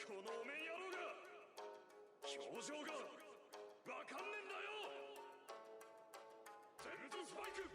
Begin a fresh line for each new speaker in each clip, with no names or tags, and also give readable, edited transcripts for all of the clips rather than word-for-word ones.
このお面野郎が表情がわかんねえんだよ。テムズスパイク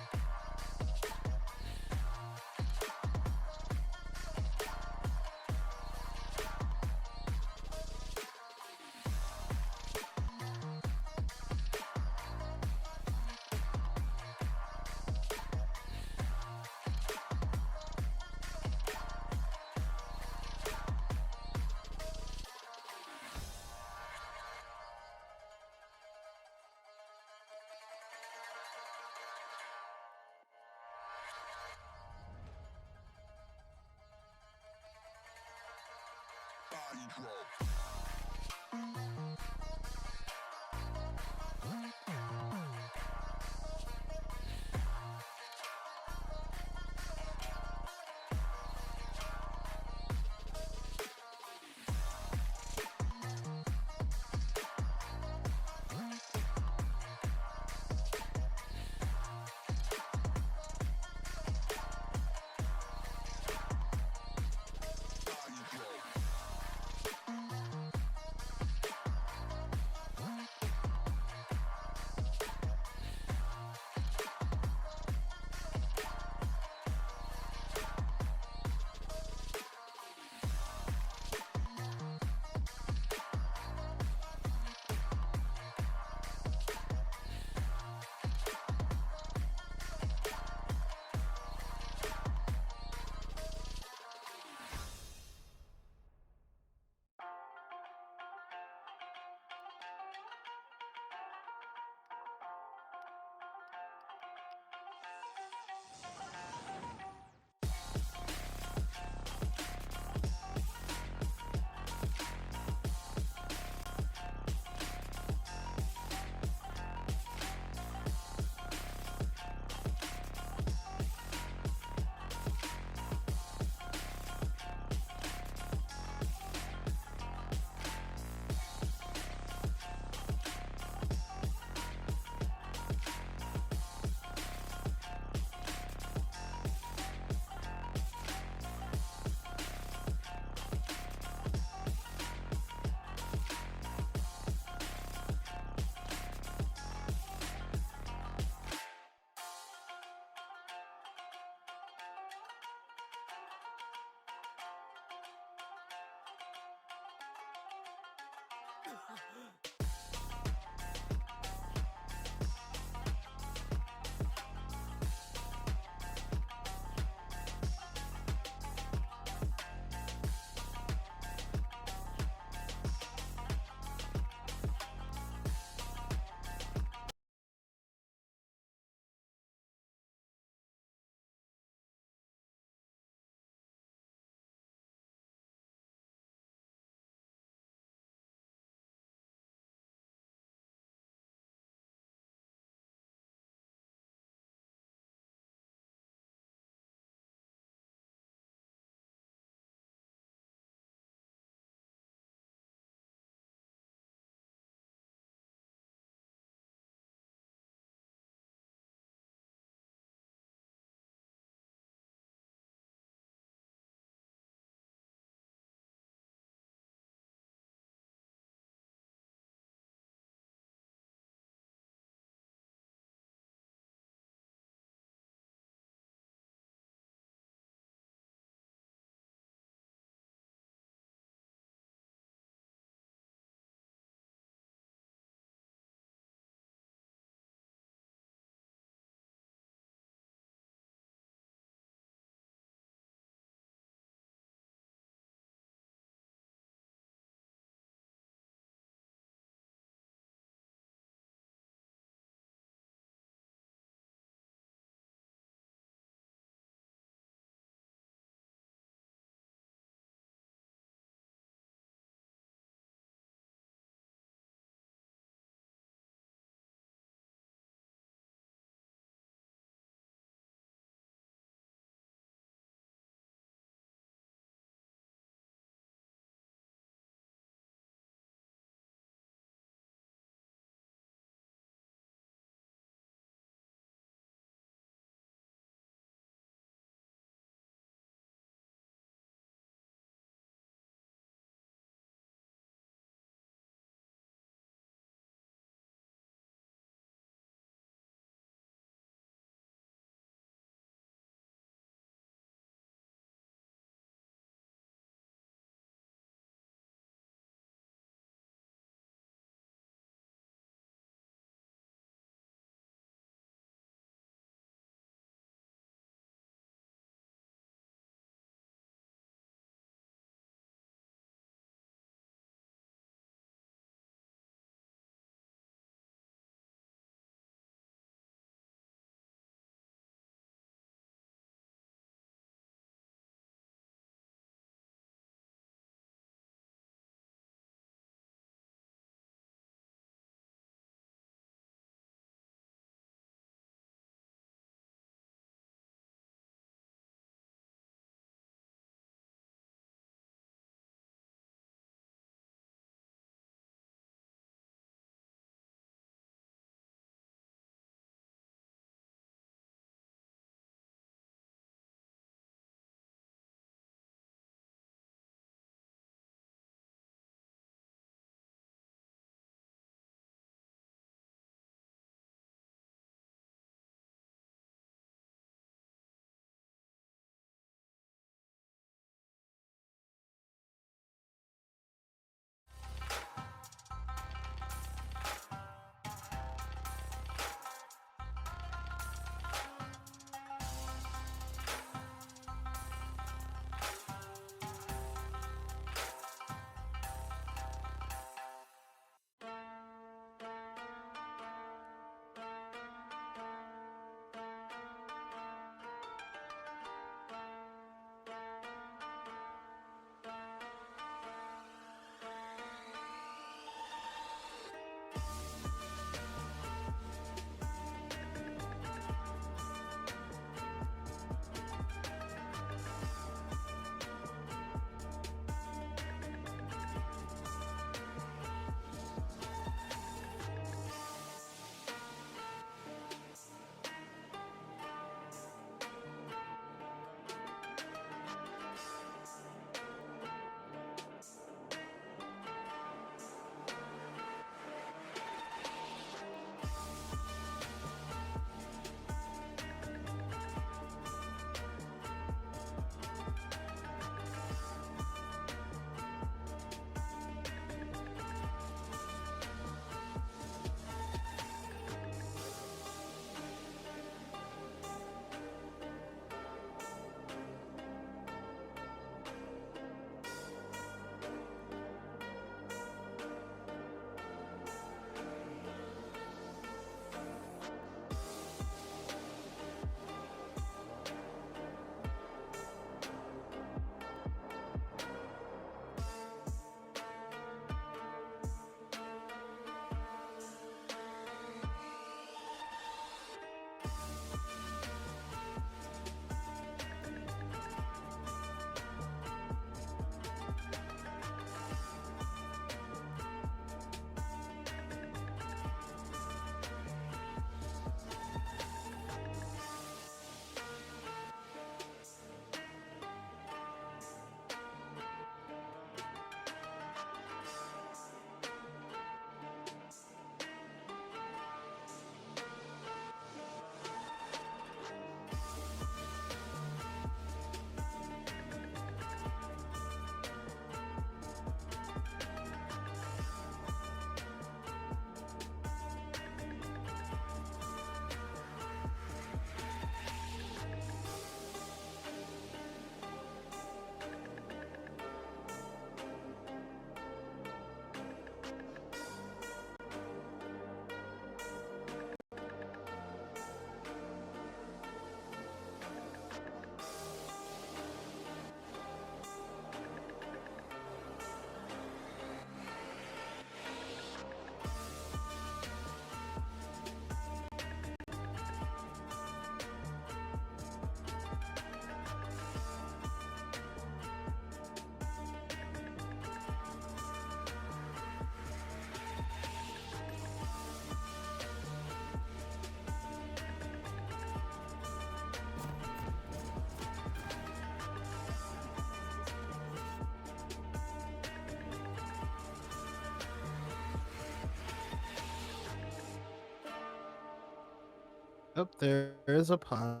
Oh, there is a pause.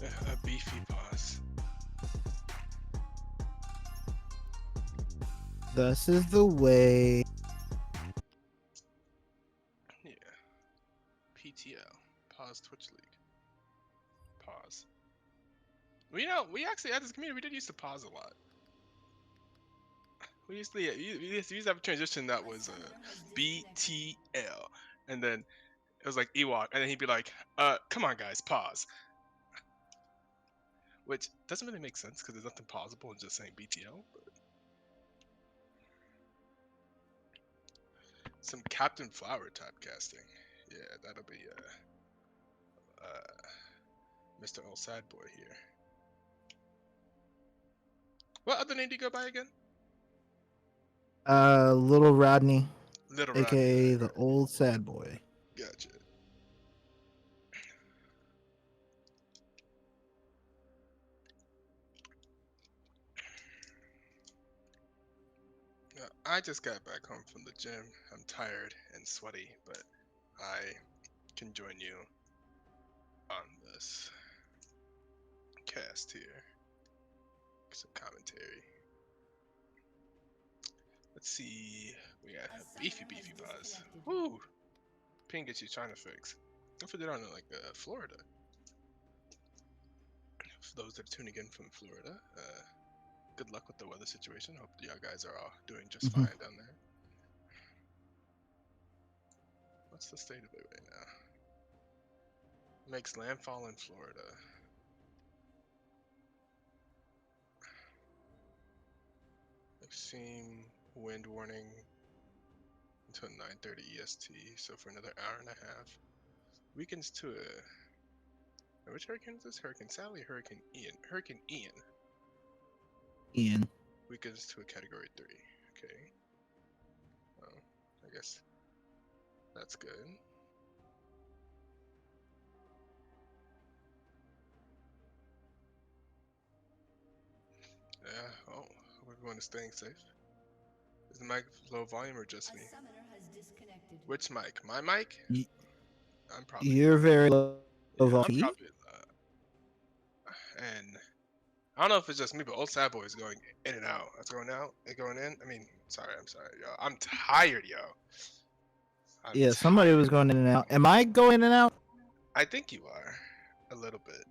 A beefy pause.
This is the way.
Yeah. PTL. Pause Twitch League. Pause. We actually at this community we did used to pause a lot. We used to have a transition that was BTL, and then it was like Ewok, and then he'd be like, come on guys, pause. Which doesn't really make sense because there's nothing pausable in just saying BTL. But some Captain Flower typecasting. Yeah, that'll be Mr. Old Sad Boy here. What other name do you go by again?
Little Rodney,
Little Rodney.
aka
Right,
the
right.
old sad boy.
Gotcha. I just got back home from the gym. I'm tired and sweaty, but I can join you on this cast here. Some commentary. Let's see. We got a beefy pause. Woo! Ping gets you trying to fix. Don't forget on like Florida. For those that are tuning in from Florida, good luck with the weather situation. Hope y'all guys are all doing just fine down there. What's the state of it right now? Makes landfall in Florida. Extreme wind warning until 9:30 EST. So for another hour and a half. Weakens to a. Which hurricane is this? Hurricane Sally, Hurricane Ian. Hurricane Ian.
Ian.
Weakens to a Category 3. Okay. Well, I guess that's good. Yeah. Oh, hope everyone is staying safe. Is the mic low volume or just me? Which mic? My mic? I'm probably.
You're very low.
Yeah, I'm probably. And I don't know if it's just me, but old sad boy is going in and out. It's going out and going in. I mean, I'm sorry, yo. I'm tired, yo.
Yeah, somebody was going in and out. Am I going in and out?
I think you are. A little bit.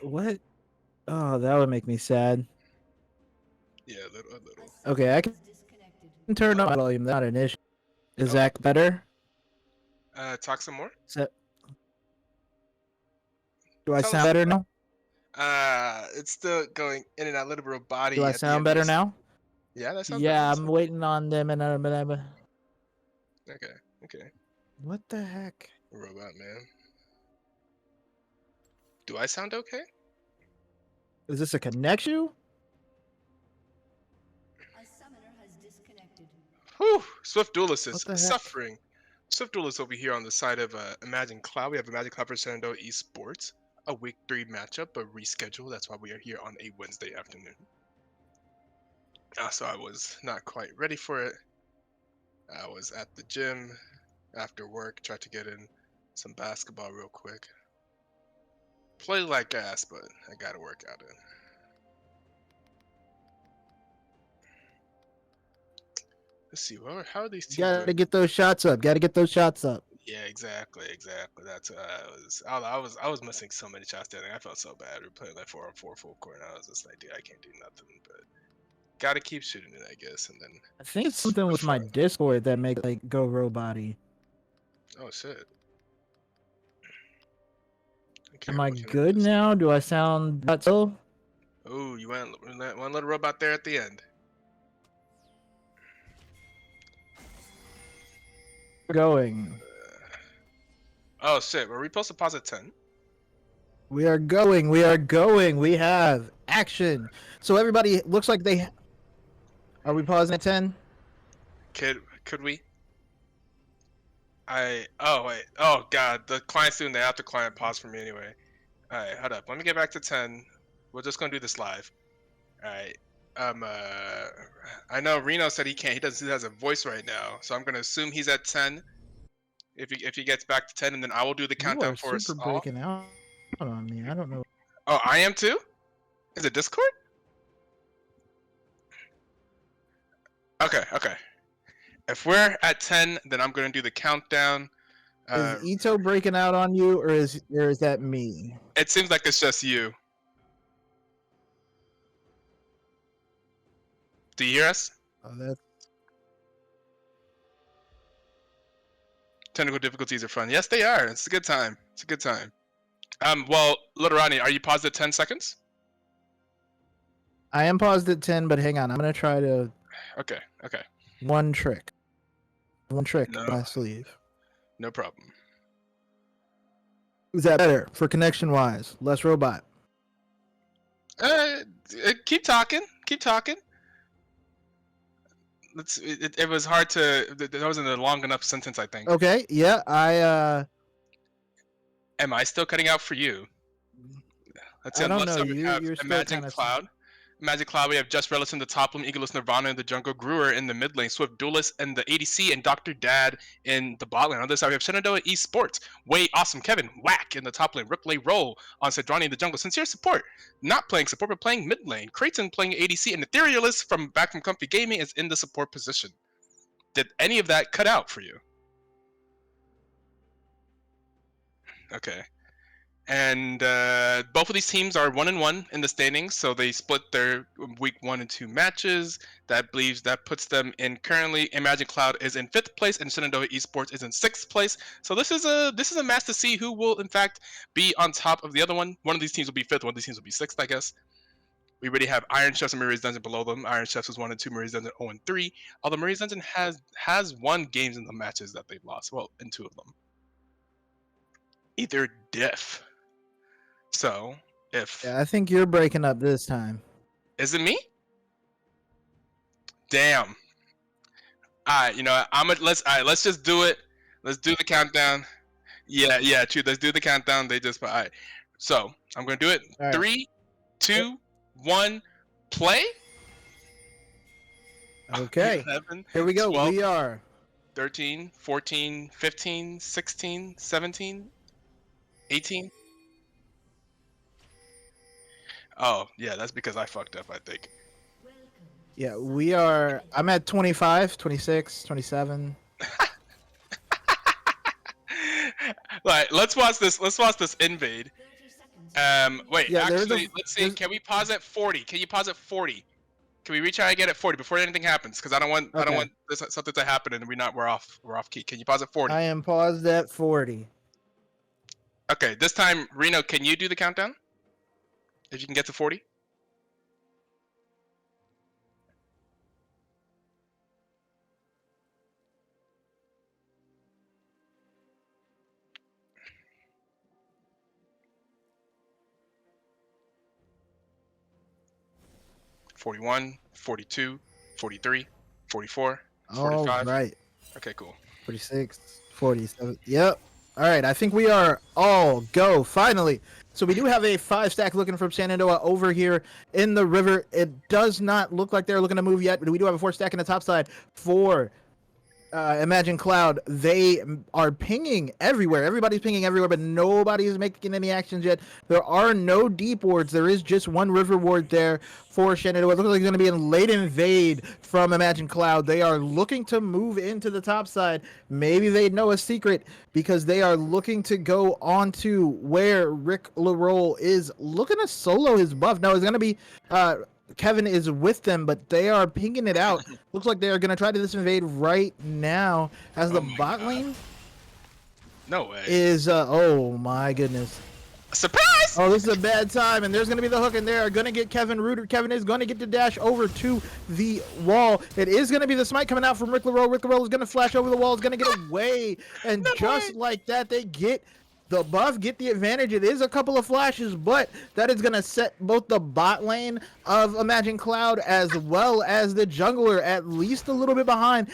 What? Oh, that would make me sad.
Yeah, a little.
Okay, I can turn up volume. Not an issue. Is that better?
Talk some more.
Do I sound better now?
It's still going in and out, a little bit of body.
Do I sound better now?
Yeah, that sounds better.
Yeah, I'm waiting on them and
Okay.
What the heck?
Robot man. Do I sound okay?
Is this a connection?
Whew! Swift Duelist is suffering. Swift Duelist over here on the side of Imagine Cloud. We have Imagine Cloud for Shenandoah Esports. A week 3 matchup, but rescheduled. That's why we are here on a Wednesday afternoon. So I was not quite ready for it. I was at the gym after work, tried to get in some basketball real quick. Play like ass, but I gotta work out in. Let's see. Well, how are these teams doing?
Gotta get those shots up.
Yeah, exactly. That's I was missing so many shots there. I felt so bad. We were playing like 4-on-4 full court, and I was just like, dude, I can't do nothing. But gotta keep shooting it, I guess. And then
I think it's something with my Discord that makes like go robot-y.
Oh shit.
Okay, am I good now? Do I sound so?
Oh, you went one little robot there at the end.
Going.
Oh shit, were we supposed to pause at 10?
We are going. We have action. So everybody looks like they. Are we pausing at 10?
Could we? Oh wait. Oh god, the client's doing the after client pause for me anyway. All right, hold up. Let me get back to 10. We're just gonna do this live. All right. I know Reno said he can't. He has a voice right now, so I'm gonna assume he's at 10. If he gets back to 10, and then I will do the
You
countdown
are
for us
super
all.
breaking out on me. I don't know.
Oh, I am too. Is it Discord? Okay. If we're at 10, then I'm gonna do the countdown.
Is Etoe breaking out on you, or is that me?
It seems like it's just you. Do you hear us?
Oh, that's
Technical difficulties are fun. Yes, they are. It's a good time. It's a good time. Well, Literani, are you paused at 10 seconds?
I am paused at 10, but hang on. I'm gonna try to
Okay.
one trick
No.
up my sleeve.
No problem.
Is that better for connection wise? Less robot.
Keep talking. It was hard to. That wasn't a long enough sentence, I think.
Okay, yeah,
Am I still cutting out for you? Let's see.
I don't know.
We have
You're still
Imagine
kinda...
Cloud. Magic Cloud, we have Just Relish in the top lane, Eagleus Nirvana in the jungle, Brewer in the mid lane, Swift Duelist in the ADC, and Dr. Dad in the bot lane. On the other side, we have Shenandoah Esports, Way Awesome Kevin, Whack in the top lane, Ripley Roll on Sedrani in the jungle, Sincere Support, not playing support, but playing mid lane, Creighton playing ADC, and Etherealist from back from Comfy Gaming is in the support position. Did any of that cut out for you? Okay. And both of these teams are 1-1 in the standings, so they split their week 1 and 2 matches. That puts them in currently. Imagine Cloud is in 5th place, and Shenandoah Esports is in 6th place. So this is a match to see who will in fact be on top of the other one. One of these teams will be 5th, one of these teams will be 6th, I guess. We already have Iron Chefs and Marie's Dungeon below them. Iron Chefs is 1 and 2, Marie's Dungeon 0 and 3. Although Marie's Dungeon has won games in the matches that they've lost. Well, in 2 of them. Either diff. So,
I think you're breaking up this time.
Is it me? Damn. Alright, let's just do it. Let's do the countdown. Yeah, true. Let's do the countdown. Alright. So, I'm gonna do it.
All right.
3, 2, 1, play.
Okay.
11,
Here we go.
12,
We are
13, 14, 15, 16, 17, 18. Oh, yeah, that's because I fucked up, I think.
Yeah, we are. I'm at 25, 26, 27.
Right, let's watch this invade. Wait,
Yeah,
actually, let's see. Can we pause at 40? Can you pause at 40? Can we retry again at 40 before anything happens? Because I don't want something to happen and we're off key. Can you pause at 40?
I am paused at 40.
Okay, this time, Reno, can you do the countdown? If you can get to 40. $41, $42, $43, $44, $45.
All right.
Okay, cool.
46, 47. Yep. All right. I think we are all go finally. So we do have a 5-stack looking from Shenandoah over here in the river. It does not look like they're looking to move yet, but we do have a 4-stack in the top side for Imagine Cloud. They are pinging everywhere. Everybody's pinging everywhere, but nobody's making any actions yet. There are no deep wards. There is just one river ward there for Shenandoah. It looks like it's going to be a late invade from Imagine Cloud. They are looking to move into the top side. Maybe they know a secret because they are looking to go on to where Rick LaRolle is looking to solo his buff. No, it's going to be... Kevin is with them, but they are pinging it out. Looks like they are going to try to disinvade right now as the bot lane
No way.
is, oh my goodness.
Surprise!
Oh, this is a bad time, and there's going to be the hook, and they are going to get Kevin rooted. Kevin is going to get the dash over to the wall. It is going to be the smite coming out from Rick LaRolle. Rick LaRolle is going to flash over the wall, is going to get away, and just like that, they get the buff, get the advantage. It is a couple of flashes, but that is going to set both the bot lane of Imagine Cloud as well as the jungler at least a little bit behind.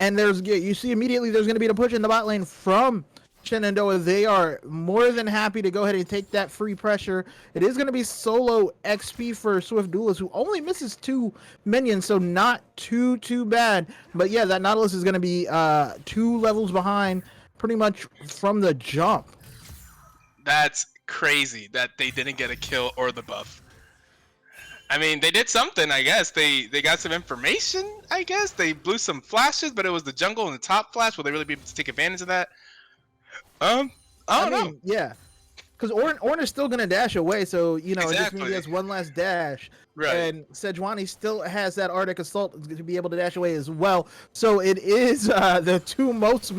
And you see immediately there's going to be a push in the bot lane from Shenandoah. They are more than happy to go ahead and take that free pressure. It is going to be solo XP for Swift Duelist, who only misses 2 minions, so not too bad. But yeah, that Nautilus is going to be 2 levels behind pretty much from the jump.
That's crazy that they didn't get a kill or the buff. I mean, they did something, I guess. They got some information, I guess. They blew some flashes, but it was the jungle and the top flash. Will they really be able to take advantage of that? I don't know.
Yeah, because Ornn is still going to dash away, so, you know, It just means he has one last dash.
Right.
And Sejuani still has that Arctic Assault to be able to dash away as well. So it is the 2 most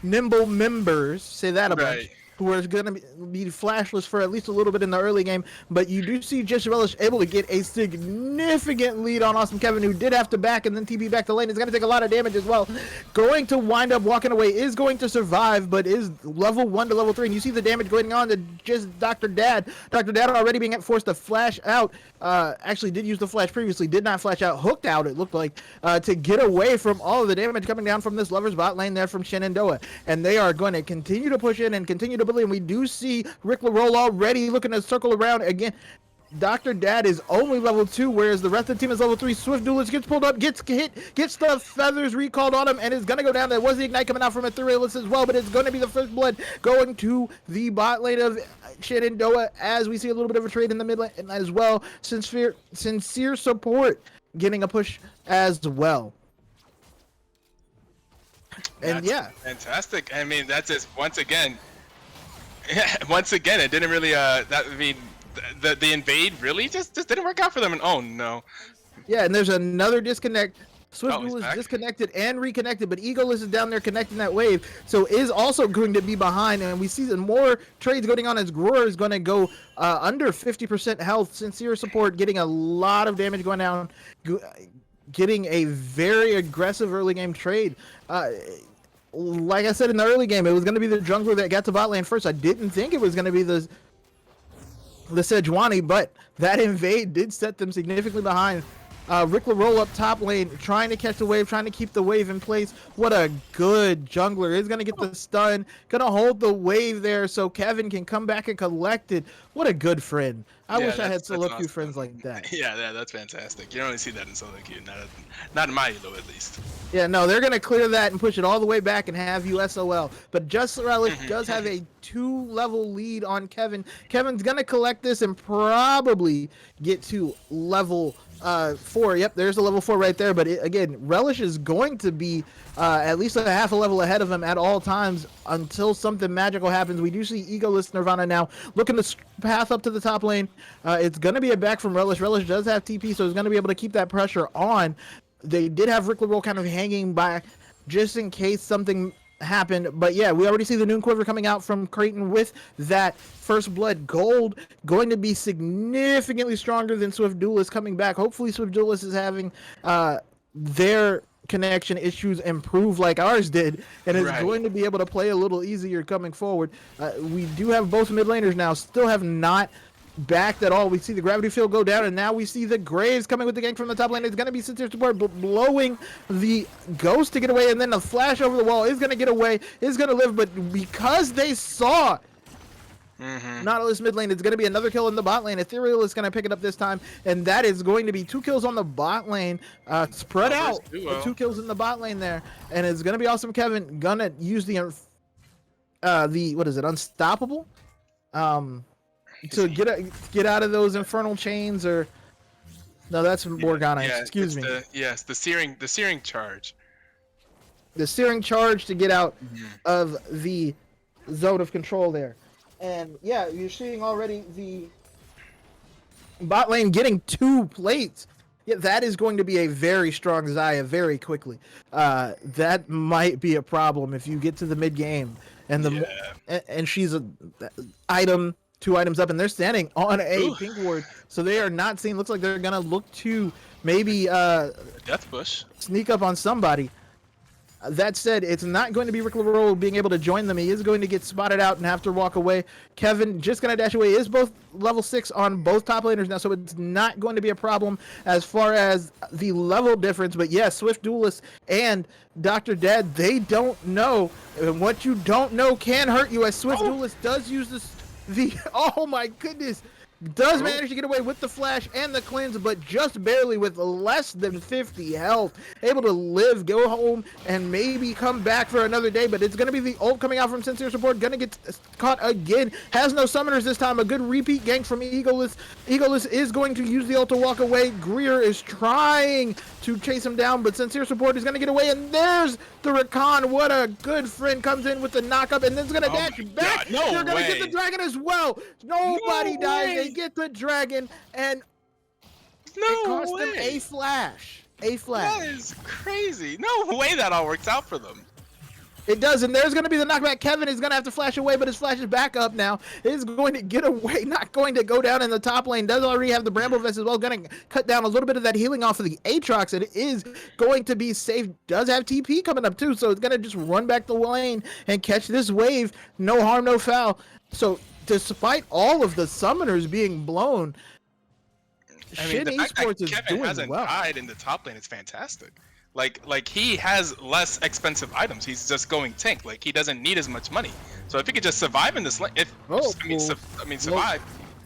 nimble members, say that a bunch, who are going to be flashless for at least a little bit in the early game. But you do see Just Relish able to get a significant lead on Awesome Kevin, who did have to back and then TP back to lane. He's going to take a lot of damage as well. Going to wind up walking away, is going to survive, but is level 1 to level 3. And you see the damage going on to just Dr. Dad. Dr. Dad already being forced to flash out. Actually did use the flash previously, did not flash out, hooked out, it looked like, to get away from all of the damage coming down from this Lover's bot lane there from Shenandoah. And they are going to continue to push in and continue to and we do see Rick LaRolle already looking to circle around again. Dr. Dad is only level 2, whereas the rest of the team is level 3. Swift Duelist gets pulled up, gets hit, gets the feathers recalled on him, and is going to go down. There was the Ignite coming out from Etherealist as well, but it's going to be the first blood going to the bot lane of Shenandoah, as we see a little bit of a trade in the mid lane as well. Sincere Support getting a push as well. And
that's fantastic. I mean, that's just once again, it didn't really the invade really just didn't work out for them. And oh no.
Yeah, and there's another disconnect. Swift Duel is disconnected and reconnected, but Egoless is down there connecting that wave, so is also going to be behind. And we see some more trades going on as Grower is going to go under 50% health. Sincere Support getting a lot of damage going down, getting a very aggressive early game trade. Like I said in the early game, it was going to be the jungler that got to bot lane first. I didn't think it was going to be the Sejuani, but that invade did set them significantly behind. Rick LaRolle up top lane, trying to catch the wave, trying to keep the wave in place. What a good jungler. Is going to get the stun, going to hold the wave there so Kevin can come back and collect it. What a good friend. I wish I had solo queue friends like that.
Yeah, that's fantastic. You don't really see that in solo queue, not in my elo at least.
Yeah, no, they're going to clear that and push it all the way back and have you SOL. But Just Relish does have a 2-level lead on Kevin. Kevin's going to collect this and probably get to level 4. Yep, there's a level 4 right there. But again, Relish is going to be at least a half a level ahead of him at all times until something magical happens. We do see Egoless Nirvana now looking to path up to the top lane. It's going to be a back from Relish. Relish does have TP, so he's going to be able to keep that pressure on. They did have Rick LaRolle kind of hanging by just in case something happened. But yeah, we already see the Noon Quiver coming out from Creighton with that First Blood Gold, going to be significantly stronger than Swift Duelist coming back. Hopefully Swift Duelist is having their connection issues improve like ours did, and is going to be able to play a little easier coming forward. We do have both mid laners now, still have not backed at all. We see the gravity field go down, and now we see the Graves coming with the gank from the top lane. It's going to be Sincere Support blowing the Ghost to get away, and then the flash over the wall is going to get away, is going to live, but because they saw Nautilus mid lane, it's going to be another kill in the bot lane. Ethereal is going to pick it up this time, and that is going to be 2 kills on the bot lane, spread out. 2 kills in the bot lane there, and it's going to be Awesome Kevin gonna use the what is it, Unstoppable, to get out of those infernal chains, or no, that's Morgana. Excuse me.
The searing charge.
The searing charge to get out of the zone of control there. And yeah, you're seeing already the bot lane getting 2 plates. Yeah, that is going to be a very strong Xayah very quickly. That might be a problem if you get to the mid game and and she's a item. 2 items up, and they're standing on a pink ward, so they are not seen. Looks like they're gonna look to maybe
death push,
sneak up on somebody. That said, it's not going to be Rick LaRoe being able to join them. He is going to get spotted out and have to walk away. Kevin just going to dash away. He is both level 6 on both top laners now, so it's not going to be a problem as far as the level difference. But yes, Swift Duelist and Dr. Dad, they don't know. And what you don't know can hurt you, as Swift Duelist does use oh my goodness. Does manage to get away with the flash and the cleanse, but just barely with less than 50 health. Able to live, go home, and maybe come back for another day, but it's going to be the ult coming out from Sincere Support. Going to get caught again. Has no summoners this time. A good repeat gank from Eagoless. Eagoless is going to use the ult to walk away. Greer is trying to chase him down, but Sincere Support is going to get away, and there's the Rakan. What a good friend comes in with the knock-up, and then it's going to dash back.
No
They're going to
way.
get the dragon as well. Nobody dies. They get the dragon, and it cost them a flash.
That is crazy. No way that all works out for them.
It does, and there's going to be the knockback. Kevin is going to have to flash away, but his flash is back up now. Is going to get away, not going to go down in the top lane. Does already have the Bramble Vest as well. Going to cut down a little bit of that healing off of the Aatrox. It is going to be safe. Does have TP coming up too, so it's going to just run back the lane and catch this wave. No harm, no foul. So despite all of the summoners being blown,
The fact
Esports
that
is
Kevin
doing
hasn't
well.
died in the top lane is fantastic. Like he has less expensive items. He's just going tank. Like he doesn't need as much money. So if he could just survive in this lane, survive,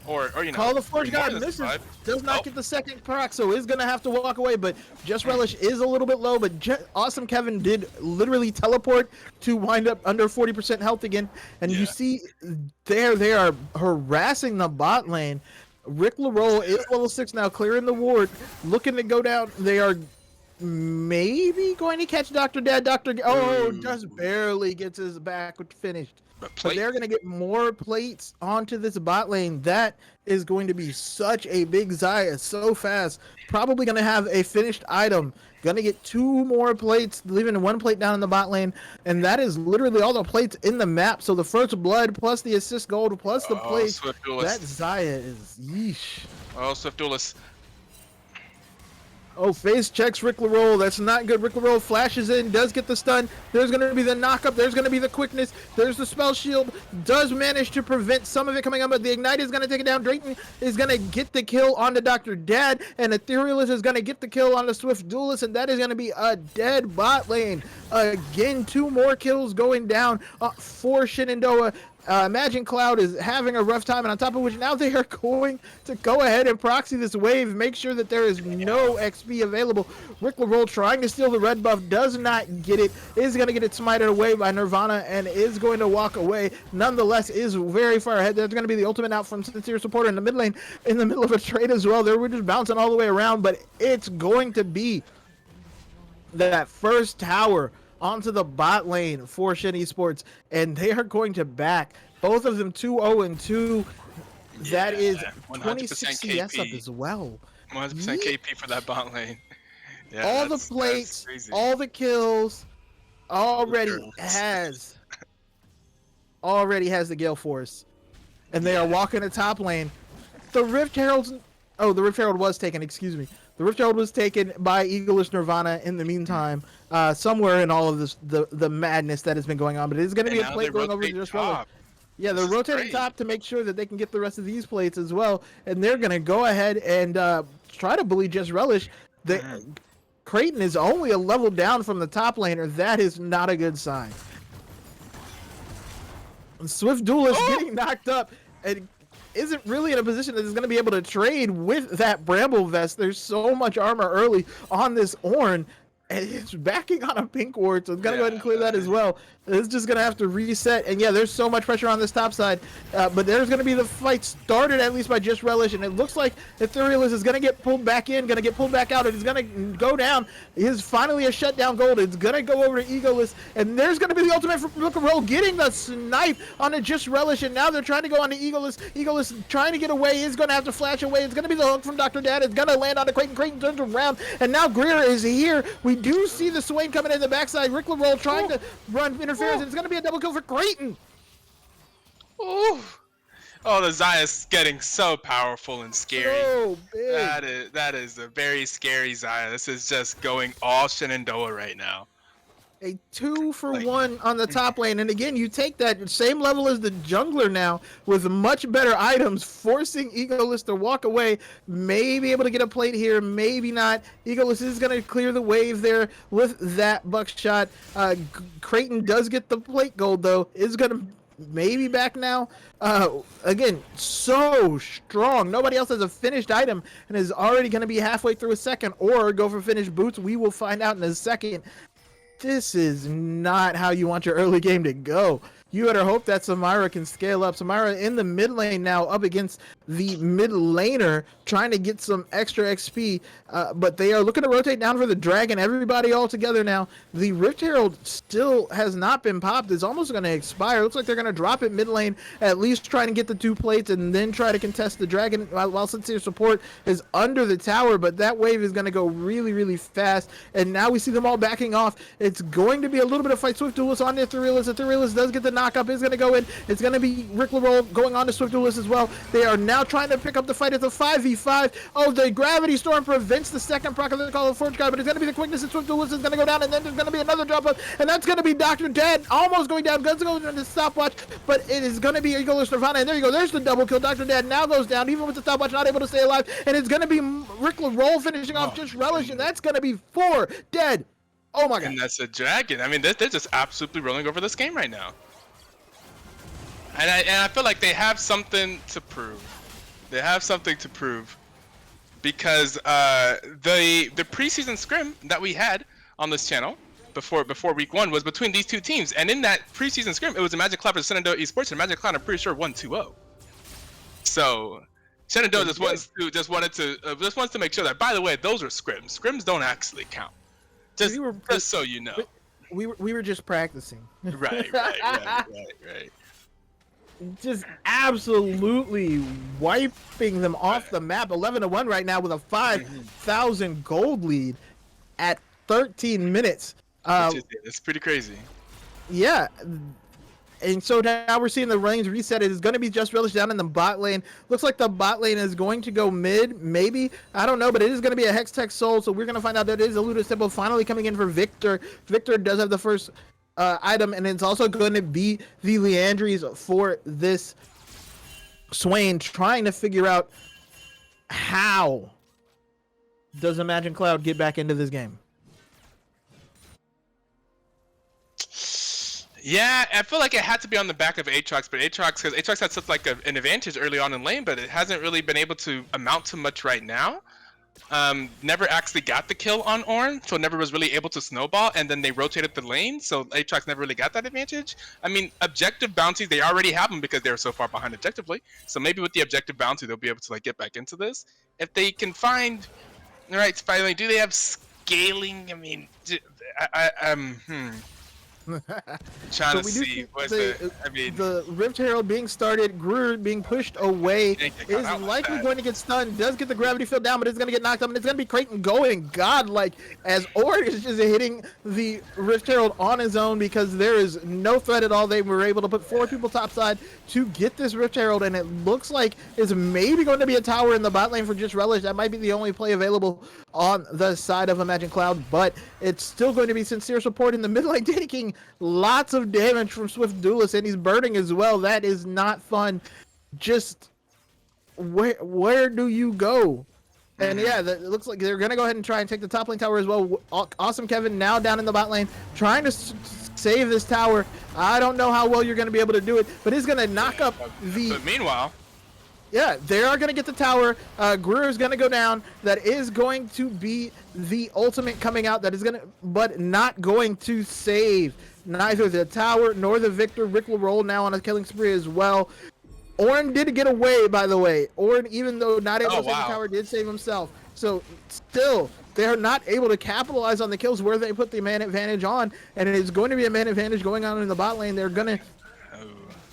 or you know,
Call the Forge
more
God
than
misses.
survive.
Does not get the second proc, so is gonna have to walk away. But Just Relish is a little bit low. But Awesome Kevin did literally teleport to wind up under 40% health again. And you see, they are harassing the bot lane. Rick LaRoe is level 6 now, clearing the ward, looking to go down. They are maybe going to catch Dr. Dad. Just barely gets his back finished. But they're going to get more plates onto this bot lane. That is going to be such a big Xayah so fast. Probably going to have a finished item. Going to get 2 more plates, leaving 1 plate down in the bot lane. And that is literally all the plates in the map. So the first blood plus the assist gold plus the plates. That Xayah is yeesh.
Oh, Swift Duelist.
Oh, face checks Rick LaRoe. That's not good. Rick LaRoe flashes in, does get the stun. There's going to be the knock-up. There's going to be the quickness. There's the spell shield. Does manage to prevent some of it coming up, but the Ignite is going to take it down. Drayton is going to get the kill onto Dr. Dad, and Etherealist is going to get the kill on the Swift Duelist, and that is going to be a dead bot lane. Again, 2 more kills going down for Shenandoah. Imagine Cloud is having a rough time, and on top of which now they are going to go ahead and proxy this wave, make sure that there is no XP available. Rick LaRoe trying to steal the red buff, does not get it, is going to get it smited away by Nirvana, and is going to walk away. Nonetheless, is very far ahead. There's going to be the ultimate out from Sincere Supporter in the mid lane, in the middle of a trade as well. We're just bouncing all the way around, but it's going to be that first tower onto the bot lane for Shen Esports, and they are going to back both of them 2-0-2. That is 26 CS up as well.
100% KP for that bot lane. Yeah,
all the plates, all the kills, already has the Gale Force, and they are walking the top lane. The Rift Herald's the Rift Herald was taken. Excuse me. The Rift Herald was taken by Eagleish Nirvana in the meantime, somewhere in all of this, the madness that has been going on. But it is going to be a plate going over to Just Relish. Yeah, they're rotating top to make sure that they can get the rest of these plates as well. And they're going to go ahead and try to bully Just Relish. Creighton is only a level down from the top laner. That is not a good sign. Swift Duelist getting knocked up and isn't really in a position that is going to be able to trade with that Bramble Vest. There's so much armor early on this Ornn, and it's backing on a pink ward, so it's going to go ahead and clear that as well. It's just going to have to reset, and yeah, there's so much pressure on this top side, but there's going to be the fight started at least by Just Relish, and it looks like Etherealist is going to get pulled back in, going to get pulled back out, and it's going to go down. Is finally a shutdown gold. It's going to go over to Eagoless, and there's going to be the ultimate from Rick LaRoe getting the snipe onto Just Relish, and now they're trying to go onto Eagoless. Eagoless trying to get away, is going to have to flash away. It's going to be the hook from Dr. Dad. It's going to land onto Creighton. Creighton turns around, and now Greer is here. We do see the Swain coming in the backside. Rick LaRoe trying to run interference, and it's going to be a double kill for Creighton.
Oh, the Xayah's getting so powerful and scary.
So big.
That is a very scary Xayah. This is just going all Shenandoah right now.
A 2-for-1 on the top lane. And again, you take that same level as the jungler now with much better items, forcing Egoless to walk away. May be able to get a plate here, maybe not. Egoless is going to clear the wave there with that buckshot. Creighton does get the plate gold, though. Is going to maybe back now. Again, so strong. Nobody else has a finished item and is already going to be halfway through a second or go for finished boots. We will find out in a second. This is not how you want your early game to go. You better hope that Samara can scale up. Samara in the mid lane now up against the mid laner trying to get some extra XP. But they are looking to rotate down for the dragon. Everybody all together now. The Rift Herald still has not been popped. It's almost going to expire. Looks like they're going to drop it mid lane, at least trying to get the 2 plates and then try to contest the dragon while Sincere Support is under the tower. But that wave is going to go really, really fast. And now we see them all backing off. It's going to be a little bit of fight. Swift Duelist on the Etherealist. Etherealist does get the knockup, is going to go in. It's going to be Rick LaRolle going on to Swift Duelist as well. They are now trying to pick up the fight. It's a 5v5. Oh, the Gravity Storm prevents the second proc of the Call of Forge Guy, but it's going to be the quickness, and Swift Duelist is going to go down, and then there's going to be another drop up, and that's going to be Dr. Dead almost going down. Guns going into stopwatch, but it is going to be Egoless Nirvana, and there you go. There's the double kill. Dr. Dead now goes down, even with the stopwatch, not able to stay alive, and it's going to be Rick LaRolle finishing off Just Relish, and that's going to be 4 dead. Oh my god.
And that's a dragon. I mean, they're just absolutely rolling over this game right now. And I feel like they have something to prove. They have something to prove. Because the preseason scrim that we had on this channel before week 1 was between these 2 teams. And in that preseason scrim, it was a Magic Cloud versus Shenandoah Esports, and Magic Cloud, I'm pretty sure, won 2-0. So Shenandoah just wants to make sure that, by the way, those are scrims. Scrims don't actually count. Just so you know.
We were just practicing.
Right.
Just absolutely wiping them off the map. 11-1 right now with a 5,000 gold lead at 13 minutes.
It's pretty crazy.
Yeah. And so now we're seeing the lanes reset. It is going to be Just Relish down in the bot lane. Looks like the bot lane is going to go mid, maybe. I don't know, but it is going to be a Hex Tech Soul, so we're going to find out that it is a Ludus Temple finally coming in for Victor. Victor does have the first item, and it's also going to be the Leandries for this Swain, trying to figure out how does Imagine Cloud get back into this game.
Yeah, I feel like it had to be on the back of Aatrox, but because Aatrox had such like an advantage early on in lane, but it hasn't really been able to amount to much right now. Never actually got the kill on Ornn, so never was really able to snowball, and then they rotated the lane, so Aatrox never really got that advantage. I mean, objective bounties, they already have them because they're so far behind objectively, so maybe with the objective bounty, they'll be able to like get back into this. If they can find, alright, finally, do they have scaling? I mean, trying to see what's
the Rift Herald being started, Gruer being pushed away, is likely going to get stunned, does get the gravity field down, but it's going to get knocked up, and it's going to be Creighton going godlike as Ornn is just hitting the Rift Herald on his own because there is no threat at all. They were able to put 4 people topside to get this Rift Herald, and it looks like it's maybe going to be a tower in the bot lane for Just Relish. That might be the only play available on the side of Imagine Cloud, but it's still going to be Sincere Support in the mid lane taking lots of damage from Swift Duelist, and he's burning as well. That is not fun. Just where do you go? And yeah, it looks like they're gonna go ahead and try and take the top lane tower as well. Awesome Kevin now down in the bot lane trying to save this tower. I don't know how well you're gonna be able to do it, but he's gonna knock up the.
But meanwhile,
yeah, they are going to get the tower. Gruer is going to go down. That is going to be the ultimate coming out. That is going to, but not going to save neither the tower nor the Victor. Rick LaRolle now on a killing spree as well. Ornn did get away, by the way. Ornn, even though not able to save the tower, did save himself. So still, they're not able to capitalize on the kills where they put the man advantage on. And it is going to be a man advantage going on in the bot lane. They're going to...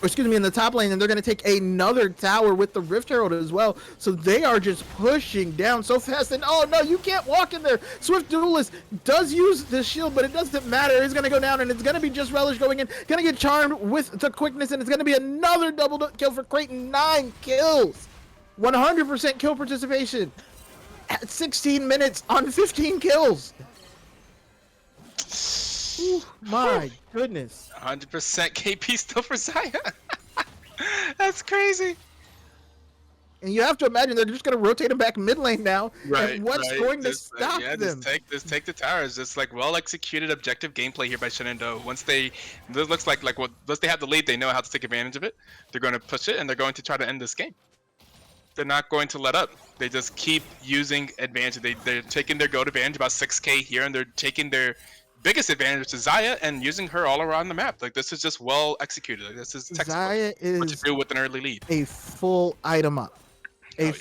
in the top lane, and they're going to take another tower with the Rift Herald as well. So they are just pushing down so fast, and oh no, you can't walk in there. Swift Duelist does use the shield, but it doesn't matter. He's going to go down, and it's going to be Just Relish going in, going to get charmed with the quickness, and it's going to be another double kill for Creighton. 9 kills, 100% kill participation at 16 minutes on 15 kills. Ooh, my goodness.
100% KP still for Zaya. That's crazy.
And you have to imagine they're just going to rotate him back mid lane now.
Right.
And what's
right.
going to
Just,
stop
yeah,
them?
Just take the towers. Just like well executed objective gameplay here by Shenandoah. Once they, it looks like once they have the lead, they know how to take advantage of it. They're going to push it and they're going to try to end this game. They're not going to let up. They just keep using advantage. They're taking their goat advantage about 6k here, and they're taking their biggest advantage, which is Zaya, and using her all around the map. Like this is just well executed. Like, this is textbook.
Zaya
What to
is
do with an early lead.
a full item up.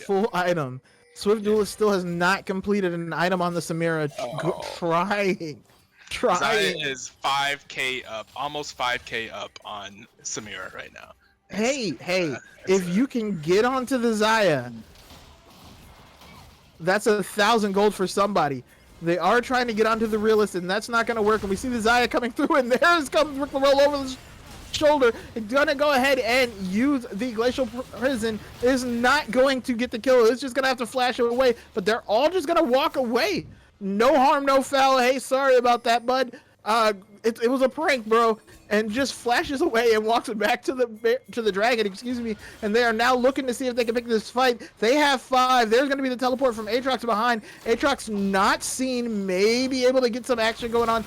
Full item. Swift Duelist still has not completed an item on the Samira. Trying.
Zaya is 5k up, almost 5k up on Samira right now.
Hey, if you can get onto the Zaya, that's 1,000 gold for somebody. They are trying to get onto the Realist, and that's not going to work. And we see the Zaya coming through, and there's comes Rick roll over the shoulder. It's going to go ahead and use the Glacial Prison. Is not going to get the kill. It's just going to have to flash it away, but they're all just going to walk away. No harm, no foul. Hey, sorry about that, bud. It was a prank, bro. And just flashes away and walks back to the dragon, excuse me. And they are now looking to see if they can pick this fight. They have 5. There's going to be the teleport from Aatrox behind. Aatrox not seen, maybe able to get some action going on.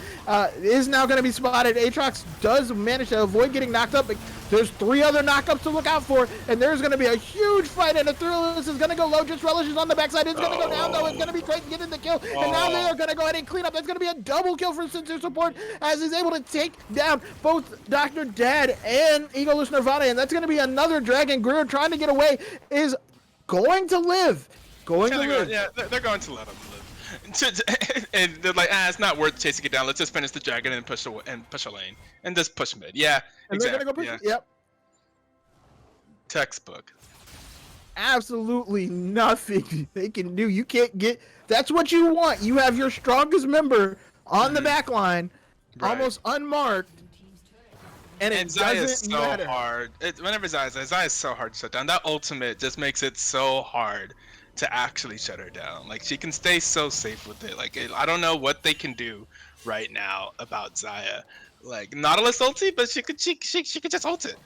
Is now going to be spotted. Aatrox does manage to avoid getting knocked up. But there's 3 other knockups to look out for. And there's going to be a huge fight. And the Thrillist is going to go low. Just Relish is on the backside. It's going to go down, though. It's going to be great to get in the kill. And now they are going to go ahead and clean up. That's going to be a double kill for Sincere Support as he's able to take down both Dr. Dad and Egoless Nirvana, and that's going to be another Dragon. Greer trying to get away is going to live.
Yeah, they're going to let him live. And they're like, it's not worth chasing it down. Let's just finish the Dragon and push a lane and just push mid. Yeah,
and
exactly.
They're gonna go push,
yeah.
Yep.
Textbook.
Absolutely nothing they can do. You can't get. That's what you want. You have your strongest member on the back line.
Right.
Almost unmarked, and
Zaya is
doesn't
so
matter.
hard. Whenever Zaya is so hard to shut down. That ultimate just makes it so hard to actually shut her down. Like she can stay so safe with it. Like I don't know what they can do right now about Zaya. Like Nautilus ulti, but she could just ult it.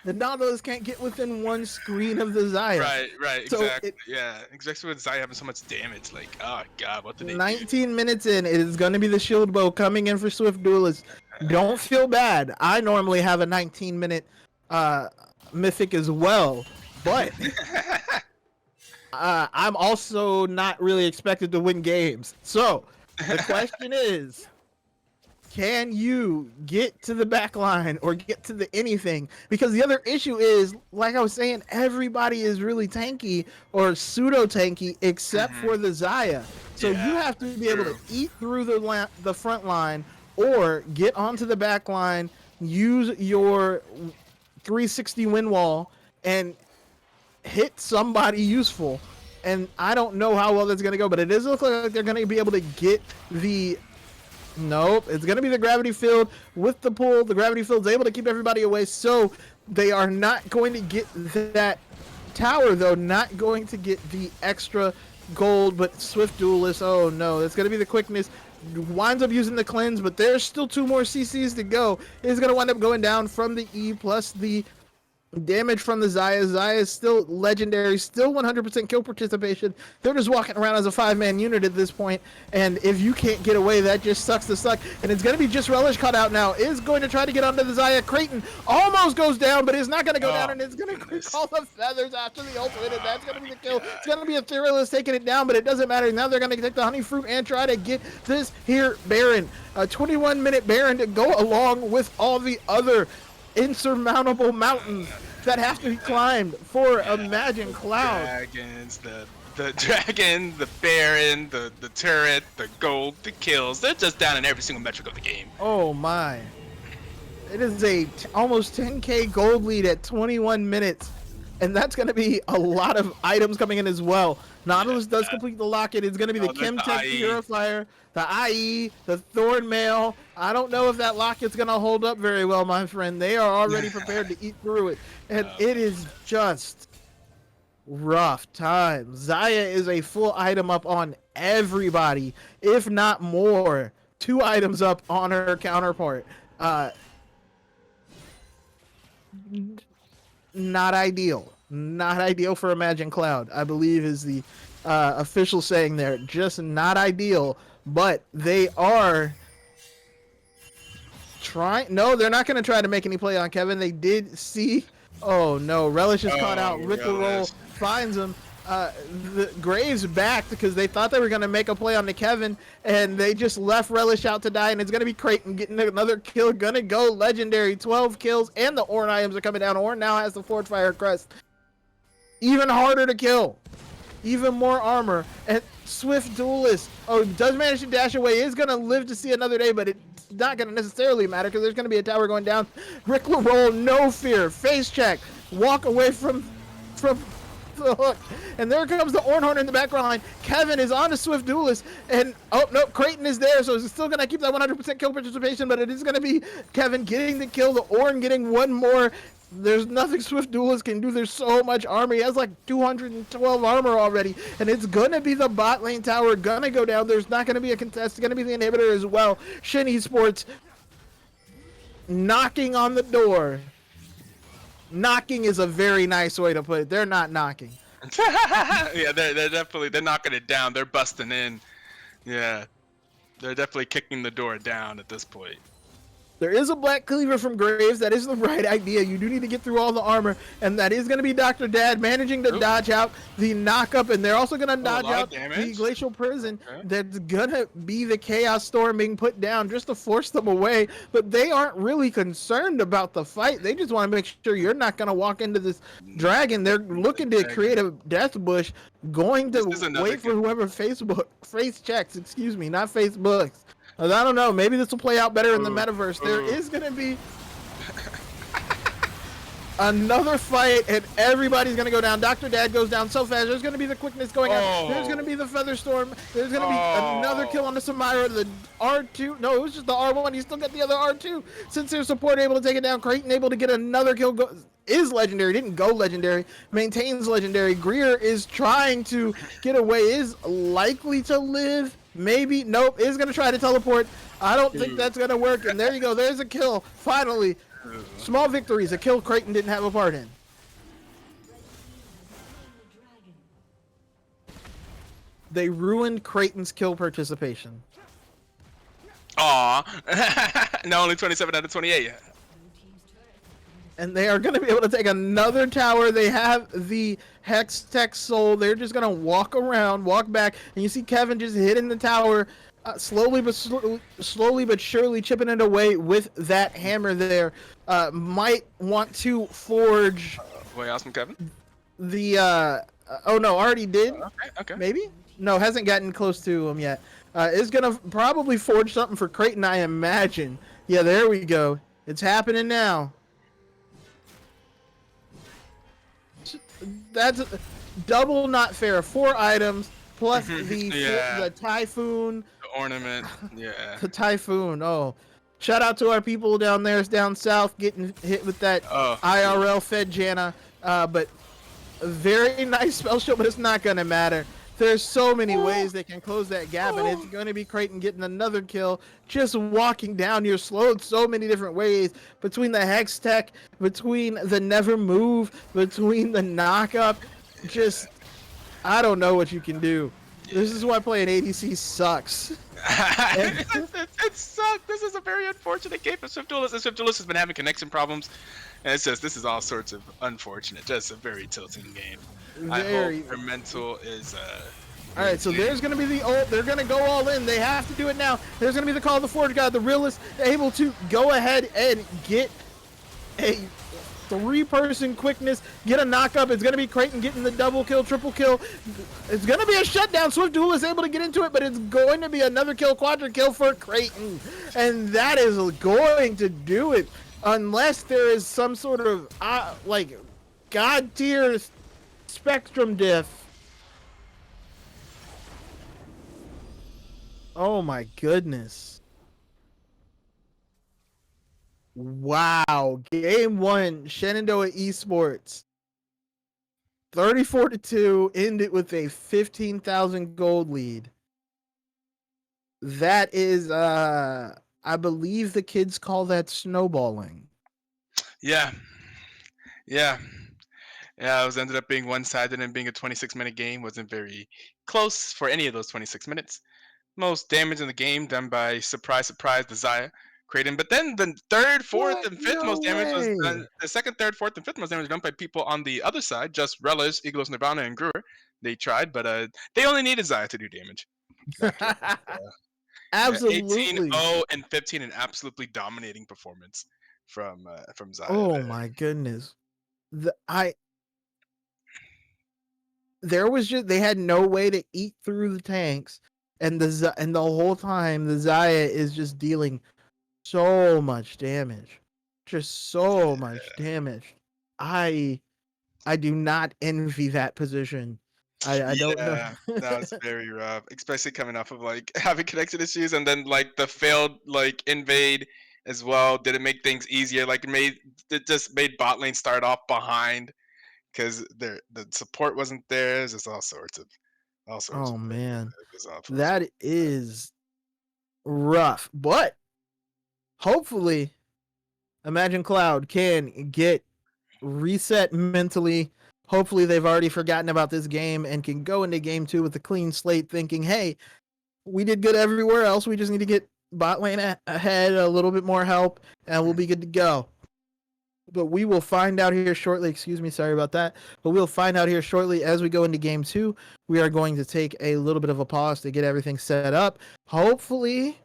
The Nautilus can't get within one screen of the Zaya.
Right,
So
exactly. Yeah, especially with Zaya having so much damage. Like, oh god, what did they
19 minutes in, it is going to be the shield bow coming in for Swift Duelist. Don't feel bad. I normally have a 19-minute mythic as well, but I'm also not really expected to win games. So the question is, can you get to the back line or get to the anything? Because the other issue is, like I was saying, everybody is really tanky or pseudo tanky except for the Zaya. So you have to be able to eat through the front line or get onto the back line, use your 360 wind wall, and hit somebody useful. And I don't know how well that's going to go, but it does look like they're going to be able to get the... Nope, it's going to be the gravity field with the pull. The gravity field's able to keep everybody away, so they are not going to get that tower, though, not going to get the extra gold, but Swift Duelist, oh no, it's going to be the quickness. Winds up using the cleanse, but there's still 2 more CCs to go. It's going to wind up going down from the E plus the damage from the Zaya. Zaya is still legendary, still 100% kill participation. They're just walking around as a 5-man unit at this point, and if you can't get away, that just sucks to suck. And it's going to be just Relish caught out now. Is going to try to get onto the Zaya. Creighton almost goes down, but it's not going to go down, and it's going to call the feathers after the ultimate, and that's going to be the kill. It's going to be a Thrillist taking it down, but it doesn't matter. Now they're going to take the Honey Fruit and try to get this here Baron. A 21-minute Baron to go along with all the other insurmountable mountains that have to be climbed for Imagine Cloud.
Dragons, the dragon, the Baron, the turret, the gold, the kills. They're just down in every single metric of the game.
Oh my. It is a almost 10k gold lead at 21 minutes. And that's going to be a lot of items coming in as well. Nautilus does complete the locket. It's going to be the Chemtech Purifier, the IE, the Thorn Mail. I don't know if that locket's going to hold up very well, my friend. They are already prepared to eat through it. And it is just rough time. Zaya is a full item up on everybody, if not more, 2 items up on her counterpart. Not ideal. Not ideal for Imagine Cloud, I believe is the official saying there. Just not ideal, but they are trying. No, they're not going to try to make any play on Kevin. They did see. Oh no, Relish is caught out. Ritual Roll finds him. The Graves backed because they thought they were going to make a play on the Kevin, and they just left Relish out to die, and it's going to be Creighton getting another kill. Going to go Legendary, 12 kills, and the Ornn items are coming down. Ornn now has the Forge Fire Crest. Even harder to kill. Even more armor. And Swift Duelist, does manage to dash away, is going to live to see another day, but it's not going to necessarily matter because there's going to be a tower going down. Rick Roll, no fear. Face check. Walk away from the hook. And there comes the Ornn in the background line. Kevin is on to Swift Duelist. And, oh, no, Creighton is there, so he's still going to keep that 100% kill participation, but it is going to be Kevin getting the kill, the Ornn getting one more. There's nothing Swift Duelist can do. There's so much armor. He has like 212 armor already. And it's going to be the bot lane tower going to go down. There's not going to be a contest. It's going to be the inhibitor as well. Shen Esports knocking on the door. Knocking is a very nice way to put it. They're not knocking.
Yeah, they're definitely, they're knocking it down. They're busting in. Yeah. They're definitely kicking the door down at this point.
There is a Black Cleaver from Graves. That is the right idea. You do need to get through all the armor. And that is going to be Dr. Dad managing to dodge out the knock-up. And they're also going to dodge out the Glacial Prison. Okay. That's going to be the Chaos Storm being put down just to force them away. But they aren't really concerned about the fight. They just want to make sure you're not going to walk into this dragon. They're looking to create a death bush, going to wait for whoever face checks, excuse me, not Facebooks. I don't know. Maybe this will play out better in the metaverse. There is going to be another fight, and everybody's going to go down. Dr. Dad goes down so fast. There's going to be the quickness going out. There's going to be the Feather Storm. There's going to be another kill on the Samira. The R2. No, it was just the R1. You still got the other R2. Sincere Support able to take it down. Creighton able to get another kill. Is legendary. Didn't go legendary. Maintains legendary. Greer is trying to get away. Is likely to live. Maybe. Nope. Is going to try to teleport. I don't think that's going to work. And there you go. There's a kill. Finally. Small victories. A kill Creighton didn't have a part in. They ruined Creighton's kill participation.
Aw. No, only 27 out of 28.
And they are going to be able to take another tower. They have the Hex Tech Soul. They're just going to walk around, walk back. And you see Kevin just hitting the tower, slowly but surely chipping it away with that hammer there. Might want to forge...
Wait, awesome, Kevin?
The... oh, no, already did.
Okay.
Maybe? No, hasn't gotten close to him yet. Is going to probably forge something for Creighton, I imagine. Yeah, there we go. It's happening now. That's double not fair. 4 items plus the Typhoon.
The ornament. Yeah.
The Typhoon. Oh. Shout out to our people down there, down south, getting hit with that IRL fed Janna. But a very nice spell show, but it's not going to matter. There's so many ways they can close that gap, and it's going to be Creighton getting another kill. Just walking down, you're slowed so many different ways. Between the Hex Tech, between the Never Move, between the Knock-Up. Just, I don't know what you can do. This is why playing ADC sucks.
It sucks. This is a very unfortunate game for Swift Duelist. Swift Duelist has been having connection problems. And it's just, this is all sorts of unfortunate. Just a very tilting game. I hope her mental is
all right, so there's going to be the ult. They're going to go all in. They have to do it now. There's going to be the Call of the Forge God. The Realist able to go ahead and get a 3-person quickness, get a knock-up. It's going to be Creighton getting the double kill, triple kill. It's going to be a shutdown. Swift Duelist able to get into it, but it's going to be another kill, quadra kill for Creighton. And that is going to do it. Unless there is some sort of, like, God-tier Spectrum diff. Oh my goodness. Wow. Game 1, Shenandoah Esports. 34-2, ended with a 15,000 gold lead. That is, I believe the kids call that snowballing.
Yeah, yeah, yeah. It was ended up being one-sided and being a 26-minute game. Wasn't very close for any of those 26 minutes. Most damage in the game done by surprise the Zaya Kraden. But then the third, fourth,
What?
and fifth
No
most damage was
way.
done. The second, third, fourth, and fifth most damage done by people on the other side. Just Relish, Iglos, Nirvana, and Gruer. They tried, but they only needed Zaya to do damage. After yeah, 18,
Absolutely.
0, and 15, an absolutely dominating performance from Zaya
Oh
there.
my goodness. I there was just they had no way to eat through the tanks, and and the whole time the Zaya is just dealing so much damage, just so much damage. I I do not envy that position. I don't know.
Yeah, that was very rough, especially coming off of like having connection issues and then like the failed like invade as well. Did it make things easier? Like it just made bot lane start off behind because the support wasn't there. There's just all sorts
Oh
of things
man,
that goes off of.
that is rough. But hopefully, Imagine Cloud can get reset mentally. Hopefully, they've already forgotten about this game and can go into game 2 with a clean slate, thinking, "Hey, we did good everywhere else. We just need to get bot lane ahead, a little bit more help, and we'll be good to go." But we will find out here shortly. Excuse me, sorry about that. But we'll find out here shortly as we go into game 2. We are going to take a little bit of a pause to get everything set up. Hopefully,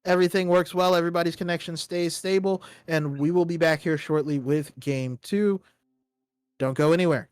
everything works well. Everybody's connection stays stable, and we will be back here shortly with game 2. Don't go anywhere.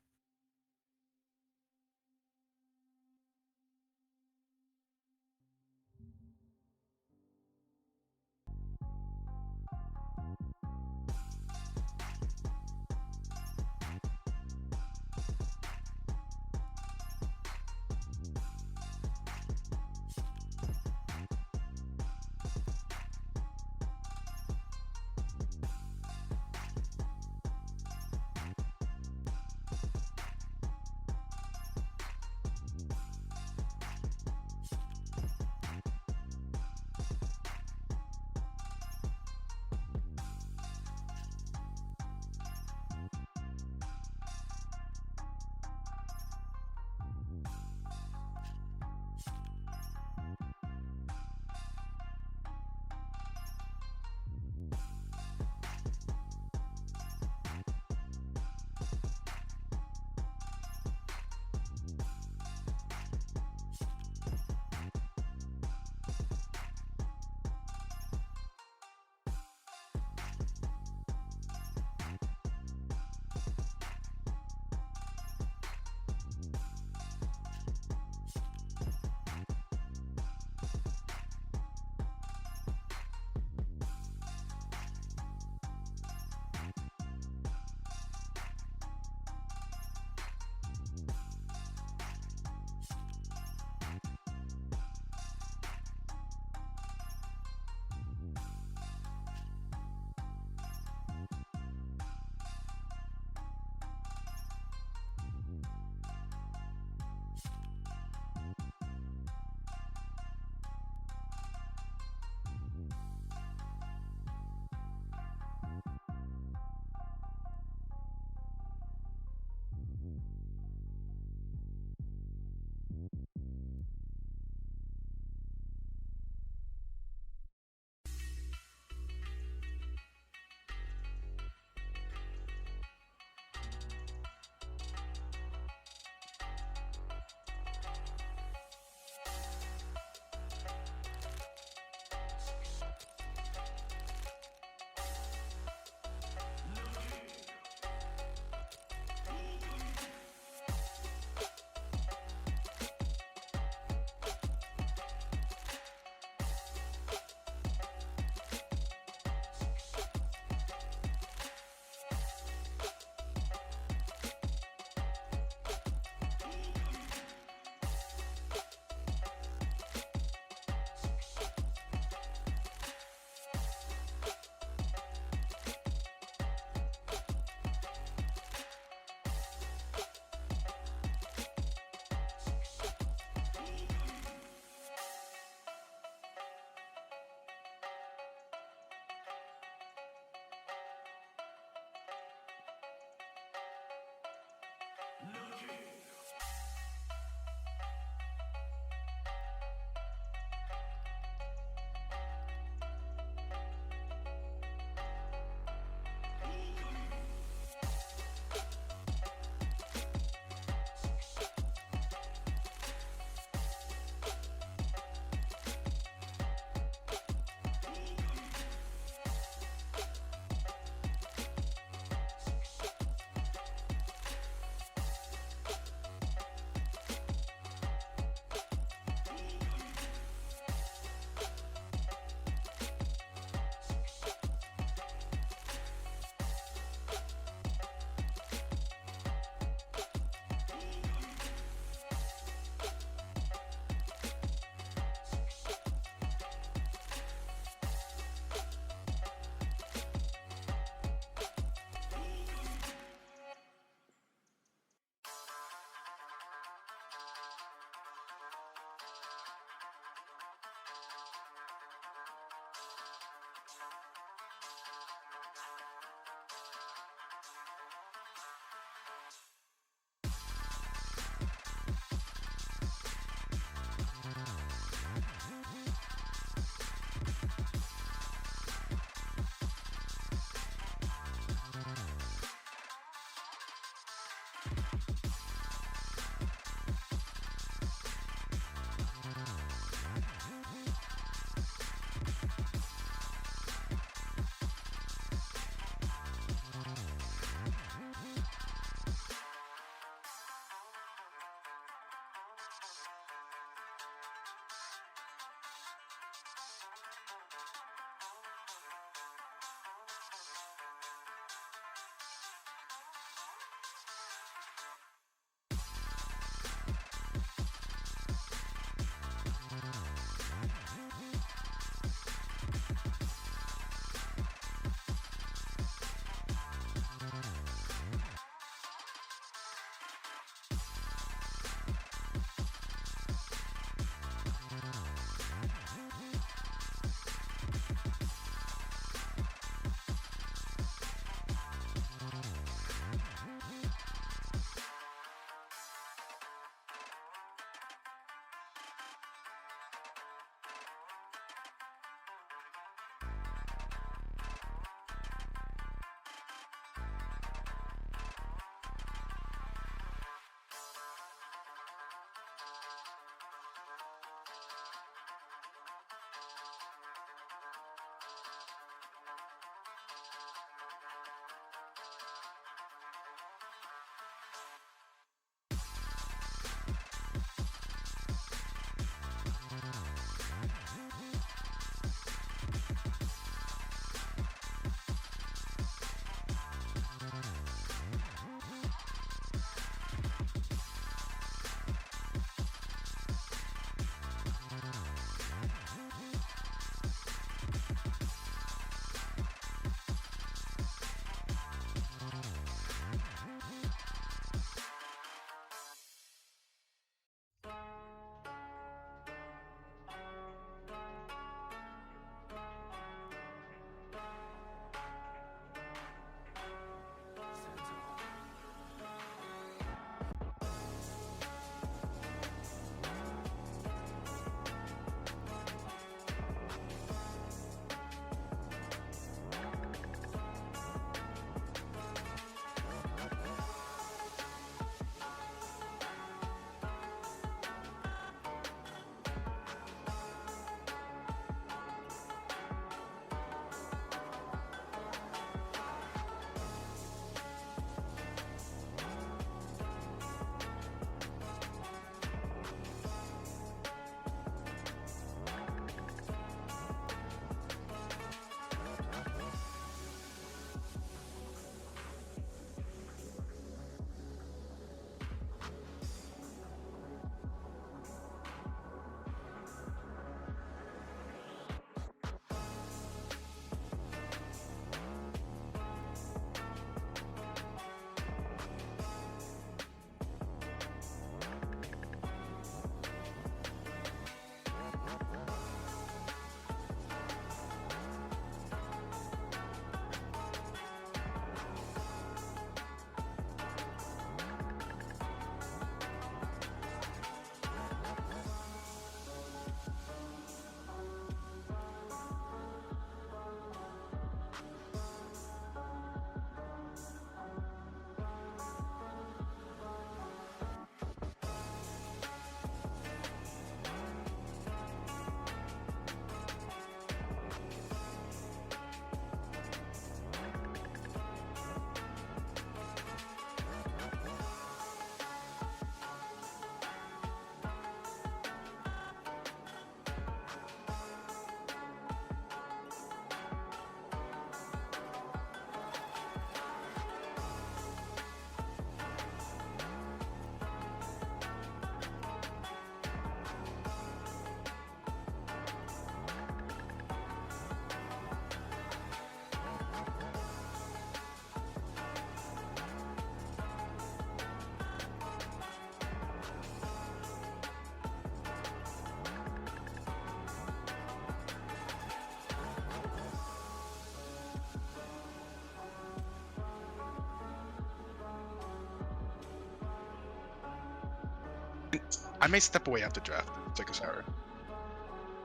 I may step away after draft. Take a shower.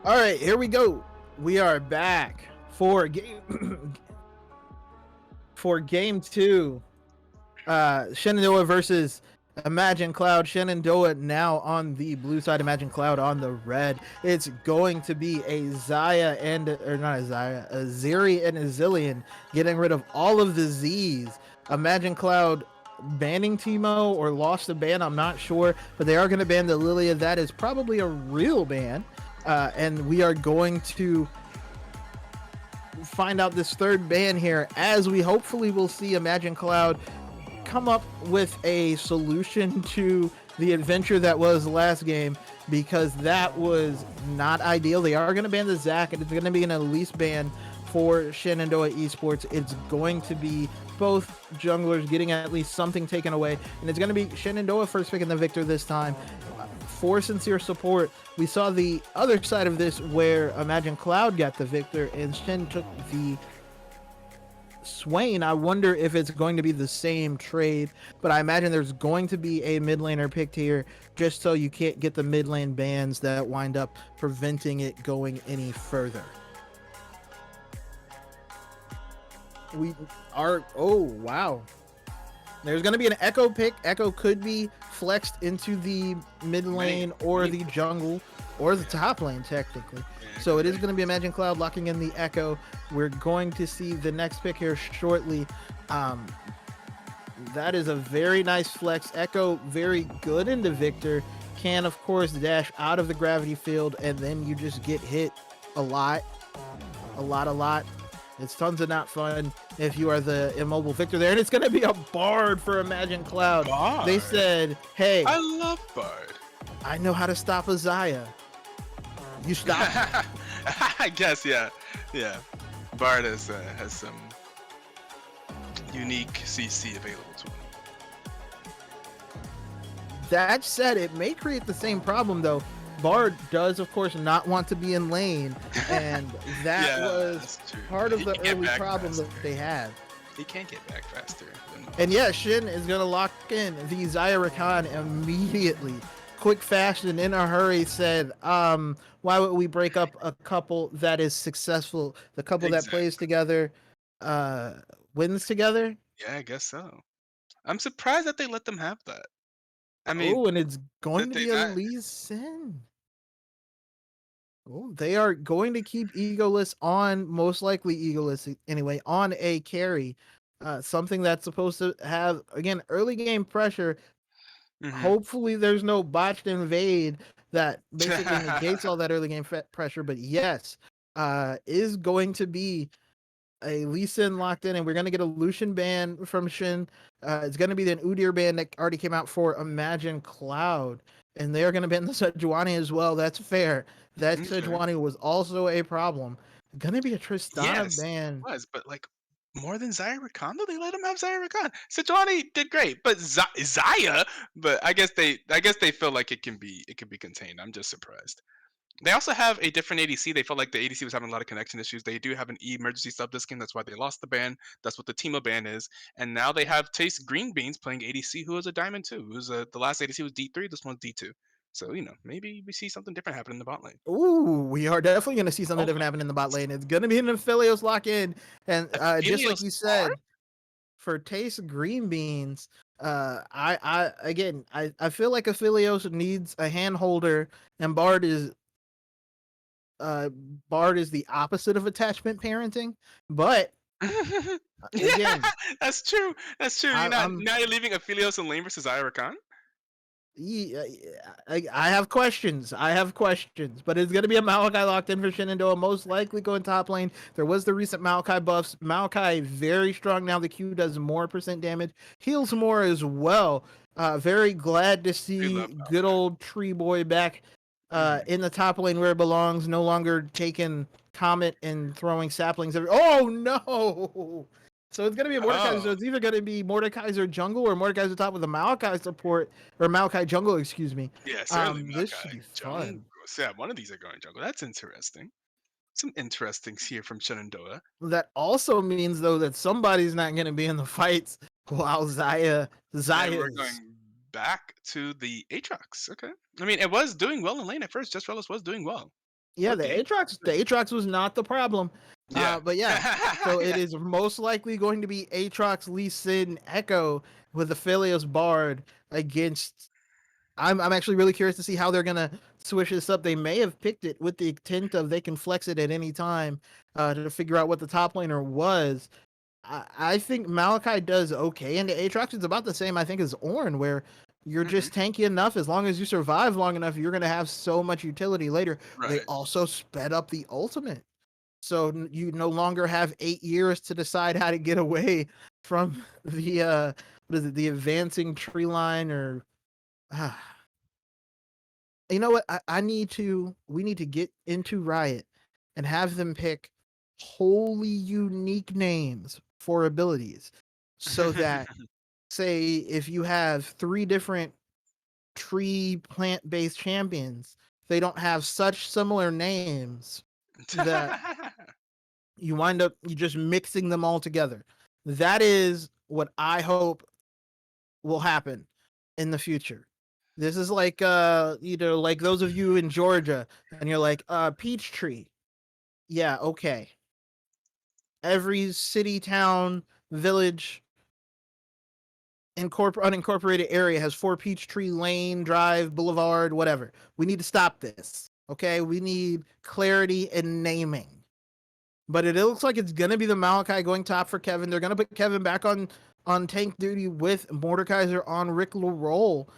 All right, here we go. We are back for game for game 2. Shenandoah versus Imagine Cloud. Shenandoah now on the blue side, Imagine Cloud on the red. It's going to be a Zaya and or not a Zaya, a Zeri and a Zillion getting rid of all of the Z's. Imagine Cloud banning Teemo or lost the ban, I'm not sure, but they are going to ban the Lilia. That is probably a real ban. And we are going to find out this third ban here as we hopefully will see Imagine Cloud come up with a solution to the adventure that was last game, because that was not ideal. They are going to ban the Zac, and it's going to be an Elise ban for Shenandoah Esports. It's going to be both junglers getting at least something taken away, and it's going to be Shenandoah first picking the victor this time. For sincere support, we saw the other side of this where Imagine Cloud got the victor and Shen took the Swain. I wonder if it's going to be the same trade, but I imagine there's going to be a mid laner picked here just so you can't get the mid lane bans that wind up preventing it going any further. We are, oh wow, there's going to be an Echo pick. Echo could be flexed into the mid lane or the jungle or the top lane technically. So it is going to be Imagine Cloud locking in the Echo. We're going to see the next pick here shortly. That is a very nice flex. Echo very good into Victor. Can of course dash out of the gravity field, and then you just get hit a lot. It's tons of not fun if you are the immobile Victor there. And it's going to be a Bard for Imagine Cloud.
Bard.
They said, hey,
I love Bard.
I know how to stop a Zaya. You stop.
I guess, yeah. Bard has some unique CC available to him.
That said, it may create the same problem though. Bard does, of course, not want to be in lane, and that was part of the early problem that they had.
He can't get back faster.
And yeah, Shin is going to lock in the Zaya Rakan immediately. Quick fashion, in a hurry, said, why would we break up a couple that is successful? The couple that plays together wins together?
Yeah, I guess so. I'm surprised that they let them have that. I mean,
oh, and it's going to be a Lee Sin. Oh, they are going to keep Egoless on, most likely Egoless anyway, on a carry. Something that's supposed to have, again, early game pressure. Mm-hmm. Hopefully there's no botched invade that basically negates all that early game pressure. But yes, is going to be a Lee Sin locked in, and we're going to get a Lucian ban from Shin. It's going to be the Udyr ban that already came out for Imagine Cloud, and they're going to ban the Sejuani as well. That's fair. That Sejuani was also a problem. Going to be a Tristana ban.
It was, but like more than Zaya Rakan, though, they let him have Zaya Rakan. Sejuani did great, but Zaya. But I guess they feel like it can be contained. I'm just surprised. They also have a different ADC. They felt like the ADC was having a lot of connection issues. They do have an emergency sub this game. That's why they lost the ban. That's what the Teemo ban is. And now they have Taste Green Beans playing ADC, who is a Diamond 2. Who's the last ADC was D3. This one's D2. So, maybe we see something different happen in the bot lane.
Ooh, we are definitely going to see something different happen in the bot lane. It's going to be an Aphelios lock-in. And just like you said, for Taste Green Beans, I feel like Aphelios needs a hand holder, and Bard is the opposite of attachment parenting, but again,
that's true. Now you're leaving Aphelios in lane versus Zaya Rakan?
Yeah, I have questions. But it's going to be a Maokai locked in for Shenandoah, most likely going top lane. There was the recent Maokai buffs. Maokai very strong now. The Q does more % damage, heals more as well. Very glad to see good old Tree Boy back in the top lane where it belongs, no longer taking Comet and throwing saplings. Oh no! So it's going to be a Mordekaiser. So it's either going to be Mordekaiser jungle or Mordekaiser top with a Maokai support, or Maokai jungle, excuse me.
Yeah, certainly
this should be fun.
Yeah, one of these are going jungle. That's interesting. Some interestings here from Shenandoah.
That also means, though, that somebody's not going to be in the fights while Zaya
we're going back to the Aatrox. Okay. I mean, it was doing well in lane at first. Just Relis was doing well.
Yeah,
But
the Aatrox was not the problem.
Yeah.
But yeah, so it
Yeah.
is most likely going to be Aatrox, Lee Sin, Echo with the Philios Bard against. I'm actually really curious to see how they're gonna switch this up. They may have picked it with the intent of they can flex it at any time to figure out what the top laner was. I think Malachi does okay into Aatrox. It's about the same, I think, as Ornn, where you're just tanky enough. As long as you survive long enough, you're going to have so much utility later. They
Right.
also sped up the ultimate. So you no longer have 8 years to decide how to get away from the, what is it, the advancing tree line or. You know what? We need to get into Riot and have them pick wholly unique names for abilities so that, say, if you have 3 different tree plant based champions, they don't have such similar names that you wind up you just mixing them all together. That is what I hope will happen in the future. This is like like those of you in Georgia and you're like peach tree. Yeah, okay. Every city, town, village, unincorporated area has 4 Peachtree Lane, Drive, Boulevard, whatever. We need to stop this. Okay, we need clarity in naming. But it looks like it's gonna be the Malachi going top for Kevin. They're gonna put Kevin back on tank duty with Mordekaiser on Rick roll.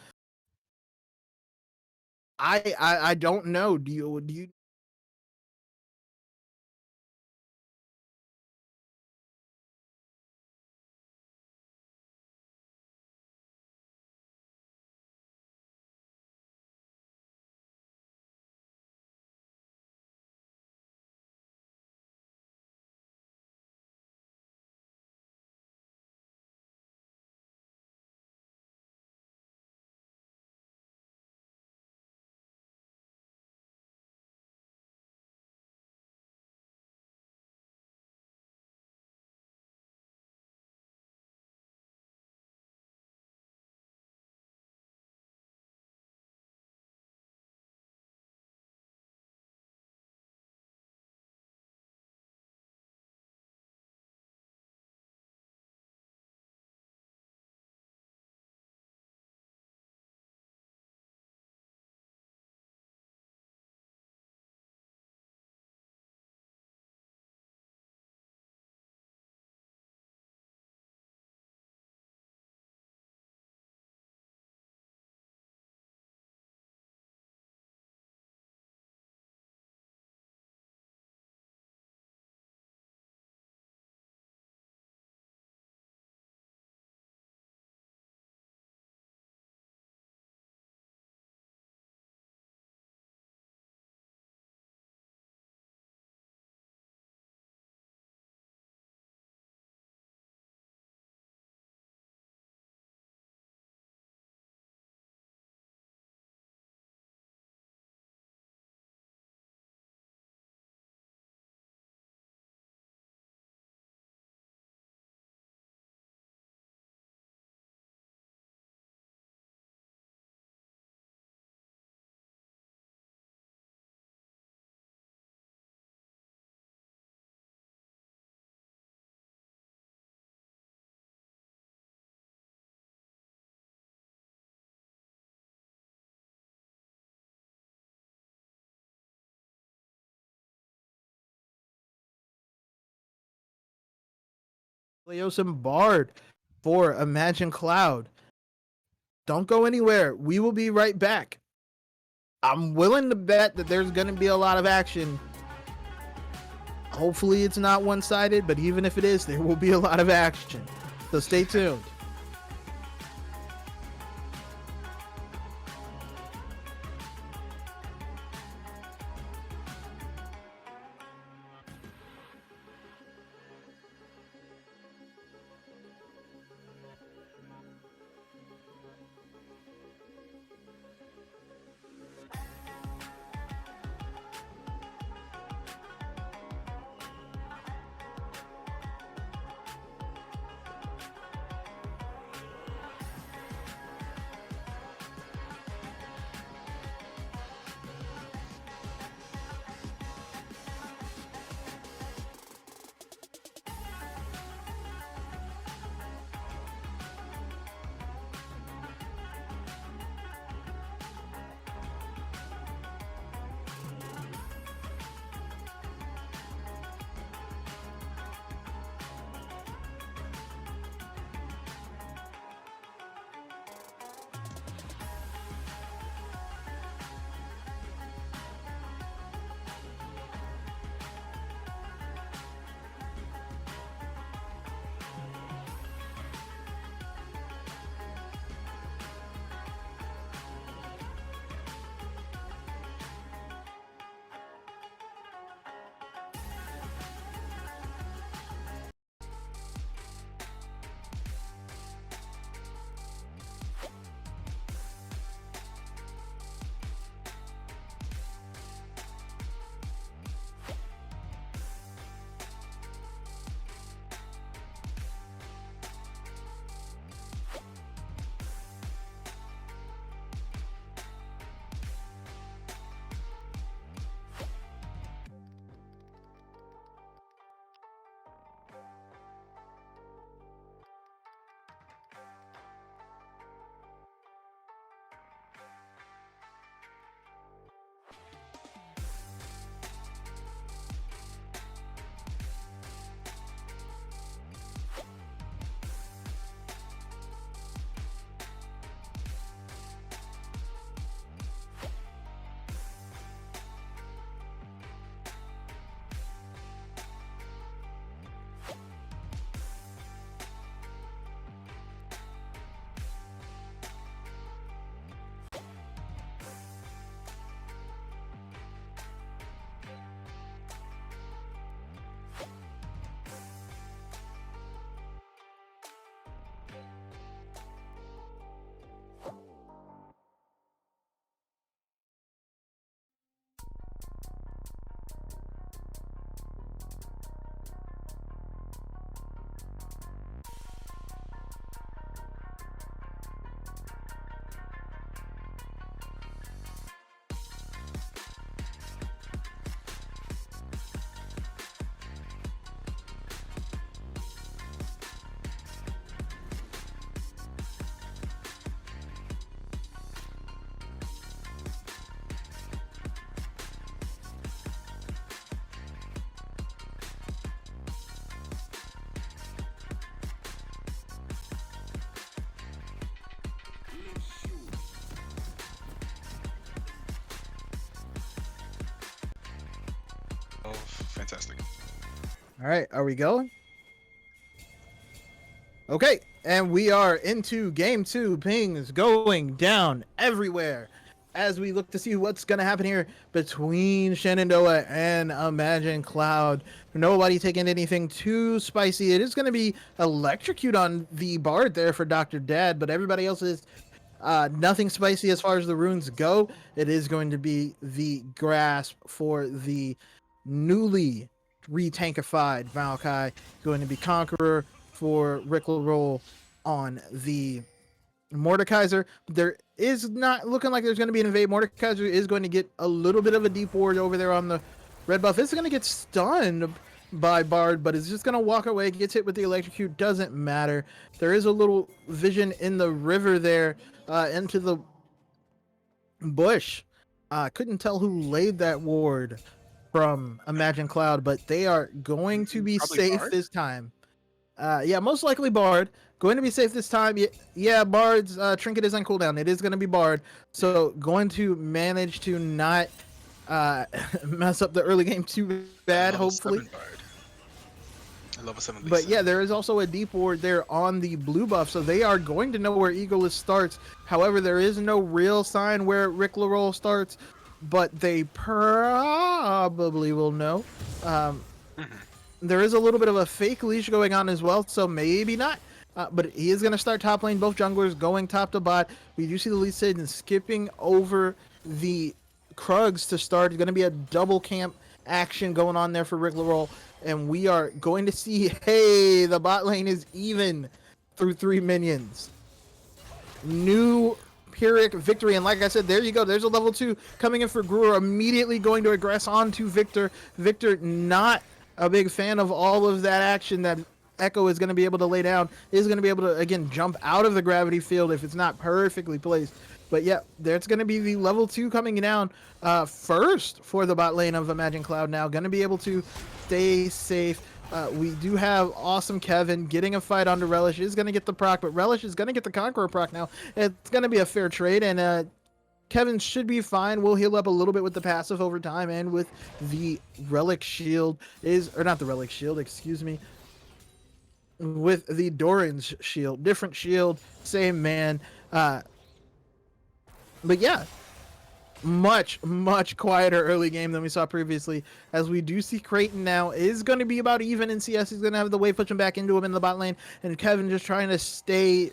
I don't know. Do you Leos and Bard for Imagine Cloud? Don't go anywhere. We will be right back. I'm willing to bet that there's going to be a lot of action. Hopefully it's not one-sided, but even if it is, there will be a lot of action. So stay tuned.
Oh, fantastic.
All right, are we going? Okay, and we are into game 2. Pings going down everywhere as we look to see what's going to happen here between Shenandoah and Imagine Cloud. Nobody taking anything too spicy. It is going to be electrocute on the Bard there for Dr. Dad, but everybody else is nothing spicy as far as the runes go. It is going to be the grasp for the newly retankified Valkai. Going to be Conqueror for Rickle Roll on the Mordekaiser. There is not looking like there's going to be an invade. Mordekaiser is going to get a little bit of a deep ward over there on the red buff. It's going to get stunned by Bard, but it's just going to walk away. Gets hit with the electrocute. Doesn't matter. There is a little vision in the river there into the bush. Couldn't tell who laid that ward from Imagine Cloud, but they are going to be
Probably
safe
Bard?
this time. Yeah, most likely Bard. Going to be safe this time. Yeah, Bard's trinket is on cooldown. It is going to be Bard. So going to manage to not mess up the early game too bad,
Level
hopefully.
7 Bard. Level 7 Lisa.
But yeah, there is also a deep ward there on the blue buff, so they are going to know where Eagleist starts. However, there is no real sign where Rick LaRolle starts, but they probably will know. There is a little bit of a fake leash going on as well, so maybe not. But he is going to start top lane, both junglers going top to bot. We do see the Lee Sin skipping over the Krugs to start. It's going to be a double camp action going on there for Rick LaRolle. And we are going to see, hey, the bot lane is even through 3 minions. New Pyrrhic victory. And like I said, there you go. There's a level 2 coming in for Brewer. Immediately going to aggress onto Victor. Victor not a big fan of all of that action that Echo is going to be able to lay down. Is going to be able to, again, jump out of the gravity field if it's not perfectly placed. But yeah, there's going to be the level 2 coming down first for the bot lane of Imagine Cloud now. Going to be able to stay safe. We do have awesome Kevin getting a fight onto Relish. Is going to get the proc, but Relish is going to get the Conqueror proc now. It's going to be a fair trade, and Kevin should be fine. We'll heal up a little bit with the passive over time and with the Relic Shield or not the Relic Shield, excuse me. With the Doran's shield. Different shield, same man. But yeah, much quieter early game than we saw previously, as we do see Creighton now is going to be about even in CS. He's going to have the wave pushing back into him in the bot lane, and Kevin just trying to stay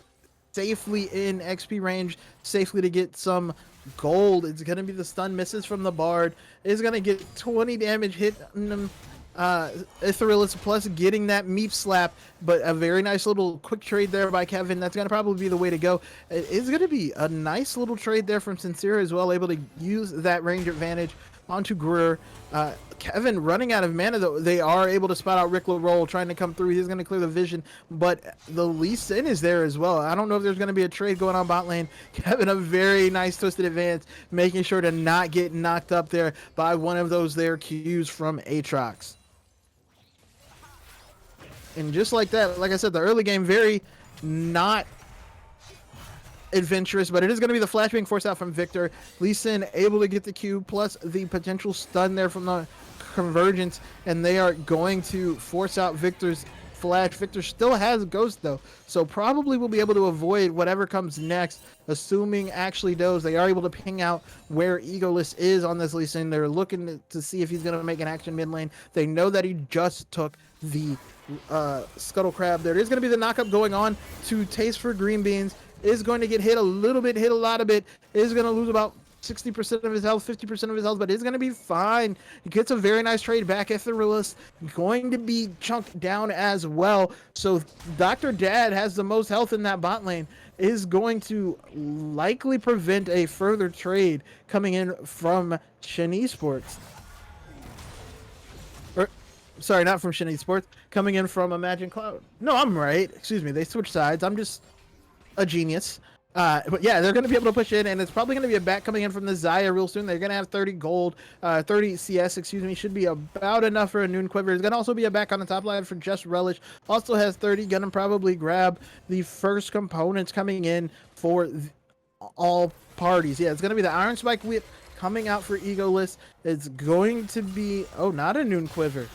safely in XP range, safely to get some gold. It's going to be the stun misses from the Bard. Is going to get 20 damage hit on him. Etherealist plus getting that meep slap, but a very nice little quick trade there by Kevin. That's going to probably be the way to go. It is going to be a nice little trade there from Sincere as well, able to use that range advantage onto Greer. Kevin running out of mana, though. They are able to spot out Rick LaRolle trying to come through. He's going to clear the vision, but the Lee Sin is there as well. I don't know if there's going to be a trade going on bot lane. Kevin, a very nice twisted advance, making sure to not get knocked up there by one of those there Qs from Aatrox. And just like that, like I said, the early game very not adventurous, but it is going to be the flash being forced out from Victor. Lee Sin able to get the Q plus the potential stun there from the convergence, and they are going to force out Victor's flash. Victor still has Ghost though, so probably will be able to avoid whatever comes next, assuming actually does. They are able to ping out where Egoless is on this Lee Sin. They're looking to see if he's going to make an action mid lane. They know that he just took the Scuttle Crab. There is going to be the knockup going on to Taste for Green Beans. Is going to get hit a little bit, hit a lot of it. Is going to lose about 60% of his health, 50% of his health, but is going to be fine. He gets a very nice trade back. Etherealist going to be chunked down as well. So Dr. Dad has the most health in that bot lane. Is going to likely prevent a further trade coming in from Shen Esports. Sorry, not from Shen Esports. Coming in from Imagine Cloud. No, I'm right. Excuse me. They switched sides. I'm just a genius. But yeah, they're going to be able to push in, and it's probably going to be a back coming in from the Zaya real soon. They're going to have 30 gold, 30 CS, excuse me, should be about enough for a Noon Quiver. It's going to also be a back on the top line for Just Relish. Also has 30, going to probably grab the first components coming in for all parties. Yeah, it's going to be the Iron Spike Whip coming out for Egoless. It's going to be, oh, not a Noon Quiver.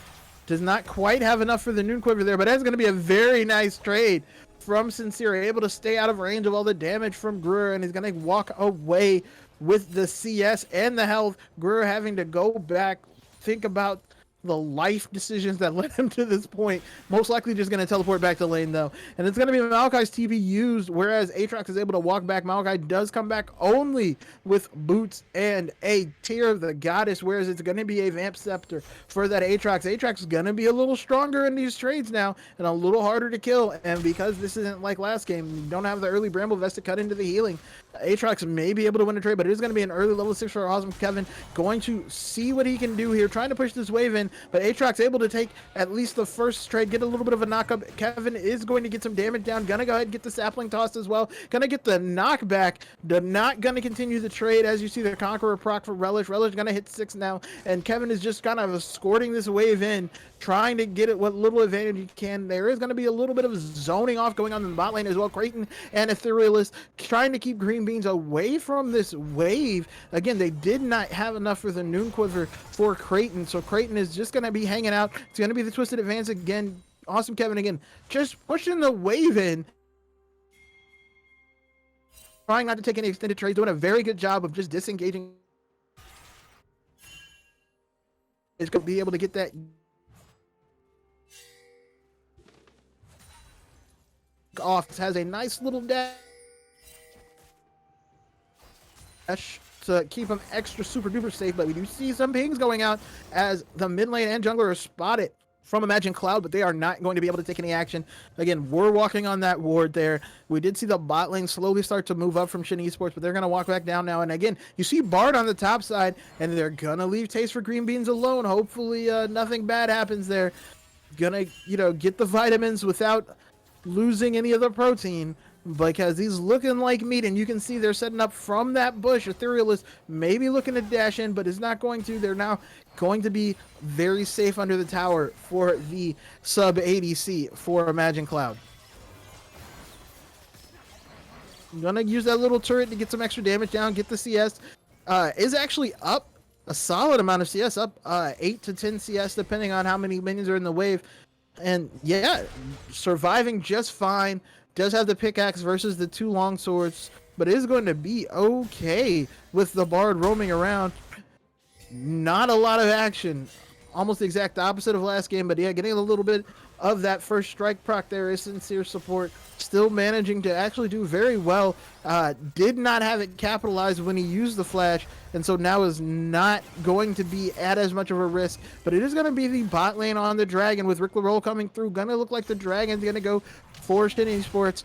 Does not quite have enough for the Noon Quiver there, but that's going to be a very nice trade from Sincere, able to stay out of range of all the damage from Brewer, and he's going to walk away with the CS and the health. Brewer having to go back, think about the life decisions that led him to this point. Most likely just going to teleport back to lane, though. And it's going to be Maokai's TP used, whereas Aatrox is able to walk back. Maokai does come back only with boots and a Tear of the Goddess, whereas it's going to be a Vamp Scepter for that Aatrox. Aatrox is going to be a little stronger in these trades now and a little harder to kill. And because this isn't like last game, you don't have the early Bramble Vest to cut into the healing. Aatrox may be able to win a trade, but it is going to be an early level 6 for Awesome Kevin. Going to see what he can do here, trying to push this wave in, but Aatrox able to take at least the first trade, get a little bit of a knockup. Kevin is going to get some damage down, gonna go ahead and get the sapling tossed as well, gonna get the knockback. They're not gonna continue the trade. As you see, the Conqueror proc for Relish. Relish gonna hit 6 now, and Kevin is just kind of escorting this wave in, trying to get it what little advantage he can. There is going to be a little bit of zoning off going on in the bot lane as well. Creighton and Etherealist trying to keep Green Beans away from this wave. Again, they did not have enough for the Noon Quiver for Creighton, so Creighton is just going to be hanging out. It's going to be the Twisted Advance again. Awesome Kevin again, just pushing the wave in, trying not to take any extended trades, doing a very good job of just disengaging. It's going to be able to get that off. Has a nice little dash to keep him extra super duper safe, but we do see some pings going out as the mid lane and jungler are spotted from Imagine Cloud, but they are not going to be able to take any action. Again, we're walking on that ward there. We did see the bot lane slowly start to move up from Shin Esports, but they're going to walk back down now. And again, you see Bard on the top side, and they're going to leave Taste for Green Beans alone. Hopefully nothing bad happens there. Gonna, get the vitamins without losing any of the protein, because he's looking like meat, and you can see they're setting up from that bush. Etherealist maybe looking to dash in, but is not going to. They're now going to be very safe under the tower for the sub ADC for Imagine Cloud. I'm gonna use that little turret to get some extra damage down, get the CS. Is actually up a solid amount of CS, up 8 to 10 CS depending on how many minions are in the wave. And yeah, surviving just fine. Does have the pickaxe versus the 2 long swords, but is going to be okay with the Bard roaming around. Not a lot of action. Almost the exact opposite of last game, but yeah, getting a little bit of that first strike proc there is Sincere support. Still managing to actually do very well. Did not have it capitalized when he used the flash, and so now is not going to be at as much of a risk. But it is going to be the bot lane on the Dragon with Rick LaRolle coming through. Gonna look like the Dragon's going to go for Shin Esports.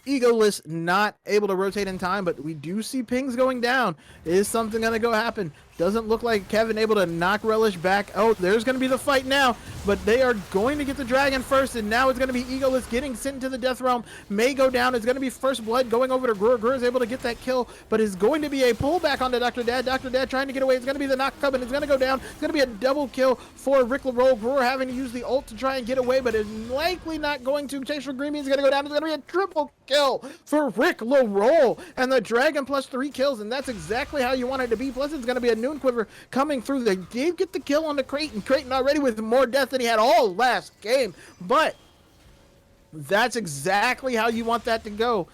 Egoless not able to rotate in time, but we do see pings going down. Is something going to go happen? Doesn't look like Kevin able to knock Relish back. Oh, there's going to be the fight now, but they are going to get the Dragon first, and now it's going to be Egoless getting sent into the Death Realm. May go down. It's going to be First Blood going over to Gruer. Gruer is able to get that kill, but is going to be a pullback onto Dr. Dad. Dr. Dad trying to get away. It's going to be the knock-up, and it's going to go down. It's going to be a double kill for Rick LaRolle. Gruer having to use the ult to try and get away, but is likely not going to. Chase for Green Beans is going to go down. It's going to be a triple kill for Rick LaRolle, and the Dragon plus 3 kills, and that's exactly how you want it to be. Plus, it's going to be a Noon Quiver coming through. They did get the kill on the Creighton. Creighton already with more death than he had all last game, but that's exactly how you want that to go.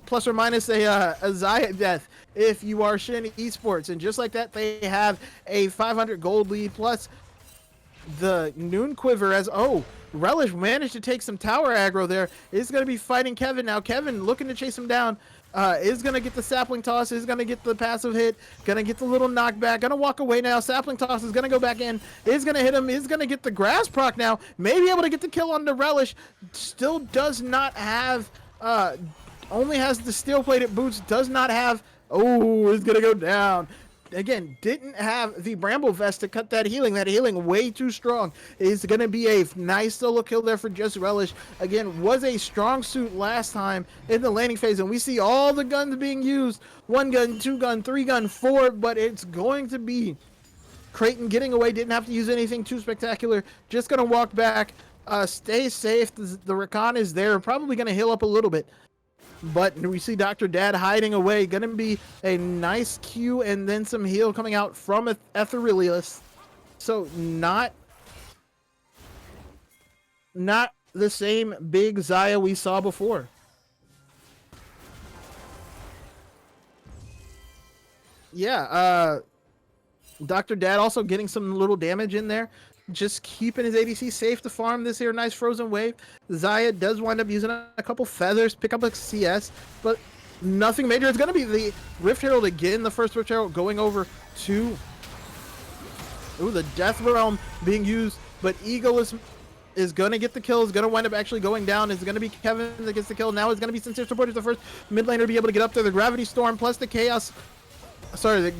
Plus or minus a Xayah death if you are Shin Esports, and just like that, they have a 500 gold lead plus the Noon Quiver as Relish managed to take some tower aggro there. Is going to be fighting Kevin now. Kevin looking to chase him down. Is going to get the sapling toss. Is going to get the passive hit. Going to get the little knockback. Going to walk away now. Sapling toss is going to go back in. Is going to hit him. Is going to get the grass proc now. May be able to get the kill on the Relish. Still does not have, only has the steel plated boots. Does not have, is going to go down. Again, didn't have the Bramble Vest to cut that healing. That healing way too strong. Is going to be a nice solo kill there for just Relish. Again, was a strong suit last time in the landing phase, and we see all the guns being used. 1 gun, 2 gun, 3 gun, 4, but it's going to be Creighton getting away. Didn't have to use anything too spectacular. Just going to walk back. Stay safe. The Rakan is there. Probably going to heal up a little bit. But we see Dr. Dad hiding away. Going to be a nice Q and then some heal coming out from Etherealius. So not the same big Xayah we saw before. Yeah, Dr. Dad also getting some little damage in there. Just keeping his ADC safe to farm this here nice frozen wave. Xayah does wind up using a couple feathers, pick up a CS, but nothing major. It's going to be the Rift Herald again, the first Rift Herald going over to... Ooh, the Death Realm being used, but Eagle is going to get the kill, is going to wind up actually going down. It's going to be Kevin that gets the kill. Now it's going to be Sincere Support as the first mid laner to be able to get up there. The Gravity Storm plus the Chaos... Sorry,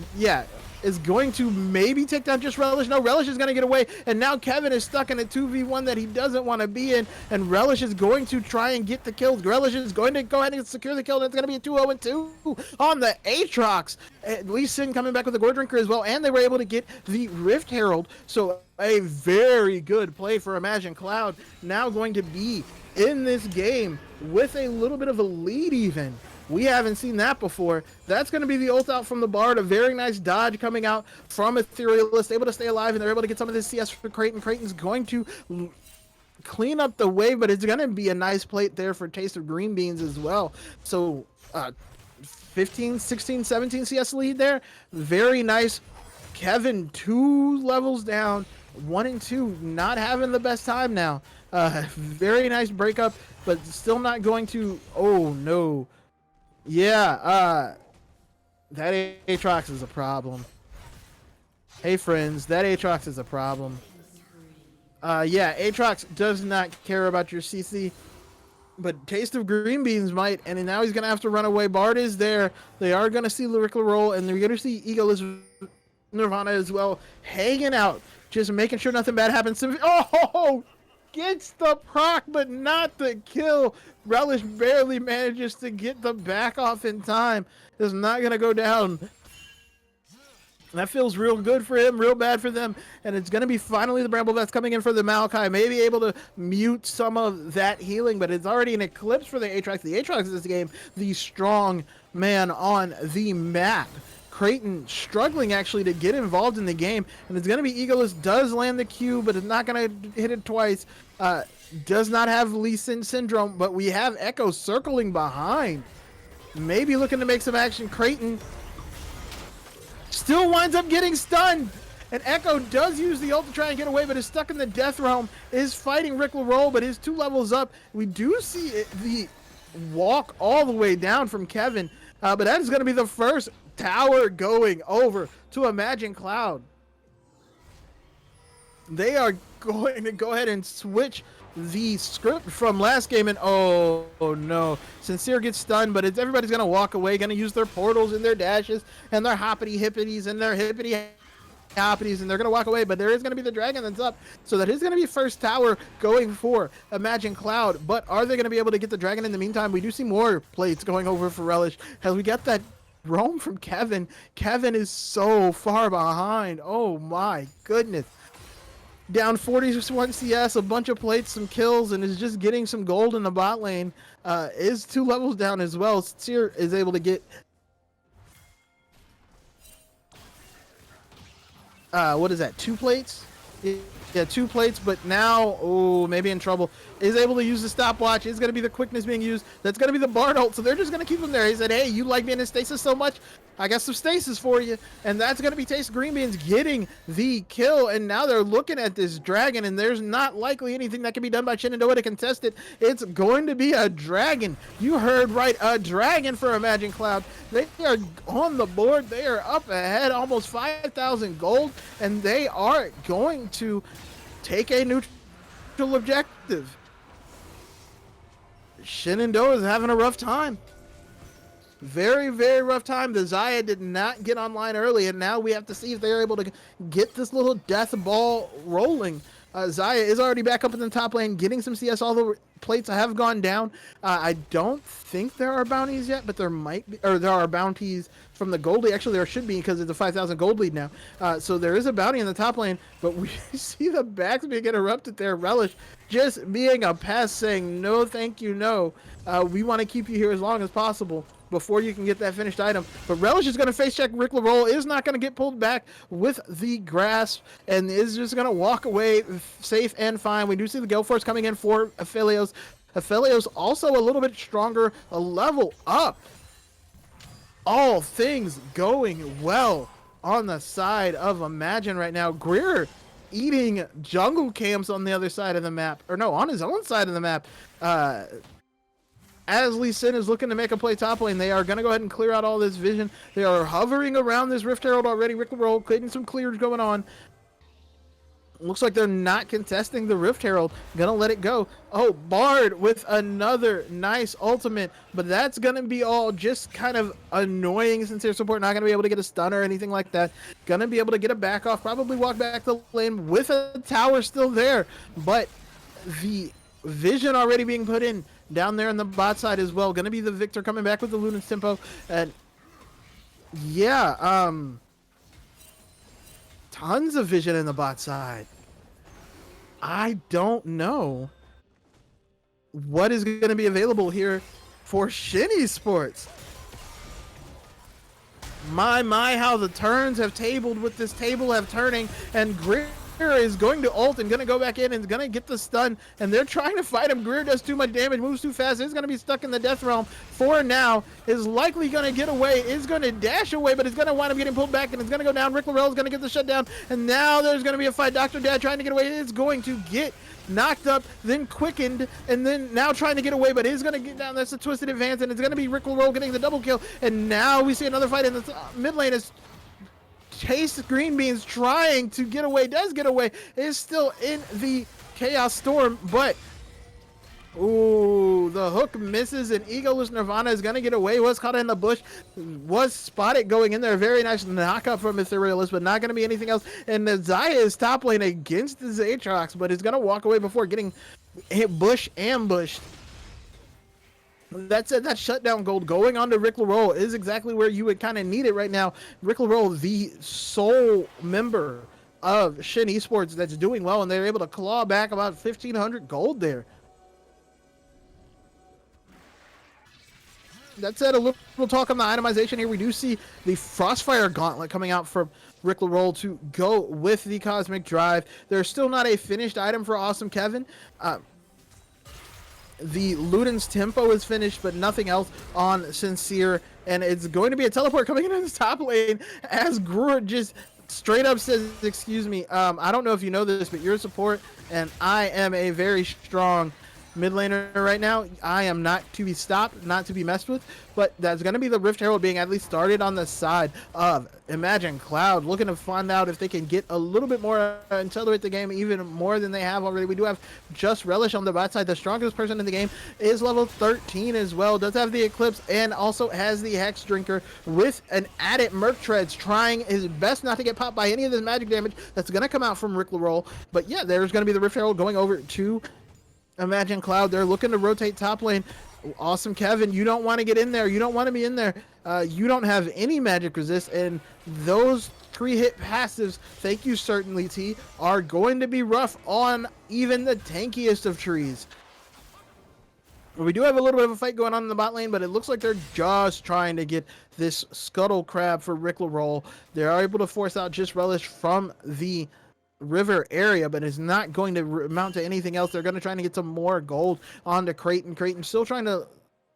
is going to maybe take down just Relish. No, Relish is going to get away, and now Kevin is stuck in a 2v1 that he doesn't want to be in, and Relish is going to try and get the kill. Relish is going to go ahead and secure the kill, and it's going to be a 2-0-2 on the Aatrox. Lee Sin coming back with the Gore Drinker as well, and they were able to get the Rift Herald, so a very good play for Imagine Cloud. Now going to be in this game with a little bit of a lead even. We haven't seen that before. That's going to be the ult out from the Bard. A very nice dodge coming out from Etherealist, able to stay alive, and they're able to get some of this CS for Creighton. Creighton's going to clean up the wave, but it's going to be a nice plate there for Taste of Green Beans as well. So 15, 16, 17 CS lead there. Very nice. Kevin 2 levels down. 1 and 2 not having the best time now. Very nice breakup, but still not going to... Oh, no. Yeah, that Aatrox is a problem. Hey friends, that Aatrox is a problem. Yeah, Aatrox does not care about your CC, but Taste of Green Beans might, and now he's going to have to run away. Bard is there. They are going to see Lyrical Roll, and they're going to see Eagle Nirvana as well, hanging out, just making sure nothing bad happens. Oh! Gets the proc, but not the kill. Relish barely manages to get the back off in time. It's not going to go down. That feels real good for him, real bad for them. And it's going to be finally the Bramble that's coming in for the Maokai. Maybe able to mute some of that healing, but it's already an Eclipse for the Aatrox. The Aatrox is this game, the strong man on the map. Creighton struggling actually to get involved in the game, and it's going to be Eagleist does land the Q, but it's not going to hit it twice. Does not have Lee Sin syndrome, but we have Echo circling behind. Maybe looking to make some action. Creighton still winds up getting stunned, and Echo does use the ult to try and get away, but is stuck in the Death Realm, is fighting Rick Roll, but is 2 levels up. We do see the walk all the way down from Kevin, but that is going to be the first tower going over to Imagine Cloud. They are going to go ahead and switch the script from last game, and oh no, Sincere gets stunned, but everybody's going to walk away, going to use their portals and their dashes and their hoppity hippities and their hippity hoppities, and they're going to walk away, but there is going to be the dragon that's up, so that is going to be first tower going for Imagine Cloud. But are they going to be able to get the dragon in the meantime? We do see more plates going over for Relish as we got that roam from Kevin. Kevin is so far behind. Oh my goodness. Down 41 CS, a bunch of plates, some kills, and is just getting some gold in the bot lane. Is 2 levels down as well. Seer is able to get... what is that, 2 plates? Yeah, 2 plates, but now, oh, maybe in trouble. Is able to use the stopwatch. Is going to be the quickness being used. That's going to be the Bard ult, so they're just going to keep him there. He said, hey, you like being in stasis so much? I got some stasis for you. And that's going to be Taste Green Beans getting the kill. And now they're looking at this dragon, and there's not likely anything that can be done by Shenandoah to contest it. It's going to be a dragon. You heard right, a dragon for Imagine Cloud. They are on the board. They are up ahead, almost 5,000 gold, and they are going to take a neutral objective. Shenandoah is having a rough time. Very, very rough time. The Xayah did not get online early, and now we have to see if they're able to get this little death ball rolling. Zaya is already back up in the top lane, getting some CS. All the plates have gone down. I don't think there are bounties yet, but there might be, or there are bounties from the gold lead. Actually, there should be because it's a 5,000 gold lead now. So there is a bounty in the top lane, but we see the backs being interrupted there. Relish just being a pest, saying, no, thank you, no. We want to keep you here as long as possible before you can get that finished item. But Relish is going to face check Rick LaRoll, is not going to get pulled back with the grasp, and is just going to walk away safe and fine. We do see the Gale Force coming in for Aphelios. Aphelios also a little bit stronger, a level up. All things going well on the side of Imagine right now. Greer eating jungle camps on the other side of the map, or no, on his own side of the map. As Lee Sin is looking to make a play top lane, they are going to go ahead and clear out all this vision. They are hovering around this Rift Herald already. Rick LaRoll getting some clears going on. Looks like they're not contesting the Rift Herald. Gonna let it go. Oh, Bard with another nice ultimate, but that's gonna be all just kind of annoying since their support not gonna be able to get a stun or anything like that. Gonna be able to get a back off, probably walk back the lane with a tower still there, but the vision already being put in down there on the bot side as well. Gonna be the Victor coming back with the Luna's tempo, and yeah, tons of vision in the bot side. I don't know what is going to be available here for Shen Esports. My, how the turns have tabled with this table have turning, and Greer is going to ult and going to go back in and is going to get the stun, and they're trying to fight him. Greer does too much damage, moves too fast, is going to be stuck in the death realm for now, is likely going to get away, is going to dash away, but is going to wind up getting pulled back, and it's going to go down. Rick LaRoll is going to get the shutdown, and now there's going to be a fight. Dr. Dad trying to get away, is going to get knocked up, then quickened, and then now trying to get away, but is going to get down. That's a twisted advance, and it's going to be Rick LaRoll getting the double kill, and now we see another fight in the mid lane as Chase Green Beans trying to get away, does get away, is still in the Chaos Storm, but ooh, the hook misses, and Egoless Nirvana is going to get away, was caught in the bush, was spotted going in there. Very nice knockup from Etherealist, but not going to be anything else, and the Zaya is top lane against the Zatrox, but is going to walk away before getting hit bush ambushed. That's it. That shutdown gold going on to Rick LaRoll is exactly where you would kind of need it right now. Rick LaRoll, the sole member of Shen Esports that's doing well, and they're able to claw back about 1,500 gold there. That said, a little talk on the itemization here. We do see the Frostfire Gauntlet coming out from Rick LaRoll to go with the Cosmic Drive. There's still not a finished item for Awesome Kevin. The Luden's tempo is finished, but nothing else on Sincere, and it's going to be a teleport coming in this top lane as Gruer just straight up says, excuse me, I don't know if you know this, but you're a support, and I am a very strong mid laner right now. I am not to be stopped, not to be messed with, but that's going to be the Rift Herald being at least started on the side of Imagine Cloud, looking to find out if they can get a little bit more, accelerate the game even more than they have already. We do have Just Relish on the bot side. The strongest person in the game is level 13 as well, does have the Eclipse, and also has the Hex Drinker with an added Merc Treads, trying his best not to get popped by any of this magic damage that's going to come out from Rick LaRoll. But yeah, there's going to be the Rift Herald going over to Imagine Cloud. They're looking to rotate top lane. Awesome Kevin, you don't want to get in there. You don't want to be in there. You don't have any magic resist, and those 3-hit passives, thank you certainly T, are going to be rough on even the tankiest of trees. We do have a little bit of a fight going on in the bot lane, but it looks like they're just trying to get this Scuttle Crab for Rick LaRoll. They are able to force out Just Relish from the river area, but it's not going to amount to anything else. They're going to try to get some more gold onto Creighton. Creighton still trying to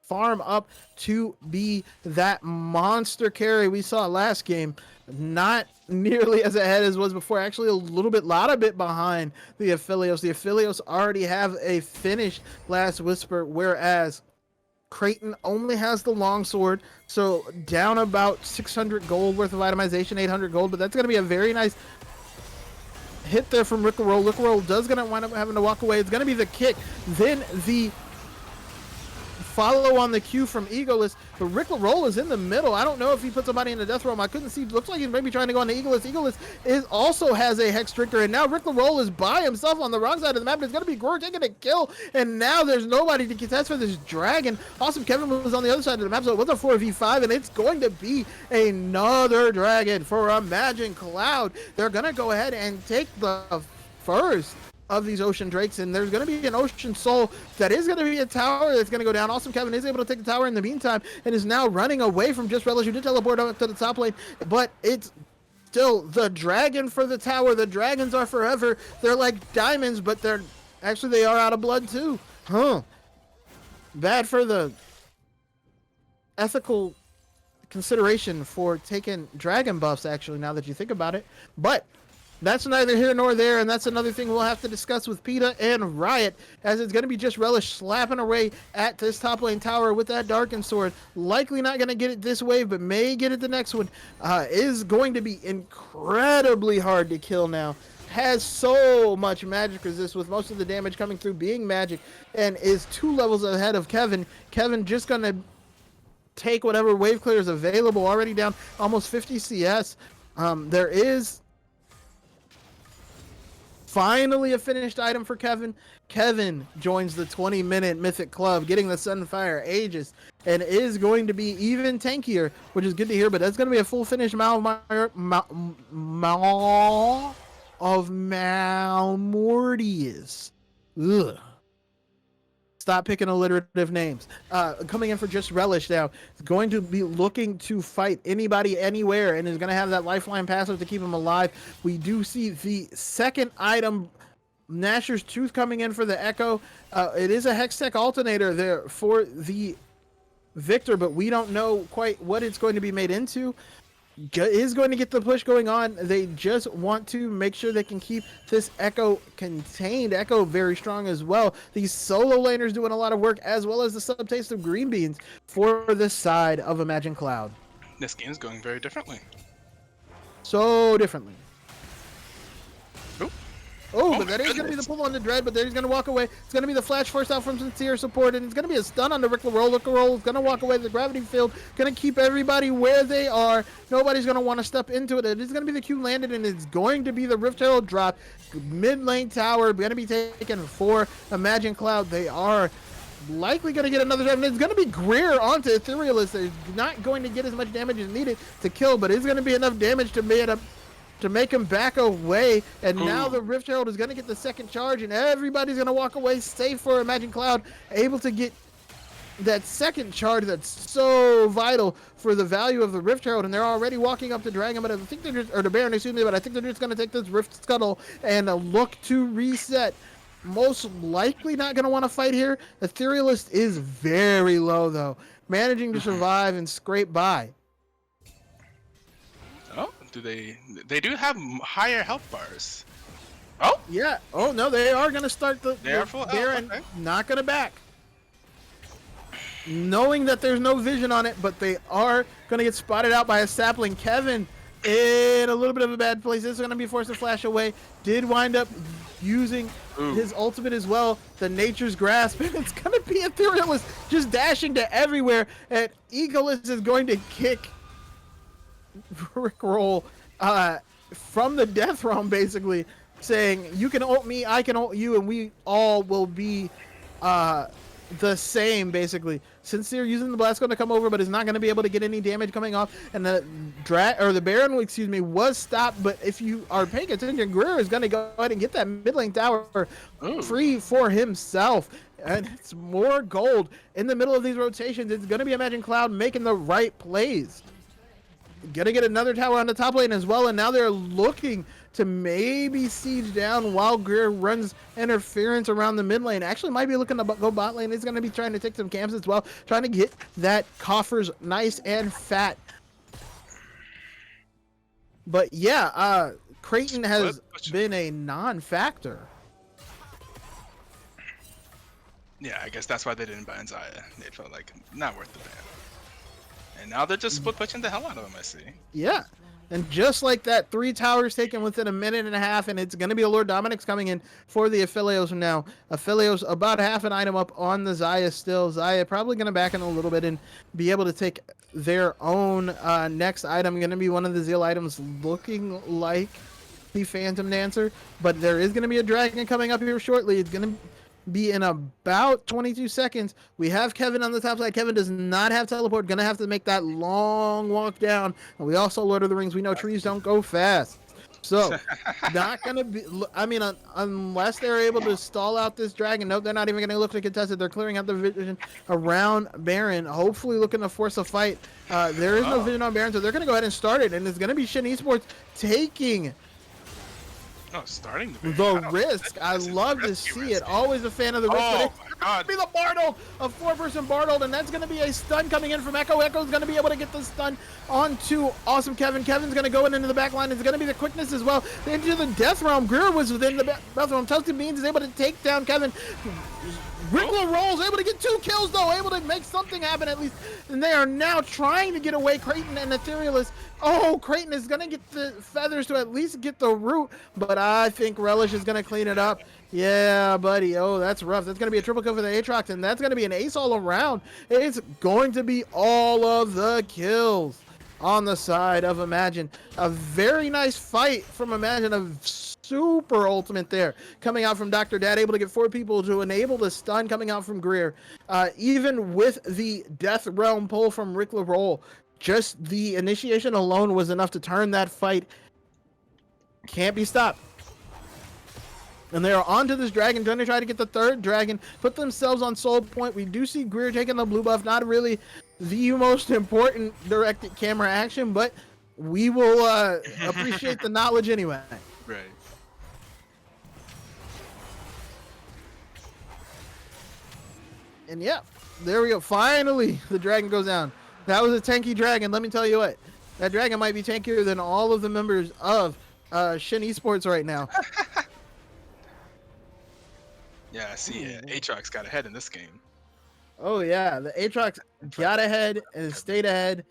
farm up to be that monster carry we saw last game. Not nearly as ahead as was before, actually a lot bit behind the Aphelios. The Aphelios already have a finished Last Whisper, whereas Creighton only has the longsword, so down about 600 gold worth of itemization, 800 gold, but that's going to be a very nice hit there from Rick LaRoll. Rick LaRoll does going to wind up having to walk away. It's going to be the kick, then the follow on the cue from Eagoless, but Rick LaRoll is in the middle. I don't know if he put somebody in the death realm. I couldn't see. Looks like he's maybe trying to go on the Eagoless. Eagoless also has a Hex Trigger, and now Rick LaRoll is by himself on the wrong side of the map. It's going to be Gore taking a kill, and now there's nobody to contest for this dragon. Awesome Kevin was on the other side of the map, so it was a 4v5, and it's going to be another dragon for Imagine Cloud. They're going to go ahead and take the first of these Ocean Drakes, and there's going to be an Ocean Soul that is going to be a tower that's going to go down. Awesome Kevin is able to take the tower in the meantime and is now running away from Just Relish, who did teleport up to the top lane, but it's still the dragon for the tower. The dragons are forever. They're like diamonds, but they are out of blood too. Bad for the ethical consideration for taking dragon buffs, actually, now that you think about it. But that's neither here nor there, and that's another thing we'll have to discuss with PETA and Riot, as it's going to be Just Relish slapping away at this top lane tower with that Darkened Sword. Likely not going to get it this wave, but may get it the next one. Is going to be incredibly hard to kill now. Has so much magic resist, with most of the damage coming through being magic, and is 2 levels ahead of Kevin. Kevin just going to take whatever wave clear is available, already down almost 50 CS. There is finally a finished item for Kevin. Kevin joins the 20-minute Mythic Club, getting the Sunfire Aegis, and is going to be even tankier, which is good to hear, but that's going to be a full finish of Malmortius. Ugh. Stop picking alliterative names. Coming in for Just Relish now. Is going to be looking to fight anybody, anywhere, and is going to have that lifeline passive to keep him alive. We do see the second item, Nasher's Tooth, coming in for the Echo. It is a Hextech alternator there for the Victor, but we don't know quite what it's going to be made into. Is going to get the push going on. They just want to make sure they can keep this Echo contained. Echo very strong as well. These solo laners doing a lot of work, as well as the subtaste of green beans for the side of Imagine Cloud.
This game is going very differently.
So differently.
Oop.
Oh, but that is going to be the pull on the Dread, but then he's going to walk away. It's going to be the flash forced out from Sincere support, and it's going to be a stun on the Rick LaRoll. Rick LaRoll is going to walk away. The gravity field going to keep everybody where they are. Nobody's going to want to step into it. It is going to be the Q landed, and it's going to be the Rift Herald drop. Mid lane tower going to be taken for Imagine Cloud. They are likely going to get another drive, and it's going to be Greer onto Etherealist. They're not going to get as much damage as needed to kill, but it's going to be enough damage to make him back away, and now the Rift Herald is going to get the second charge, and everybody's going to walk away safe for Imagine Cloud, able to get that second charge that's so vital for the value of the Rift Herald, and they're already walking up the Dragon, but I think they're just, or the Baron, excuse me, but I think they're just going to take this Rift Scuttle and look to reset. Most likely not going to want to fight here. Etherealist is very low, though, managing to survive and scrape by.
Oh, they do have higher health bars. Oh
yeah. Oh no, they are gonna start the Baron.
Okay.
Not gonna back, knowing that there's no vision on it, but they are gonna get spotted out by a sapling. Kevin in a little bit of a bad place. This is gonna be forced to flash away. Did wind up using his ultimate as well, the Nature's Grasp, and it's gonna be Etherealist just dashing to everywhere, and Eagoless is going to kick Rick Roll from the death realm, basically saying, you can ult me, I can ult you, and we all will be the same, basically. Sincere using the blast gun to come over, but is not going to be able to get any damage coming off, and the Baron, excuse me, was stopped. But if you are paying attention, Greer is going to go ahead and get that mid lane tower free for himself, and it's more gold in the middle of these rotations. It's going to be Imagine Cloud making the right plays. Gonna get another tower on the top lane as well, and now they're looking to maybe siege down while Greer runs interference around the mid lane. Actually might be looking to go bot lane. He's going to be trying to take some camps as well, trying to get that coffers nice and fat. But yeah, Creighton has been a non-factor.
Yeah, I guess that's why they didn't ban Zaya. They felt like not worth the ban. And now they're just split pushing the hell out of him, I see.
Yeah. And just like that, 3 towers taken within a minute and a half, and it's going to be a Lord Dominic's coming in for the Aphelios now. Aphelios about half an item up on the Xayah still. Xayah probably going to back in a little bit and be able to take their own next item. Going to be one of the Zeal items looking like the Phantom Dancer, but there is going to be a dragon coming up here shortly. It's going to be in about 22 seconds. We have Kevin on the top side. Kevin does not have teleport. Gonna have to make that long walk down. And we also Lord of the Rings. We know trees don't go fast. So, not gonna be. I mean, unless they're able to stall out this dragon. Nope, they're not even gonna look to contest it. They're clearing out the vision around Baron. Hopefully, looking to force a fight. There is no vision on Baron, so they're gonna go ahead and start it. And it's gonna be Shen Esports taking
starting
the risk. I love to see it. Always a fan of the risk.
Oh
But
my God!
be the Bardold, a 4-person Bardold, and that's going to be a stun coming in from Echo. Echo's going to be able to get the stun onto awesome Kevin. Kevin's going to go into the back line. It's going to be the quickness as well. Into the Death Realm. Greer was within the Death Realm. Toasted Beans is able to take down Kevin. Rickler rolls, able to get 2 kills though, able to make something happen at least. And they are now trying to get away, Creighton and Etherealist. Oh, Creighton is going to get the feathers to at least get the root, but I think Relish is going to clean it up. Yeah, buddy. Oh, that's rough. That's going to be a triple kill for the Aatrox, and that's going to be an ace all around. It's going to be all of the kills on the side of Imagine. A very nice fight from Imagine. A super ultimate there coming out from Dr. Dad, able to get 4 people to enable the stun coming out from Greer. Even with the Death Realm pull from Rick LaRolle, just the initiation alone was enough to turn that fight. Can't be stopped. And they are onto this dragon, trying to try to get the 3rd dragon, put themselves on soul point. We do see Greer taking the blue buff, not really the most important directed camera action, but we will appreciate the knowledge anyway.
Right.
And yeah, there we go. Finally, the dragon goes down. That was a tanky dragon. Let me tell you what. That dragon might be tankier than all of the members of Shen Esports right now.
Yeah, I see it. Aatrox got ahead in this game.
Oh, yeah. The Aatrox got ahead and stayed ahead.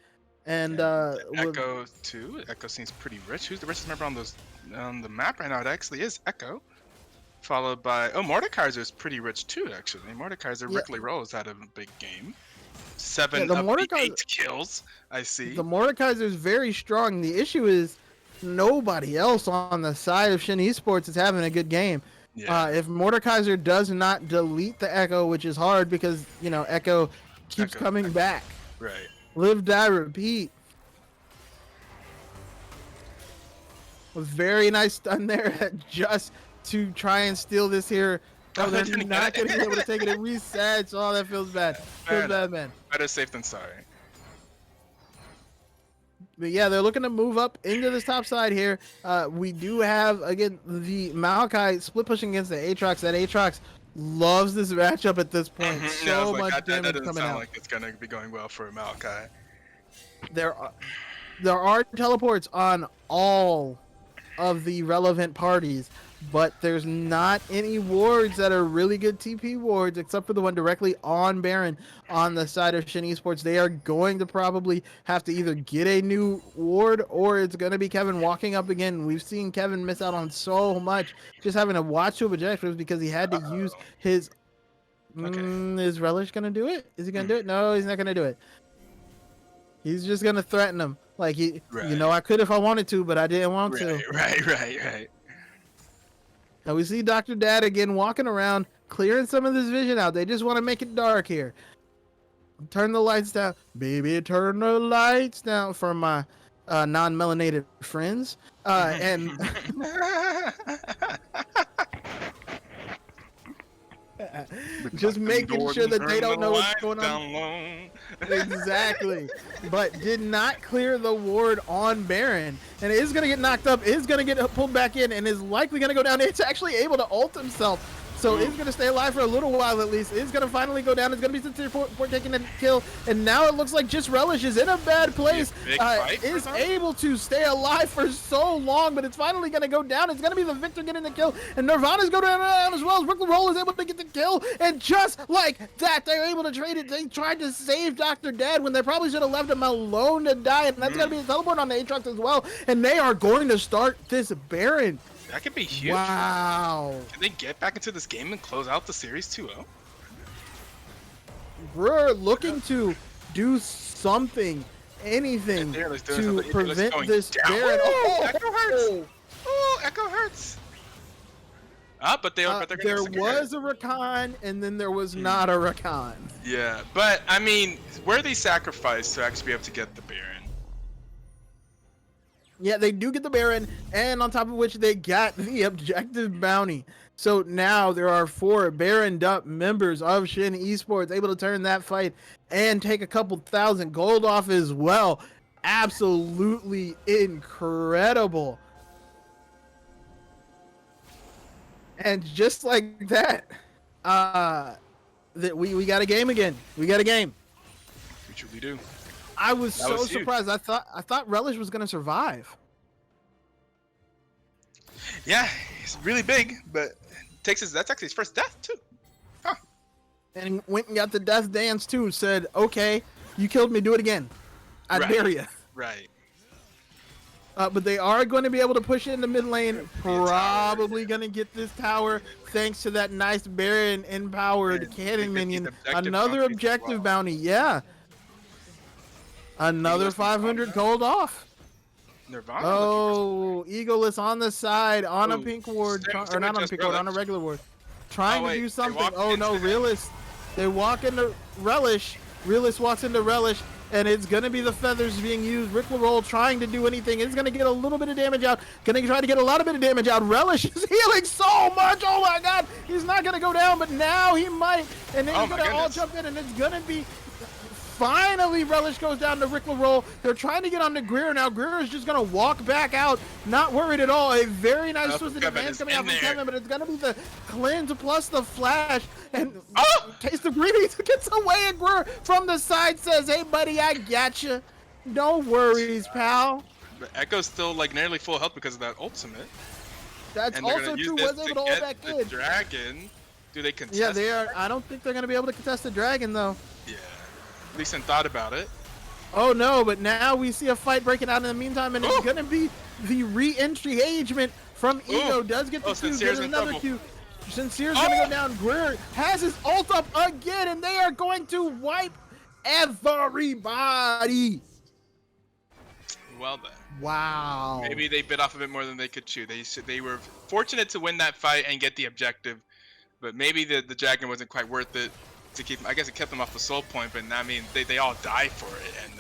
And
Echo, too. Echo seems pretty rich. Who's the richest member on the map right now? It actually is Echo. Followed by... Oh, Mordekaiser is pretty rich, too, actually. Mordekaiser, Rick LaRolle had a big game. 7 of the 8 kills, I see. The
Mordekaiser is very strong. The issue is nobody else on the side of Shen Esports is having a good game. Yeah. If Mordekaiser does not delete the Echo, which is hard because, you know, Echo keeps coming back.
Right.
Live, die, repeat. A very nice stun there just to try and steal this here. Oh, they're not going to be able to take it. It resets. Oh, that feels bad. Feels bad, man.
Better safe than sorry.
But yeah, they're looking to move up into this top side here. We do have, again, the Maokai split pushing against the Aatrox. That Aatrox loves this matchup at this point. So much damage coming out. That doesn't sound like
it's going to be going well for Maokai.
There are teleports on all of the relevant parties, but there's not any wards that are really good TP wards except for the one directly on Baron on the side of Shen Esports. They are going to probably have to either get a new ward or it's going to be Kevin walking up again. We've seen Kevin miss out on so much just having to watch 2 objectives because he had to use his... is Relish going to do it? Is he going to do it? No, he's not going to do it. He's just going to threaten him. Like, you know, I could if I wanted to, but I didn't want to.
Right.
Now we see Dr. Dad again walking around, clearing some of this vision out. They just want to make it dark here. Turn the lights down. Baby, turn the lights down for my non-melanated friends. And just making sure that they don't know what's going on. Exactly. But did not clear the ward on Baron. And is going to get knocked up, is going to get pulled back in, and is likely going to go down. It's actually able to ult himself. So it's going to stay alive for a little while at least. It's going to finally go down. It's going to be Sincere for taking the kill. And now it looks like Just Relish is in a bad place. Is able to stay alive for so long, but it's finally going to go down. It's going to be the Victor getting the kill. And Nirvana's going down as well. As Rickle Roll is able to get the kill. And just like that, they're able to trade it. They tried to save Dr. Dead when they probably should have left him alone to die. And that's going to be a teleport on the Aatrox as well. And they are going to start this Baron.
That could be huge.
Wow.
Can they get back into this game and close out the series 2-0?
We're looking to do something, anything to prevent this Baron.
Oh, Echo hurts. Oh, Echo hurts. But they're
there was a Rakan, and then there was not a Rakan.
Yeah, but I mean, worthy sacrifice to actually be able to get the Baron.
Yeah, they do get the Baron, and on top of which they got the objective bounty. So now there are 4 Baroned up members of Shen Esports able to turn that fight and take a couple thousand gold off as well. Absolutely incredible. And just like that, that we got a game again. We got a game.
We truly do.
I was so surprised. I thought Relish was gonna survive.
Yeah, he's really big, but that's actually his first death too. Huh.
And went and got the death dance too. Said, "Okay, you killed me. Do it again. I dare you."
Right.
But they are going to be able to push it in the mid lane. Probably going to get this tower thanks to that nice Baron empowered cannon minion. Another objective bounty. Yeah. Another 500 gold off.
Nirvana.
Oh, Eagoless on the side, on a pink ward, or not on a pink ward, on a regular ward. Trying to do something. Oh no, Realist. They walk into Relish. Realist walks into Relish, and it's going to be the feathers being used. Rickle Roll trying to do anything. It's going to get a little bit of damage out. Going to try to get a lot of damage out. Relish is healing so much. Oh my god. He's not going to go down, but now he might. And then he's going to all jump in, and it's going to be... Finally, Relish goes down to Rickle Roll. They're trying to get on to Greer now. Greer is just going to walk back out, not worried at all. A very nice twisted advance coming out from Kevin, but it's going to be the cleanse plus the flash. And Taste of Greenies gets away, and Greer from the side says, "Hey, buddy, I gotcha. No worries, pal."
But Echo's still like nearly full health because of that ultimate.
That's also true. Was able to hold back in.
Dragon. Do they contest?
Yeah, they are. I don't think they're going to be able to contest the dragon, though.
Yeah. At least I thought about it.
Oh no, but now we see a fight breaking out in the meantime, and it's going to be the re-entry engagement from Ego. Does get the Q, gets another Q. Sincere's going to go down. Greer has his ult up again, and they are going to wipe everybody.
Well then.
Wow.
Maybe they bit off a bit more than they could chew. They were fortunate to win that fight and get the objective, but maybe the dragon wasn't quite worth it. To keep, I guess it kept them off the soul point, but I mean they all die for it, and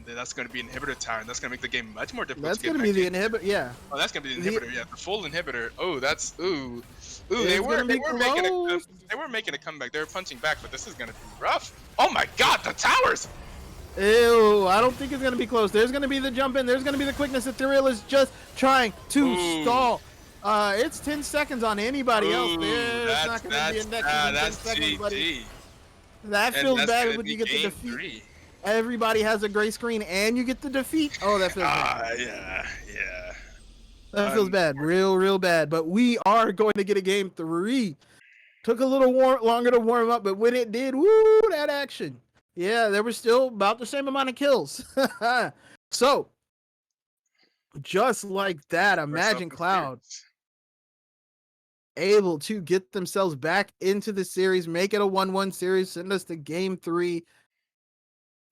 then that's going to be inhibitor tower, and that's going to make the game much more difficult.
That's going to be the inhibitor, yeah.
Oh, that's going to be the inhibitor, yeah, the full inhibitor. Oh, that's They were making a comeback. They were punching back, but this is going to be rough. Oh my God, the towers!
Ew, I don't think it's going to be close. There's going to be the jump in. There's going to be the quickness. Ethereal is just trying to stall. It's 10 seconds on anybody else. There's not going to be a next 10 seconds, buddy. That feels bad when you get the defeat.
3.
Everybody has a gray screen and you get the defeat. Oh, that feels bad.
Yeah.
That feels bad. Real bad. But we are going to get a game 3. Took a little longer to warm up, but when it did, woo, that action. Yeah, there was still about the same amount of kills. So, just like that, Imagine Cloud able to get themselves back into the series, make it a 1-1 series, send us to game 3.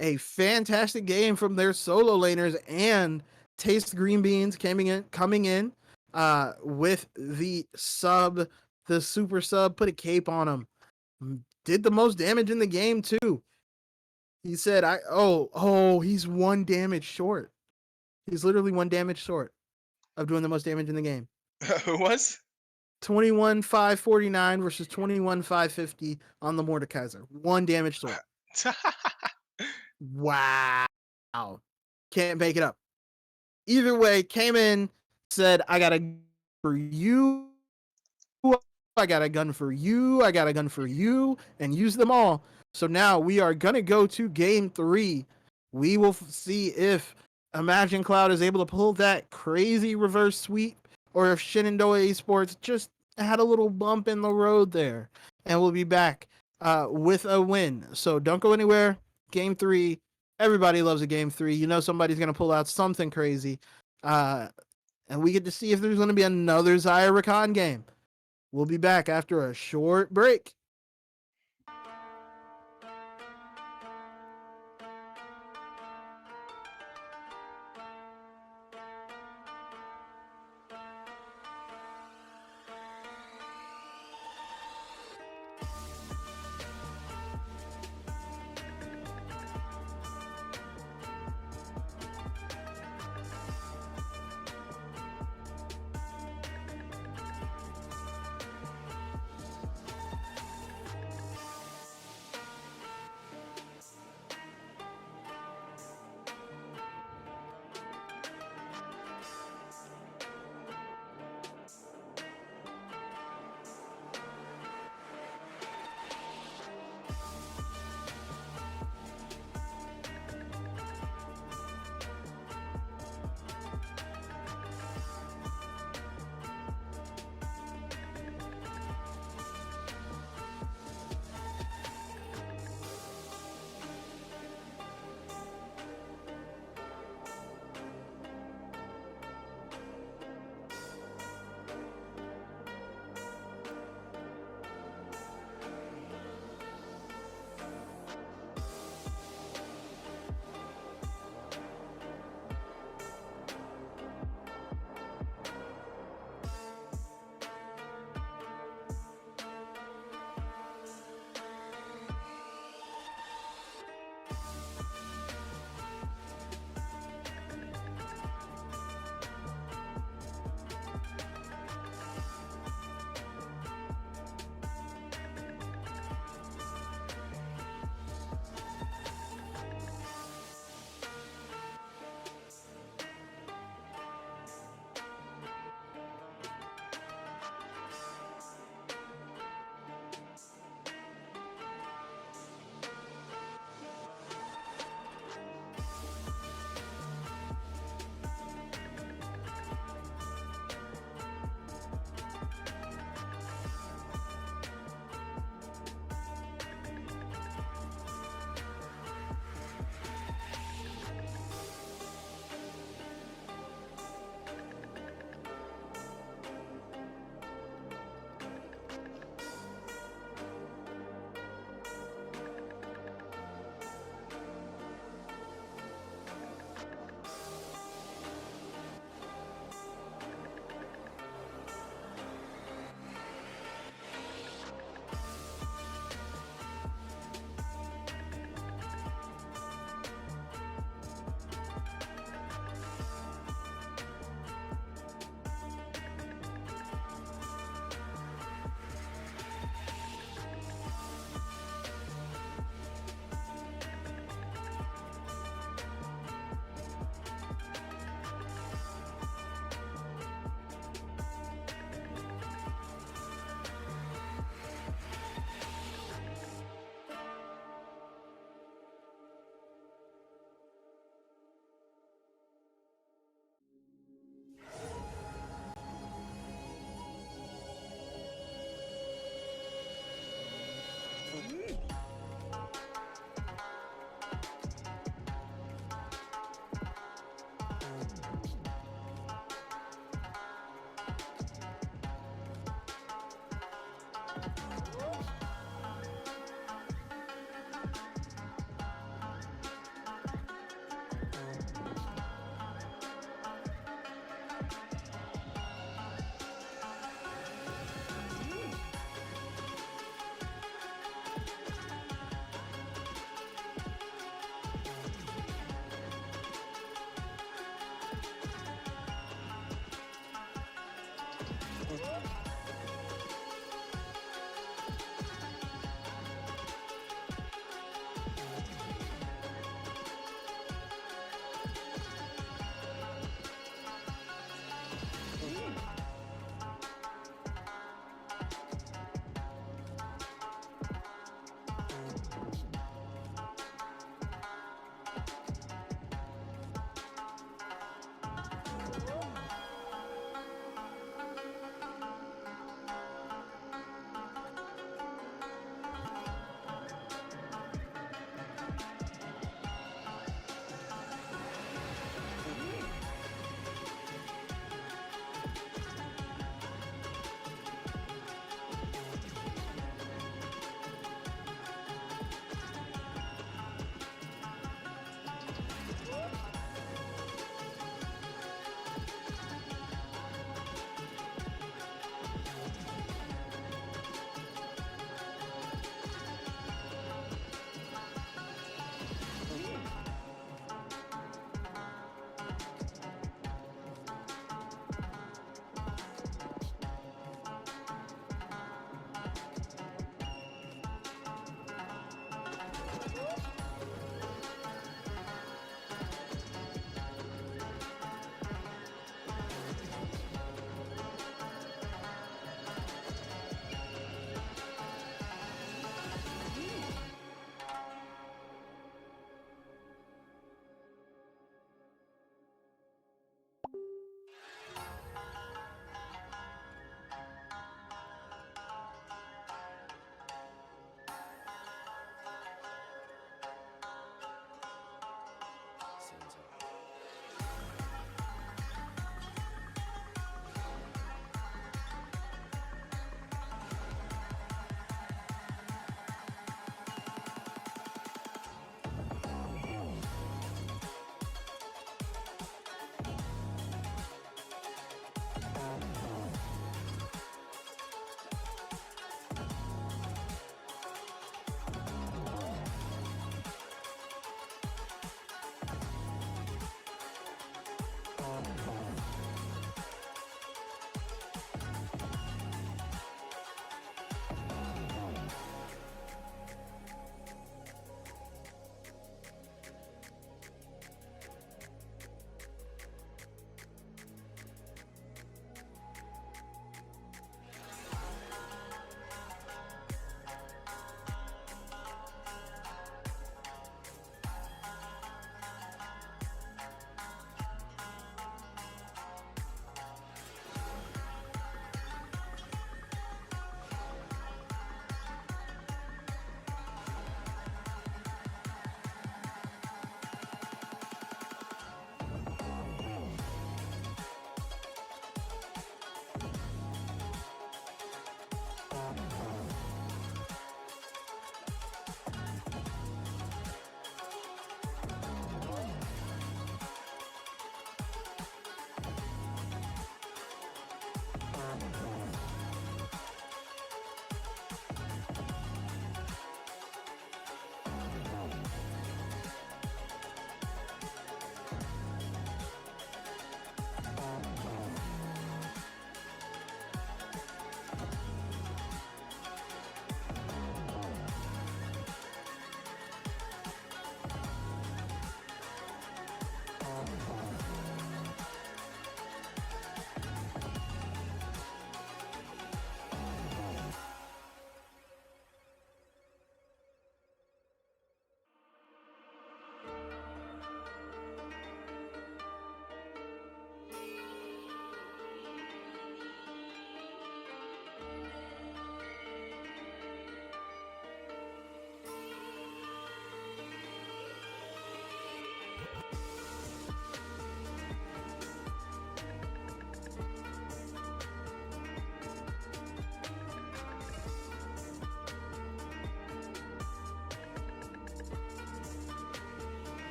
A fantastic game from their solo laners, and Taste Green Beans coming in with the sub, the super sub, put a cape on him. Did the most damage in the game too. He said, he's 1 damage short. He's literally 1 damage short of doing the most damage in the game.
Who was?
21,549 versus 21,550 on the Mordekaiser. 1 damage short. Wow. Can't make it up. Either way, came in, said, "I got a for you I got a gun for you. I got a gun for you, and use them all. So now we are going to go to game 3. We will see if Imagine Cloud is able to pull that crazy reverse sweep, or if Shenandoah Esports just had a little bump in the road there. And we'll be back with a win. So don't go anywhere. Game 3. Everybody loves a game 3. You know somebody's going to pull out something crazy. And we get to see if there's going to be another Zaya Rakan game. We'll be back after a short break.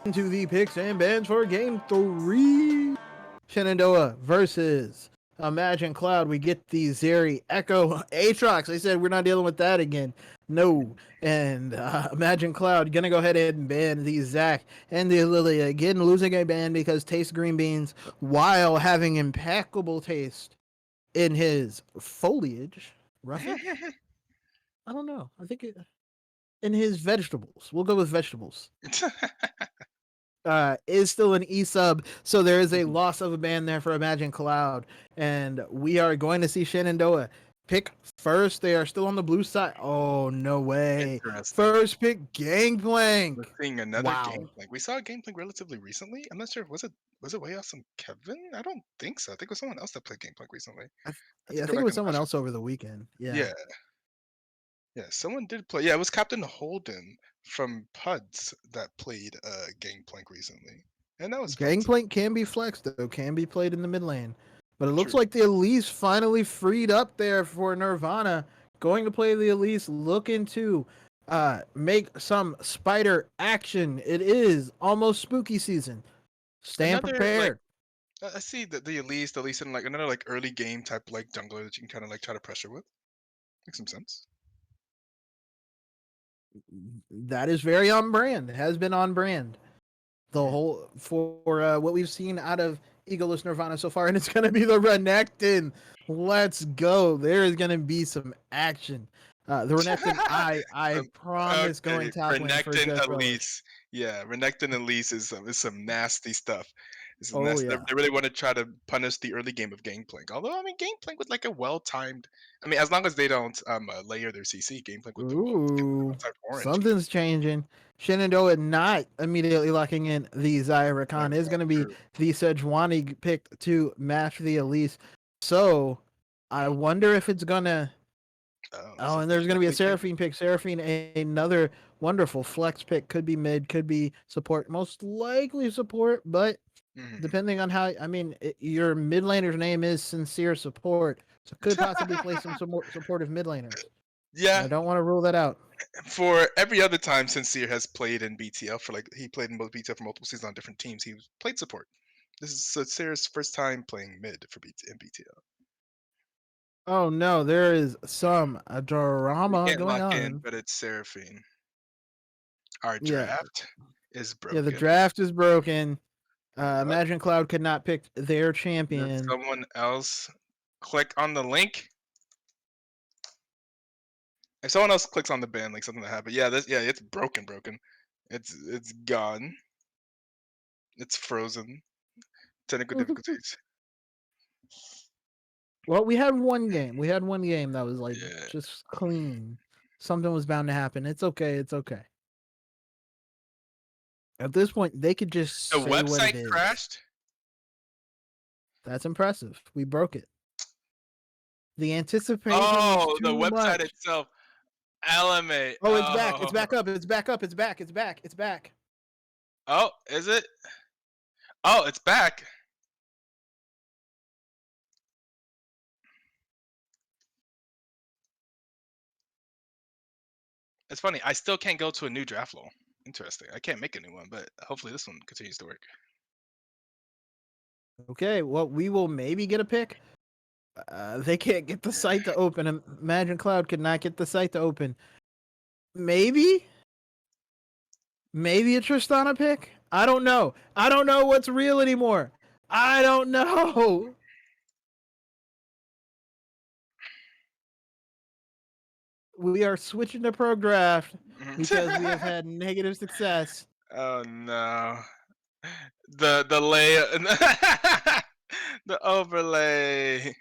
Into the picks and bans for game 3. Shenandoah versus Imagine Cloud. We get the Zeri Echo Aatrox. They said we're not dealing with that again. No. And Imagine Cloud gonna go ahead and ban the Zac and the Lily again, losing a ban because tastes green beans while having impeccable taste in his foliage. Roughage? I don't know. I think in his vegetables. We'll go with vegetables. Is still an E-sub, so there is a loss of a ban there for Imagine Cloud, and we are going to see Shenandoah pick first. They are still on the blue side. Oh, no way.
Interesting.
First pick, Gangplank.
We're seeing another
Wow.
Gangplank. We saw a Gangplank relatively recently. I'm not sure. Was it way off some Kevin? I don't think so. I think it was someone else that played Gangplank recently.
I
To go
think it
back
was
and
someone
watch
else over the weekend.
Yeah, yeah. Someone did play. Yeah, it was Captain Holden from PUDs that played Gangplank recently, and that was fun.
Gangplank can be flexed, though, can be played in the mid lane. But it looks
True.
like the Elise finally freed up there for Nirvana. Going to play the Elise, looking to make some spider action. It is almost spooky season. Stand
Another like
prepared.
I see the Elise in like another like early game type like jungler that you can kind of like try to pressure with. Makes some sense.
That is very on brand. It has been on brand. The whole for what we've seen out of Egoless Nirvana so far, and it's gonna be the Renekton. Let's go. There is gonna be some action. The Renekton, I promise, going top lane for
Renekton
Just Relish.
Elise. Yeah, Renekton Elise is some nasty stuff.
Oh yeah.
They really want to try to punish the early game of Gangplank. Although I mean, Gangplank with like a well timed. I mean, as long as they don't layer their CC, Gangplank with the well
Ooh,
timed orange.
something's changing. Shenandoah not immediately locking in the Zyrakan is going to be
True.
the Sejuani picked to match the Elise. So I wonder if it's gonna.
This
Oh,
is
and there's going to be a
definitely
Seraphine pick. Seraphine, another wonderful flex pick. Could be mid, could be support. Most likely support, but depending on how. I mean, your mid laner's name is Sincere Support, so could possibly play some supportive mid laners.
Yeah,
I don't want to rule that out.
for every other time Sincere has played in BTL for like he played in both BTL for multiple seasons on different teams, he played support. This is Sincere's first time playing mid for BTL.
Oh no, there is some
We
drama
can't
going
lock in,
on.
but it's Seraphine. Our
Yeah,
draft is
yeah, the
broken.
draft is broken.
What?
Imagine Cloud could not pick their
Did
champion.
someone else click on the link? If someone else clicks on the ban link, something that happened. Yeah, it's broken. It's gone. It's frozen. Technical difficulties.
Well, we had one game. We had one game that was like
Yeah.
just clean. Something was bound to happen. It's okay. It's okay. At this point, they could just
The
say what it
website
is.
crashed.
That's impressive. We broke it. The anticipation was
Oh, the
too
website
much.
itself. Element.
Oh, it's back. It's back up. It's back up. It's back. It's back. It's back.
Oh, is it? Oh, it's back. It's funny. I still can't go to a new draft flow. Interesting. I can't make a new one, but hopefully this one continues to work.
Okay, well, we will maybe get a pick. They can't get the site to open. Imagine Cloud could not get the site to open. Maybe a Tristana pick. I don't know. I don't know what's real anymore. I don't know. We are switching to pro draft because we have had negative success.
Oh no. The lay the overlay.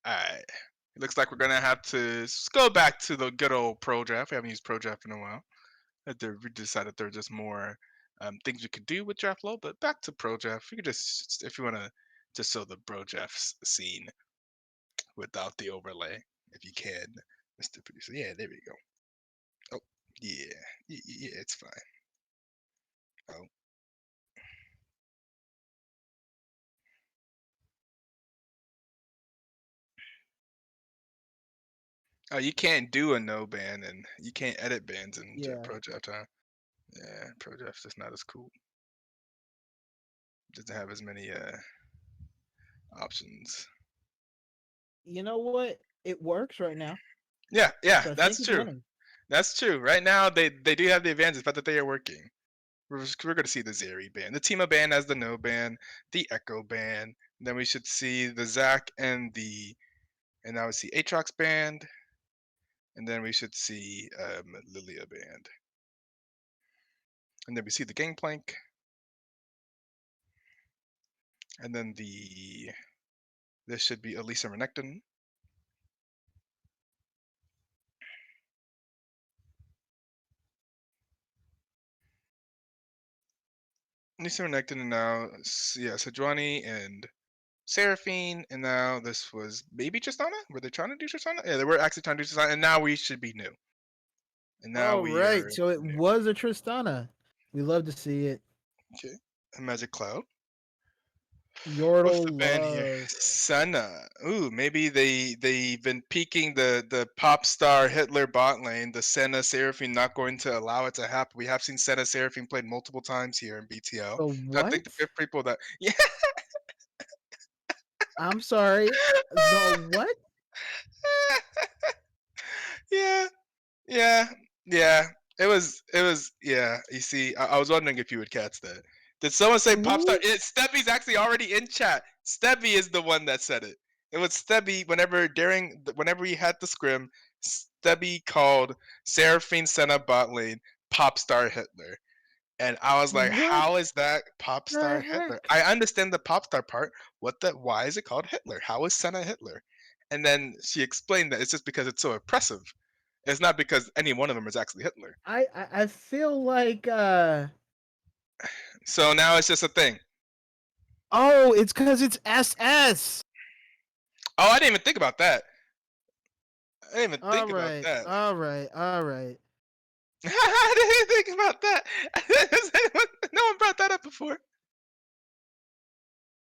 Alright. It looks like we're gonna have to go back to the good old pro draft. We haven't used pro draft in a while. We decided there are just more things we could do with draft low, but back to pro draft. You could just, if you want to, just show the pro draft scene without the overlay, if you can, Mr. Producer. Yeah, there we go. Oh, yeah, yeah, it's fine. Oh, Oh, you can't do a no ban, and you can't edit bans in
Yeah.
Pro Draft, huh? Yeah, Pro Draft is not as cool. Doesn't have as many options.
You know what? It works right now.
Yeah,
So I think
that's
it's
true.
winning.
That's true. Right now, they do have the advantage, but that they are working. We're going to see the Zeri ban, the Tima ban as the no ban, the Echo ban. Then we should see the Zac and now we see Aatrox banned, and then we should see Lilia banned, and then we see the Gangplank, and then this should be Elisa Renekton. Elisa Renekton, and now Sejuani and Seraphine, and now this was maybe Tristana. Were they trying to do Tristana? Yeah, they were actually trying to do Tristana, and now we should be new. And now
All
we
right.
are
So it
new.
was a Tristana. We love to see it.
Okay. A Magic Cloud. What's the
Yordle
band here?
love.
Senna. Ooh, maybe they've been peaking the pop star Hitler bot lane. The Senna Seraphine not going to allow it to happen. We have seen Senna Seraphine played multiple times here in BTL.
The
So I think
what?
the fifth people that yeah.
I'm sorry. The what?
Yeah, yeah, yeah. It was yeah. You see, I was wondering if you would catch that. Did someone say Popstar?
Who?
Stebby's actually already in chat. Stebby is the one that said it. It was Stebby whenever he had the scrim, Stebby called Seraphine Senna bot lane Popstar Hitler. And I was like,
What
how is that
the
Popstar Hitler?
heck?
I understand the Popstar part. Why is it called Hitler? How is Senna Hitler? And then she explained that it's just because it's so oppressive. It's not because any one of them is actually Hitler.
I feel like
So now it's just a thing.
oh, it's because it's SS.
Oh, I didn't even think about that. I didn't even
All
think about
right,
that.
all right, all right.
I didn't think about that. No one brought that up before.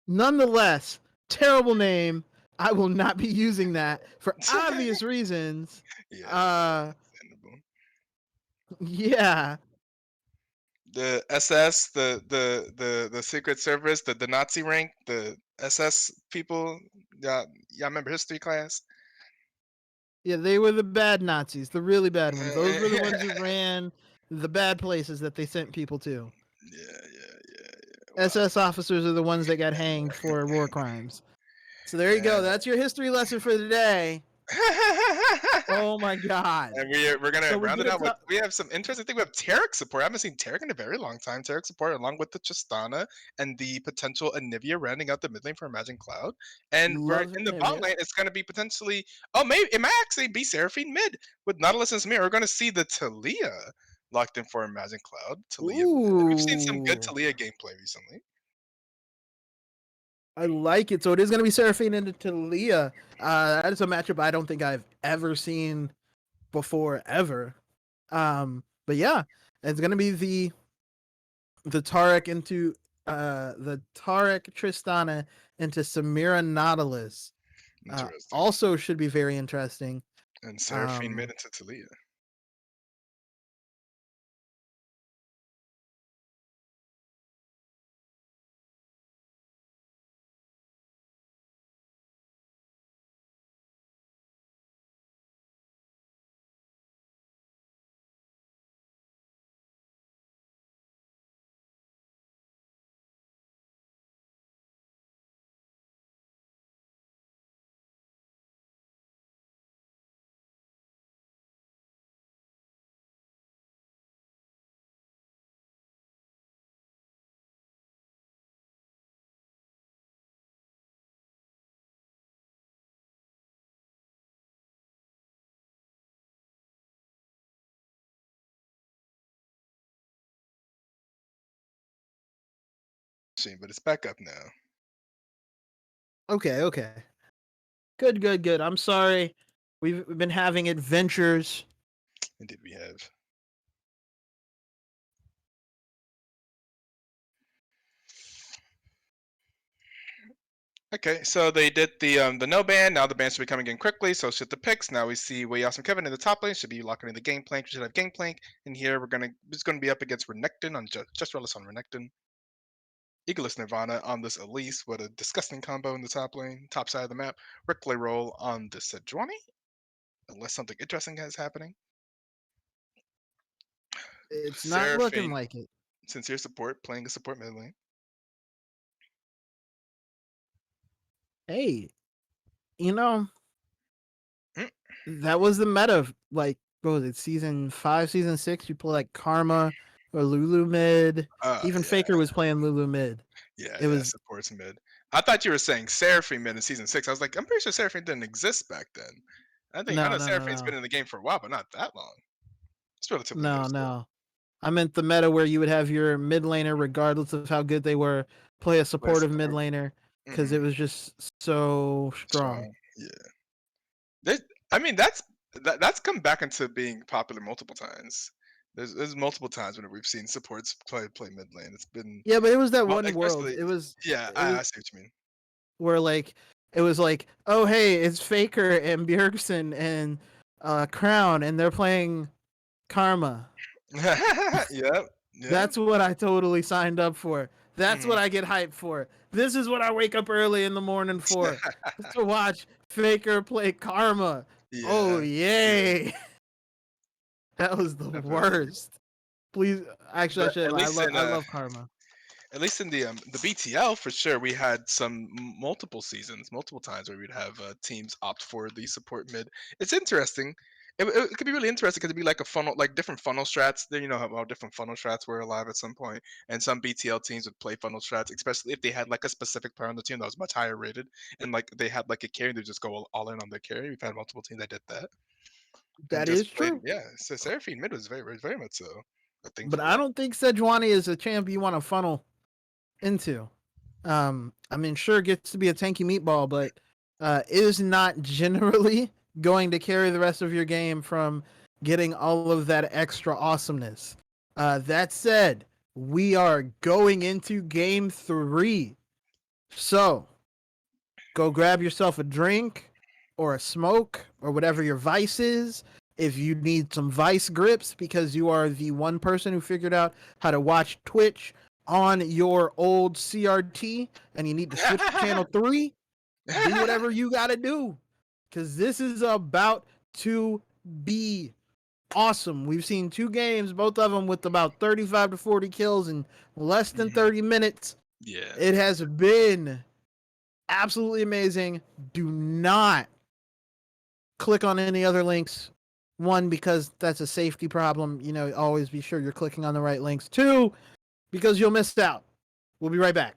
Nonetheless, terrible name. I will not be using that for obvious reasons.
Yeah, understandable.
Yeah.
The SS, the Secret Service, the Nazi rank, the SS people. Yeah, remember history class?
Yeah, they were the bad Nazis, the really bad ones. Those were the ones who ran the bad places that they sent people to.
Yeah. Wow.
SS officers are the ones that got hanged for war crimes. So there you go. That's your history lesson for today. Oh my god.
And we're gonna
So we're
round it
gonna
out with
talk.
we have some interesting thing. We have Tarek support. I haven't seen Tarek in a very long time. Tarek support along with the Tristana and the potential Anivia rounding out the mid lane for Imagine Cloud. And we're
Love
in the bot
Nivea.
lane, it's gonna be potentially maybe it might actually be Seraphine mid with Nautilus and Samir. We're gonna see the Talia locked in for Imagine Cloud. Talia mid. We've seen some good
Ooh.
Talia gameplay recently.
I like it. So it is going to be Seraphine into Talia. That is a matchup I don't think I've ever seen before, ever. But yeah, it's going to be the Tarek into the Tarek Tristana into Samira Nautilus.
Interesting.
Also should be very interesting.
And Seraphine mid into Talia. But it's back up now.
Okay. Good. I'm sorry. We've been having adventures.
Indeed we have. Okay, so they did the no ban. Now the ban should be coming in quickly. So shit the picks. Now we see Way Awesome Kevin in the top lane. Should be locking in the Gangplank. We should have Gangplank. And here it's gonna be up against Renekton on just Relish on Renekton. Eagleist Nirvana on this Elise. What a disgusting combo in the top lane, top side of the map. Rickley roll on this Sejuani. Unless something interesting is happening.
It's not looking
Seraphine,
like it.
sincere support, playing a support mid lane.
Hey, you know,
Mm.
that was the meta. Like, what was it? Season 5, season 6. You play like Karma or Lulu mid. Even
Yeah,
Faker was playing Lulu mid. It
yeah,
was
supports mid. I thought you were saying Seraphine mid in season 6. I was like, I'm pretty sure Seraphine didn't exist back then. I
no,
know
no, no,
Seraphine's been
no,
in the game for a while, but not that long. It's relatively new
no,
still.
no. I meant the meta where you would have your mid laner, regardless of how good they were, play a
Play
supportive mid
support.
laner because
Hmm.
it was just so strong.
Strong. Yeah. There's, I mean, that's come back into being popular multiple times. There's multiple times when we've seen supports play mid lane. It's been
Yeah, but it was that one world.
especially yeah.
It
I
was
see what you mean.
where like it was like, oh hey, it's Faker and Bjergsen and Crown, and they're playing Karma.
Yep. Yeah.
That's what I totally signed up for. That's
Hmm.
what I get hyped for. This is what I wake up early in the morning for. To watch Faker play Karma. Oh
Yeah. Yeah.
yay. That was the
Definitely.
worst. Please, actually, I
But
should. I love Karma.
at least in the BTL for sure, we had some multiple seasons, multiple times where we'd have teams opt for the support mid. It's interesting. It could be really interesting because it'd be like a funnel, like different funnel strats. Then you know how different funnel strats were alive at some point, and some BTL teams would play funnel strats, especially if they had like a specific player on the team that was much higher rated, and like they had like a carry, they just go all in on their carry. We've had multiple teams that did that and
That
just
is
played.
true.
Yeah, so Seraphine mid was very much so a thing
But
for
I
them.
don't think Sejuani is a champ you want to funnel into. I mean, sure gets to be a tanky meatball, but is not generally going to carry the rest of your game from getting all of that extra awesomeness. That said, we are going into game 3. So go grab yourself a drink or a smoke or whatever your vice is. If you need some vice grips because you are the one person who figured out how to watch Twitch on your old CRT and you need to switch to channel 3, do whatever you got to do because this is about to be awesome. We've seen 2 games, both of them with about 35 to 40 kills in less than
Mhm.
30 minutes.
Yeah.
It has been absolutely amazing. Do not click on any other links. 1, because that's a safety problem. You know, always be sure you're clicking on the right links. 2, because you'll miss out. We'll be right back.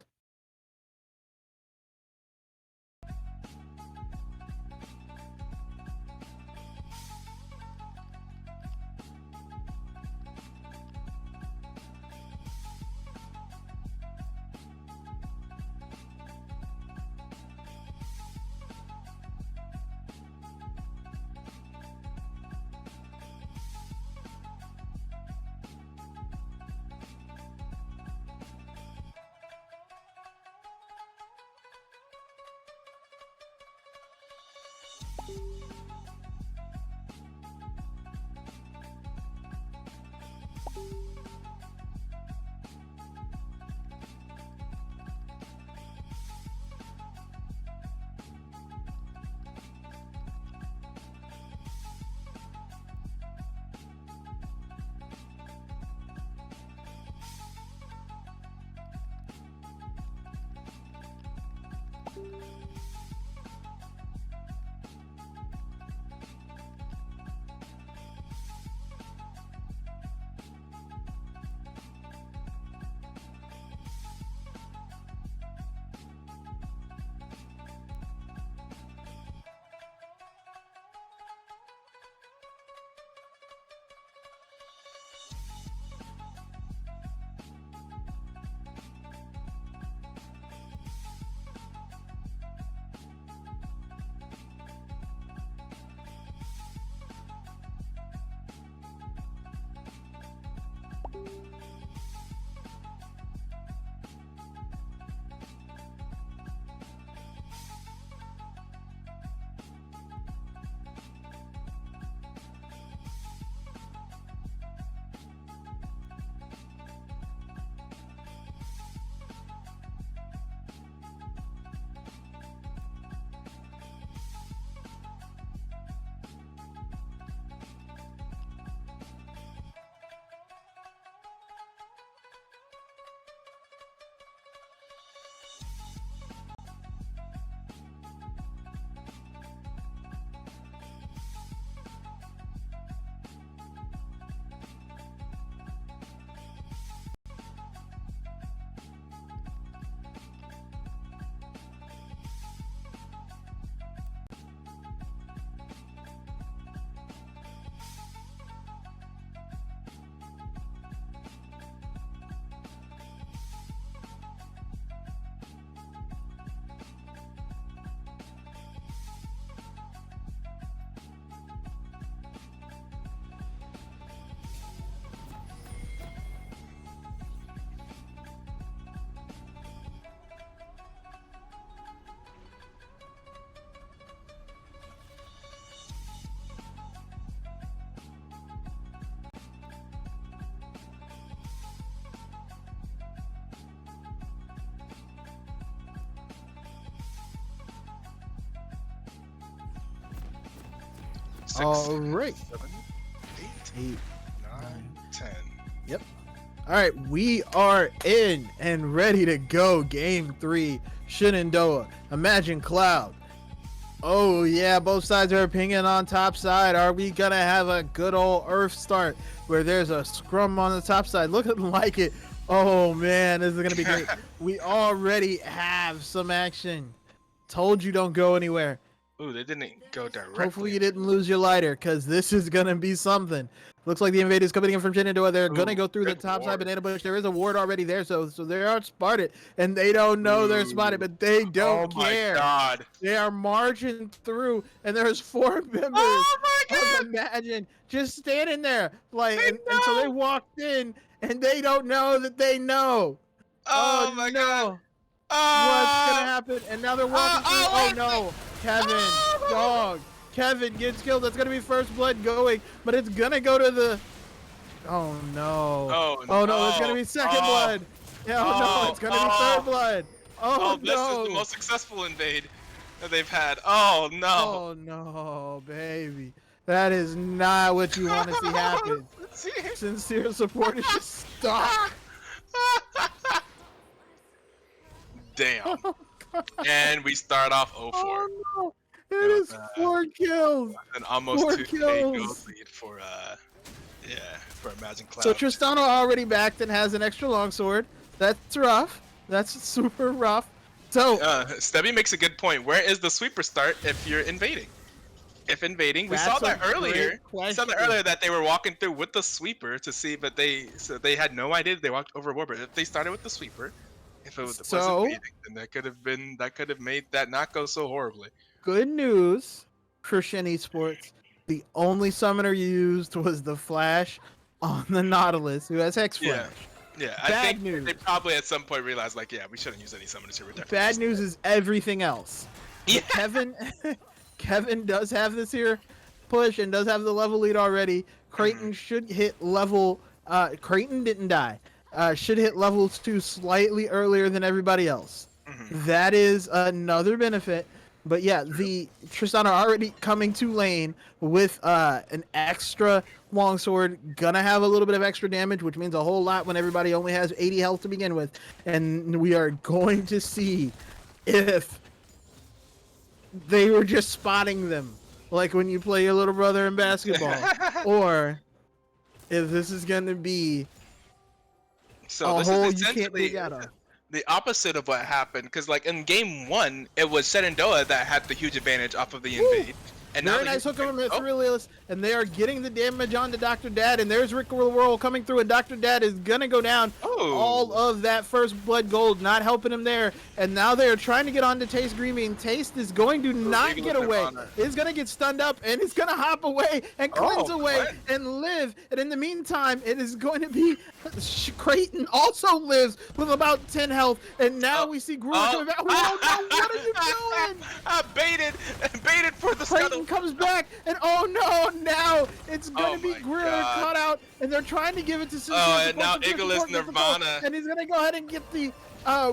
6,
All right.
7, 8, 9, 10.
Yep. All right, we are in and ready to go. Game 3, Shenandoah. Imagine Cloud. Oh yeah, both sides are pinging on top side. Are we gonna have a good old Earth start where there's a scrum on the top side? Looking like it. Oh man, this is gonna be great. We already have some action. Told you don't go anywhere.
Ooh, they didn't go directly.
Hopefully you didn't lose your lighter, because this is gonna be something. Looks like the invaders coming in from Shenandoah. They're gonna go through the top side banana bush. There is a ward already there, so they are spotted, and they don't know they're spotted, but they don't care.
Oh my god!
They are marching through, and there's 4 members of Imagine just standing there, like, and so they walked in, and they don't know that they know.
Oh my god!
What's gonna happen? And now they're walking through. Oh no, Kevin, dog. Kevin gets killed. That's gonna be first blood going, but it's gonna go to the. Oh no. Oh no, it's gonna be second blood. Yeah, oh no, it's gonna be third blood. Oh
this
no.
is the most successful invade that they've had. Oh no.
Oh no, baby. That is not what you want to see happen. Sincere supporters, just stop.
Damn. And we start off 0-4.
Oh no. It is 4 kills.
And almost
4
2
kills.
lead for for Imagine Cloud.
So Tristano already backed and has an extra longsword. That's rough. That's super rough. So
Stebby makes a good point. Where is the sweeper start if you're invading? If invading, we saw that earlier. We saw that earlier that they were walking through with the sweeper to see, but they had no idea they walked over war. But if they started with the sweeper, if it was invading, then that could have made that not go so horribly.
Good news for Shen Esports. The only summoner used was the Flash on the Nautilus, who has Hex Flash.
Yeah. I think news. They probably at some point realized, like, yeah, we shouldn't use any summoners here.
Bad news is everything else. Yeah. Kevin does have this here push and does have the level lead already. Creighton should hit level. Creighton didn't die. Should hit level 2 slightly earlier than everybody else. That is another benefit. But yeah, the Tristan are already coming to lane with an extra longsword, gonna have a little bit of extra damage, which means a whole lot when everybody only has 80 health to begin with. And we are going to see if they were just spotting them, like when you play your little brother in basketball, or if this is gonna be a hole you can't dig out of.
The opposite of what happened, because like in game 1, it was Shenandoah that had the huge advantage off of the invade. And
very nice hook over Mythrilus, and they are getting the damage onto Dr. Dad, and there's Rick Whirl coming through, and Dr. Dad is gonna go down. All of that first blood gold not helping him there, and now they are trying to get onto Taste Green. Taste is going to not get away. It's gonna get stunned up, and it's gonna hop away and cleanse away and live. And in the meantime, it is going to be Creighton also lives with about 10 health, and now we see Gruel coming back. We don't know, what are you doing?
I baited for the
Creighton comes back, and oh no, now it's gonna be Gruel caught out, and they're trying to give it to Sincere.
And now Eagle's Nirvana,
and he's gonna go ahead and get the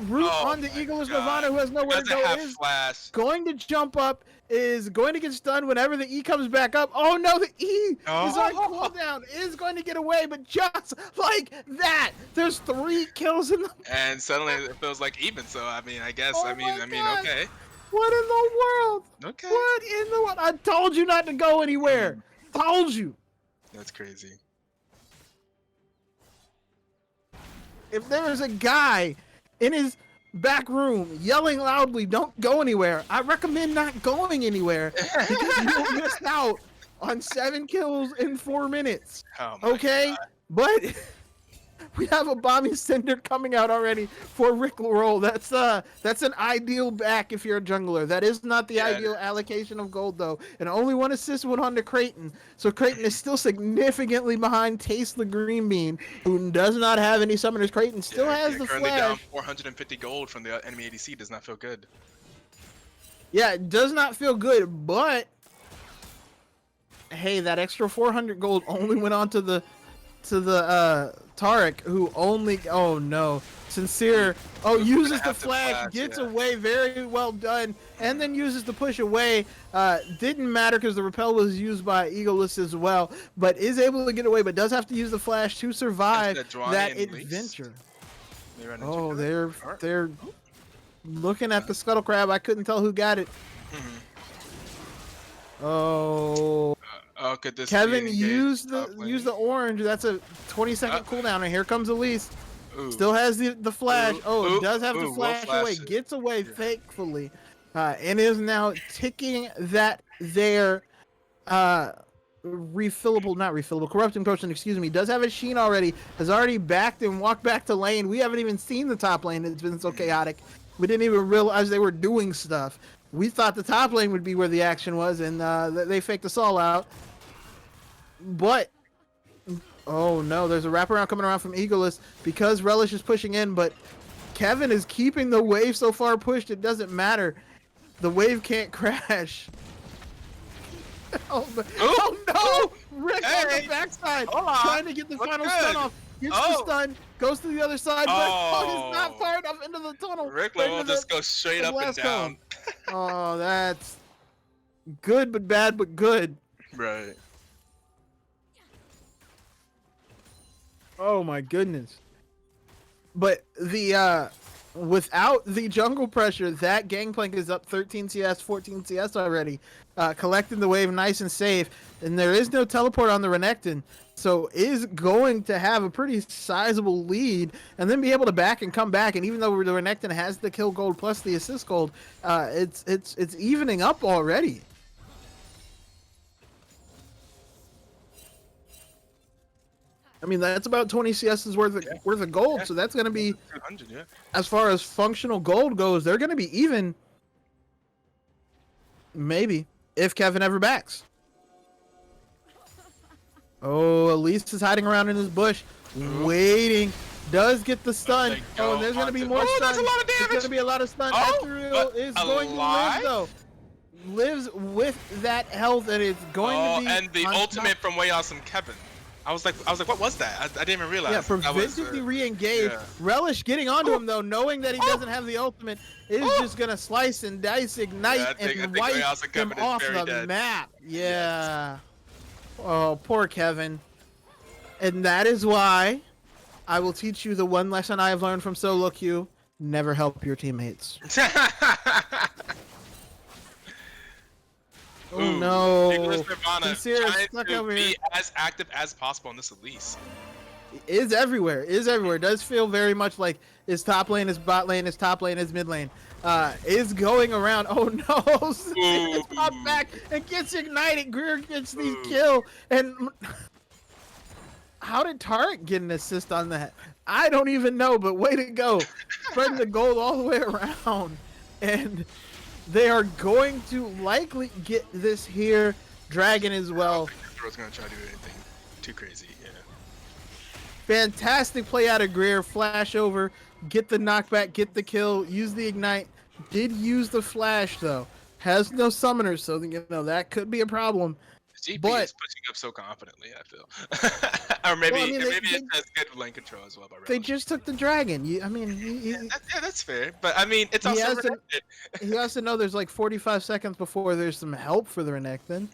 root on the Eagle's Nirvana, who has nowhere to go. Is going to jump up, is going to get stunned whenever the E comes back up. Oh no, the E is on cooldown, is going to get away, but just like that, there's 3 kills in the.
And suddenly it feels like even. So I mean, I guess I mean, okay.
What in the world?
Okay.
What in the world? I told you not to go anywhere. Told you.
That's crazy.
If there's a guy in his back room yelling loudly, "Don't go anywhere," I recommend not going anywhere, because you'll miss out on 7 kills in 4 minutes. Okay?
God.
But we have a bombing cinder coming out already for Rick Roll. That's an ideal back if you're a jungler. That is not the ideal allocation of gold though. And only 1 assist went on to Creighton. So Creighton is still significantly behind Taste the Green Bean, who does not have any summoners. Creighton still has the
currently
flash.
Down 450 gold from the enemy ADC. Does not feel good.
Yeah, it does not feel good, but hey, that extra 400 gold only went on to the Tarek, who only, oh no, Sincere, oh, uses the flash, gets
yeah.
away, very well done, and then uses the push away. Didn't matter because the repel was used by Eagleist as well, but is able to get away, but does have to use the flash to survive that adventure. Oh, they're looking at the scuttle crab. I couldn't tell who got it. Oh.
Could this
Kevin
be
used the orange. That's a 20-second cooldown, and here comes Elise. Still has the flash. Does have the flash away. Gets away, thankfully, and is now ticking that there. Corrupting potion. Excuse me. Does have a sheen already. Has already backed and walked back to lane. We haven't even seen the top lane. It's been so chaotic. We didn't even realize they were doing stuff. We thought the top lane would be where the action was, and they faked us all out. But, oh no, there's a wraparound coming around from Eagleist because Relish is pushing in, but Kevin is keeping the wave so far pushed, it doesn't matter. The wave can't crash. Oh no! Rick on the backside, trying to get the final stun off. Gets the stun, goes to the other side, but he's not far enough into the tunnel.
Rick will just go straight up and down.
Oh, that's good, but bad, but good.
Right.
Oh my goodness. But the without the jungle pressure, that Gangplank is up 13 CS, 14 CS already. Collecting the wave nice and safe. And there is no teleport on the Renekton. So is going to have a pretty sizable lead and then be able to back and come back. And even though the Renekton has the kill gold plus the assist gold, it's evening up already. I mean, that's about 20 CS's worth of gold, so that's going to be, as far as functional gold goes, they're going to be even, maybe, if Kevin ever backs. Oh, Elise is hiding around in his bush, waiting, does get the stun. Oh, and there's going to be more stun.
There's a lot of damage.
There's going to be a lot of stun. Ethereal is going to live, though. Lives with that health, and it's going to be...
and the ultimate from way awesome Kevin. I was like, what was that? I didn't even realize.
Yeah, preventively re-engaged. Yeah. Relish getting onto him though, knowing that he doesn't have the ultimate, is just gonna slice and dice, ignite, and wipe him off the map. Yeah. Oh, poor Kevin. And that is why I will teach you the one lesson I have learned from solo queue: never help your teammates. Oh no!
Sincere is stuck over here. Be as active as possible on this Elise.
Is everywhere. Is everywhere. Does feel very much like his top lane, his bot lane, his top lane, his mid lane. Is going around. Oh no! Sincere popped back and gets ignited. Greer gets the kill. And how did Tarek get an assist on that? I don't even know. But way to go, spreading the gold all the way around. And they are going to likely get this here. Dragon as well.
I was going to try to do anything too crazy, yeah.
Fantastic play out of Greer. Flash over, get the knockback, get the kill, use the ignite. Did use the flash, though. Has no summoners, so you know that could be a problem.
GP is pushing up so confidently, I feel. Or maybe, well, I mean, maybe it has good lane control as well. By
they just took the dragon.
Yeah, that's fair. But I mean, it's also
he has to know there's like 45 seconds before there's some help for the Renekton.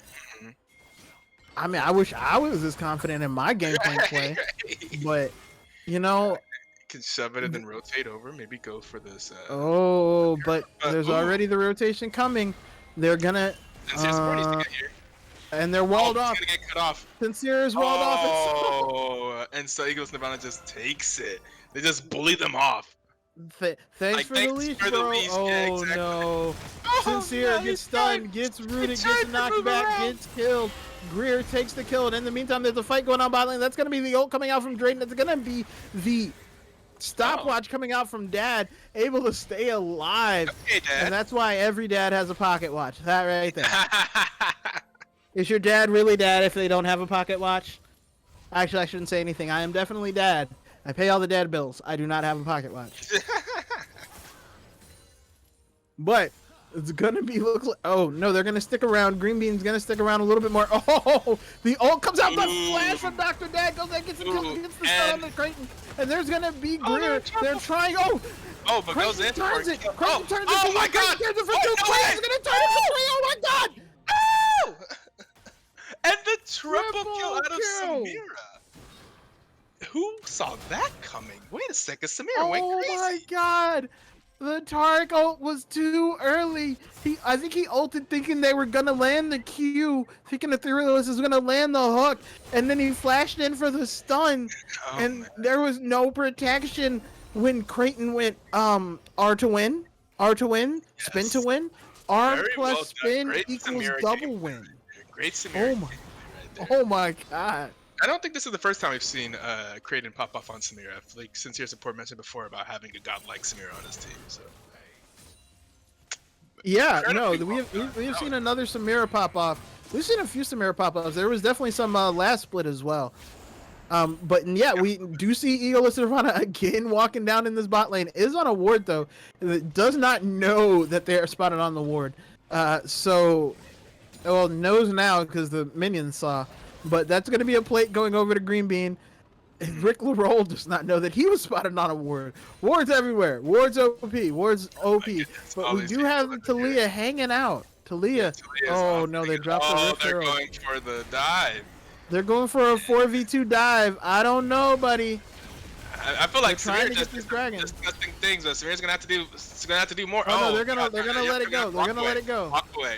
I mean, I wish I was as confident in my gameplay play, but you know,
can shove it and then rotate over. Maybe go for this.
But there's already the rotation coming. They're gonna. And they're walled off.
Gonna get cut off.
Sincere is walled off.
Oh, and so Eagles Nirvana just takes it. They just bully them off.
Thanks for the leash, bro. Yeah, exactly. No. Sincere gets stunned, gets rooted, gets knocked back, gets killed. Greer takes the kill, and in the meantime, there's a fight going on bot lane. That's going to be the ult coming out from Drayden. It's going to be the stopwatch coming out from Dad, able to stay alive.
Okay, Dad.
And that's why every dad has a pocket watch. That right there. Is your dad really dad if they don't have a pocket watch? Actually, I shouldn't say anything. I am definitely dad. I pay all the dad bills. I do not have a pocket watch. But It's gonna be looks like. Oh no, they're gonna stick around. Green Bean's gonna stick around a little bit more. Oh, the ult comes out. The flash from Dr. Dad goes and gets the stun on the Creighton, and there's gonna be Greer. They're trying.
Oh, but goes in.
Turns it. Creighton turns it.
Oh my God!
Turns it for two. Creighton's gonna turn it for three. Oh my God!
Oh! And the triple kill out of
kill.
Samira. Who saw that coming? Wait a second, Samira went crazy.
Oh my God! The Tark ult was too early. I think he ulted thinking they were gonna land the Q, thinking the Thrillers was gonna land the hook, and then he flashed in for the stun, and there was no protection when Creighton went R to win, spin to win, R
Very
plus
well
spin
Great
equals
Samira
double win.
Great Samira.
Oh my God.
I don't think this is the first time we've seen Creighton pop off on Samira. Like Sincere Support mentioned before about having a godlike Samira on his team. So
yeah, no, we've seen another Samira pop off. We've seen a few Samira pop offs. There was definitely some last split as well. But yeah, we do see Eagleist Nirvana again walking down in this bot lane. Is on a ward though. It does not know that they are spotted on the ward. So, well, knows now because the minions saw. But that's going to be a plate going over to Green Bean. Rick LaRolle does not know that he was spotted on a ward. Wards everywhere. Wards OP. Wards OP. But we do have Talia hanging out. Talia. Oh, no, they dropped the Rift
they're
Arrow.
going for the dive.
They're going for a 4v2 dive. I don't know, buddy.
I feel like
trying to
Samir
get this dragon.
just testing things, but Samir's gonna have to do more.
Oh, no, they're gonna let it go. They're gonna let it go.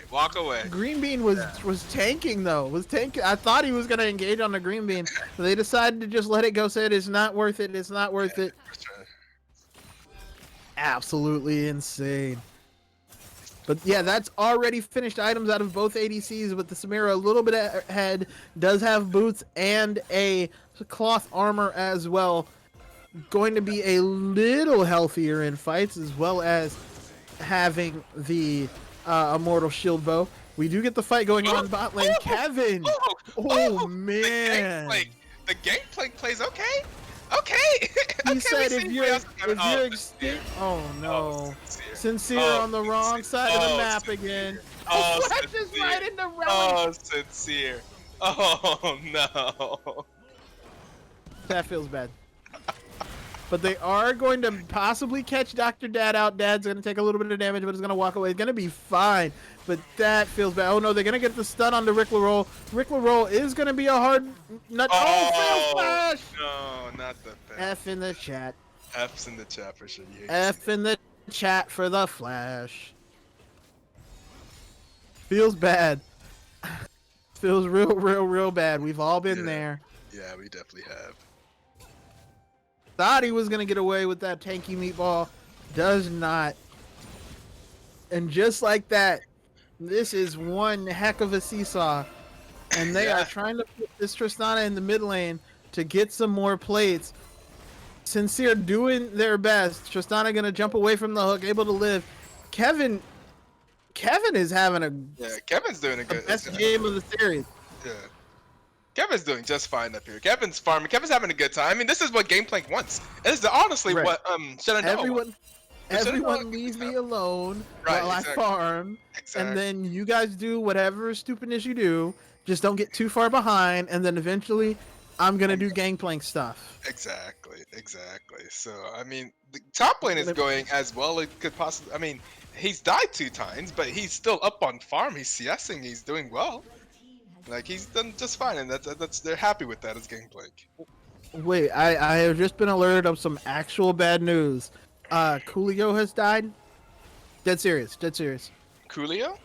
Walk away.
Green Bean was tanking though. I thought he was gonna engage on the Green Bean. So they decided to just let it go. Said it's not worth it. It's not worth it. Absolutely insane. But yeah, that's already finished items out of both ADCs. But the Samira a little bit ahead, does have boots and a cloth armor as well. Going to be a little healthier in fights, as well as having the immortal shield bow. We do get the fight going on bot lane. Kevin! Oh man!
The gangplank plays okay. Okay.
He said if you're extinct. Oh no! Sincere on the wrong side of the map again. Oh, flashes right into Relic.
Oh, Sincere. Oh no.
That feels bad. But they are going to possibly catch Dr. Dad out. Dad's going to take a little bit of damage, but he's going to walk away. It's going to be fine. But that feels bad. Oh, no, they're going to get the stun onto Rick LaRolle. Rick LaRolle is going to be a hard nut. Oh, fail flash!
No, not the thing.
F in the chat.
F's in the chat for sure.
F in the chat for the flash. Feels bad. Feels real bad. We've all been there.
Yeah, we definitely have.
Thought he was going to get away with that tanky meatball. Does not. And just like that, this is one heck of a seesaw. And they are trying to put this Tristana in the mid lane to get some more plates. Sincere doing their best. Tristana going to jump away from the hook, able to live. Kevin is having
Kevin's doing a good
best game of the series.
Yeah. Kevin's doing just fine up here. Kevin's farming. Kevin's having a good time. I mean, this is what Gangplank wants. This is honestly what Shenandoah
Everyone leave me alone while I farm, and then you guys do whatever stupidness you do. Just don't get too far behind, and then eventually, I'm gonna do Gangplank stuff.
Exactly. So I mean, the top lane is going as well as it could possibly. I mean, he's died 2 times, but he's still up on farm. He's CSing. He's doing well. Like, he's done just fine, and that's they're happy with that as Gangplank.
Wait, I have just been alerted of some actual bad news. Coolio has died. Dead serious.
Coolio?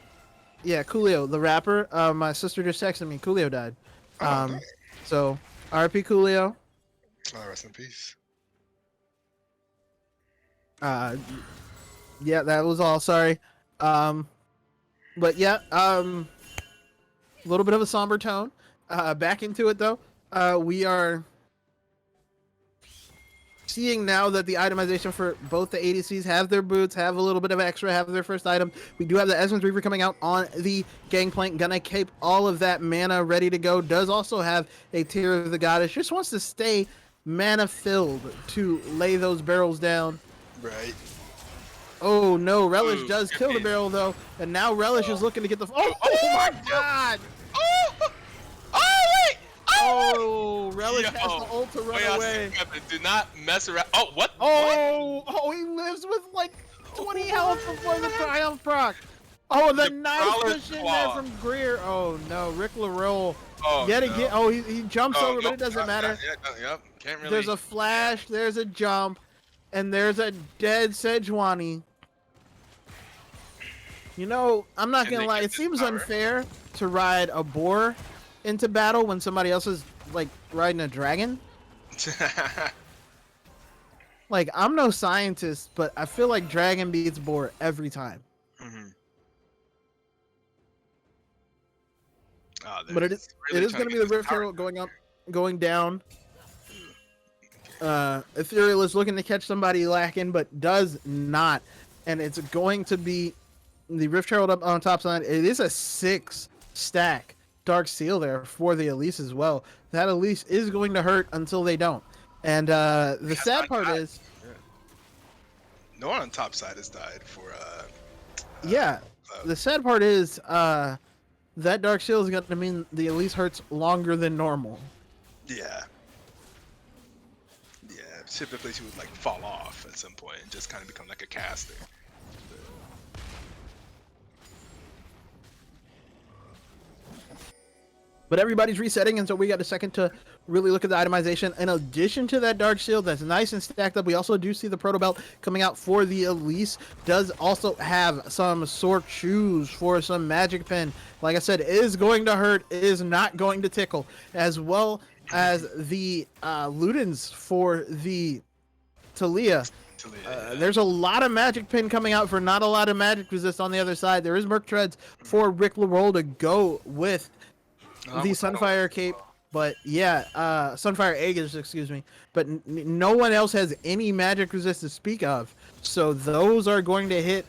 Yeah, Coolio, the rapper. My sister just texted me. Coolio died. So RP Coolio.
Oh, rest in peace.
Yeah, that was all. Sorry. But yeah, a little bit of a somber tone. Back into it though. We are seeing now that the itemization for both the ADCs have their boots, have a little bit of extra, have their first item. We do have the Essence Reaver coming out on the Gangplank. Gonna keep all of that mana ready to go. Does also have a Tear of the Goddess. Just wants to stay mana filled to lay those barrels down.
Right.
Oh no, Relish
Ooh,
does
good
kill the
hit.
barrel though, and now Relish is looking to get the. Oh,
Oh,
my God!
Oh! Oh wait! Oh!
Oh, Relish
Yo,
has the ult to run
wait,
away.
Kevin, do not mess around. Oh, what? What?
Oh, he lives with like 20 health before the Triumph proc. Oh, the nice
Prowler's
push in there
Claw.
from Greer. Oh no, Rick LaRolle.
Oh,
Yet
no.
again. Oh, he jumps over, but
Nope,
it doesn't matter.
Yep, can't really.
There's a flash, there's a jump, and there's a dead Sejuani. You know, I'm not
And
gonna
they
lie,
get
it
this
seems
power.
unfair to ride a boar into battle when somebody else is like riding a dragon. Like, I'm no scientist, but I feel like dragon beats boar every time.
Mhm.
But it is going to be the Rift Herald going down. Ethereal is looking to catch somebody lacking, but does not. And it's going to be the Rift Herald up on top side. It is a 6-stack Dark Seal there for the Elise as well. That Elise is going to hurt until they don't. And the sad part is...
No one on top side has died for...
yeah, the sad part is that Dark Seal is going to mean the Elise hurts longer than normal.
Yeah. Yeah, typically she would like fall off at some point and just kind of become like a caster.
But everybody's resetting, and so we got a second to really look at the itemization. In addition to that Dark Shield that's nice and stacked up, we also do see the Proto Belt coming out for the Elise. Does also have some Sword Shoes for some Magic Pen. Like I said, is going to hurt, is not going to tickle. As well as the Ludens for the Talia. There's a lot of Magic Pin coming out for not a lot of Magic Resist on the other side. There is Merc Treads for Rick LaRolle to go with the Sunfire Cape, but yeah, Sunfire Aegis, excuse me, but no one else has any magic resist to speak of, so those are going to hit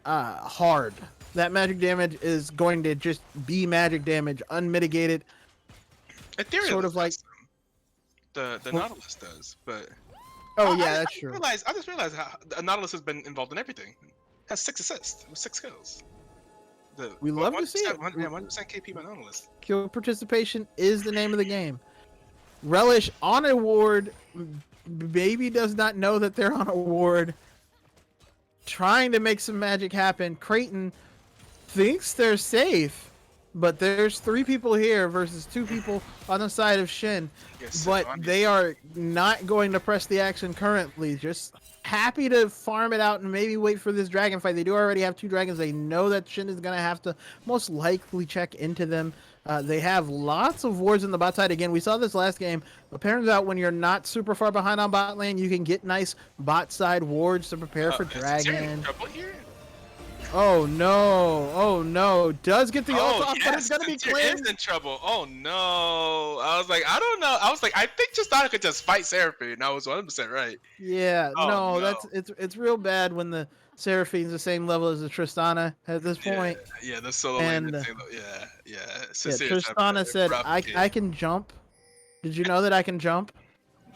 hard. That magic damage is going to just be magic damage, unmitigated.
Ethereal
sort of like
the Nautilus does, but
oh yeah, that's true.
I just realized how the Nautilus has been involved in everything. Has 6 assists with 6 kills.
We love to see it.
100% KP by Nautilus.
Kill participation is the name of the game. Relish on a ward. Baby does not know that they're on a ward. Trying to make some magic happen. Creighton thinks they're safe, but there's 3 people here versus 2 people on the side of Shen. But they are not going to press the action currently. Just happy to farm it out and maybe wait for this dragon fight. They do already have 2 dragons. They know that Shin is going to have to most likely check into them. They have lots of wards in the bot side. Again, we saw this last game. It turns out when you're not super far behind on bot lane, you can get nice bot side wards to prepare for dragon. Oh no! Oh no! Does get the ult off, but it's gonna be cleansed.
Is in trouble. Oh no! I was like, I don't know. I was like, I think just thought I could just fight Seraphine. And I was 100% right.
Yeah,
Oh,
no, it's real bad when the Seraphine's the same level as the Tristana at this point.
Yeah, the solo
And,
lane. Yeah.
Tristana said, "I can jump." Did you know that I can jump?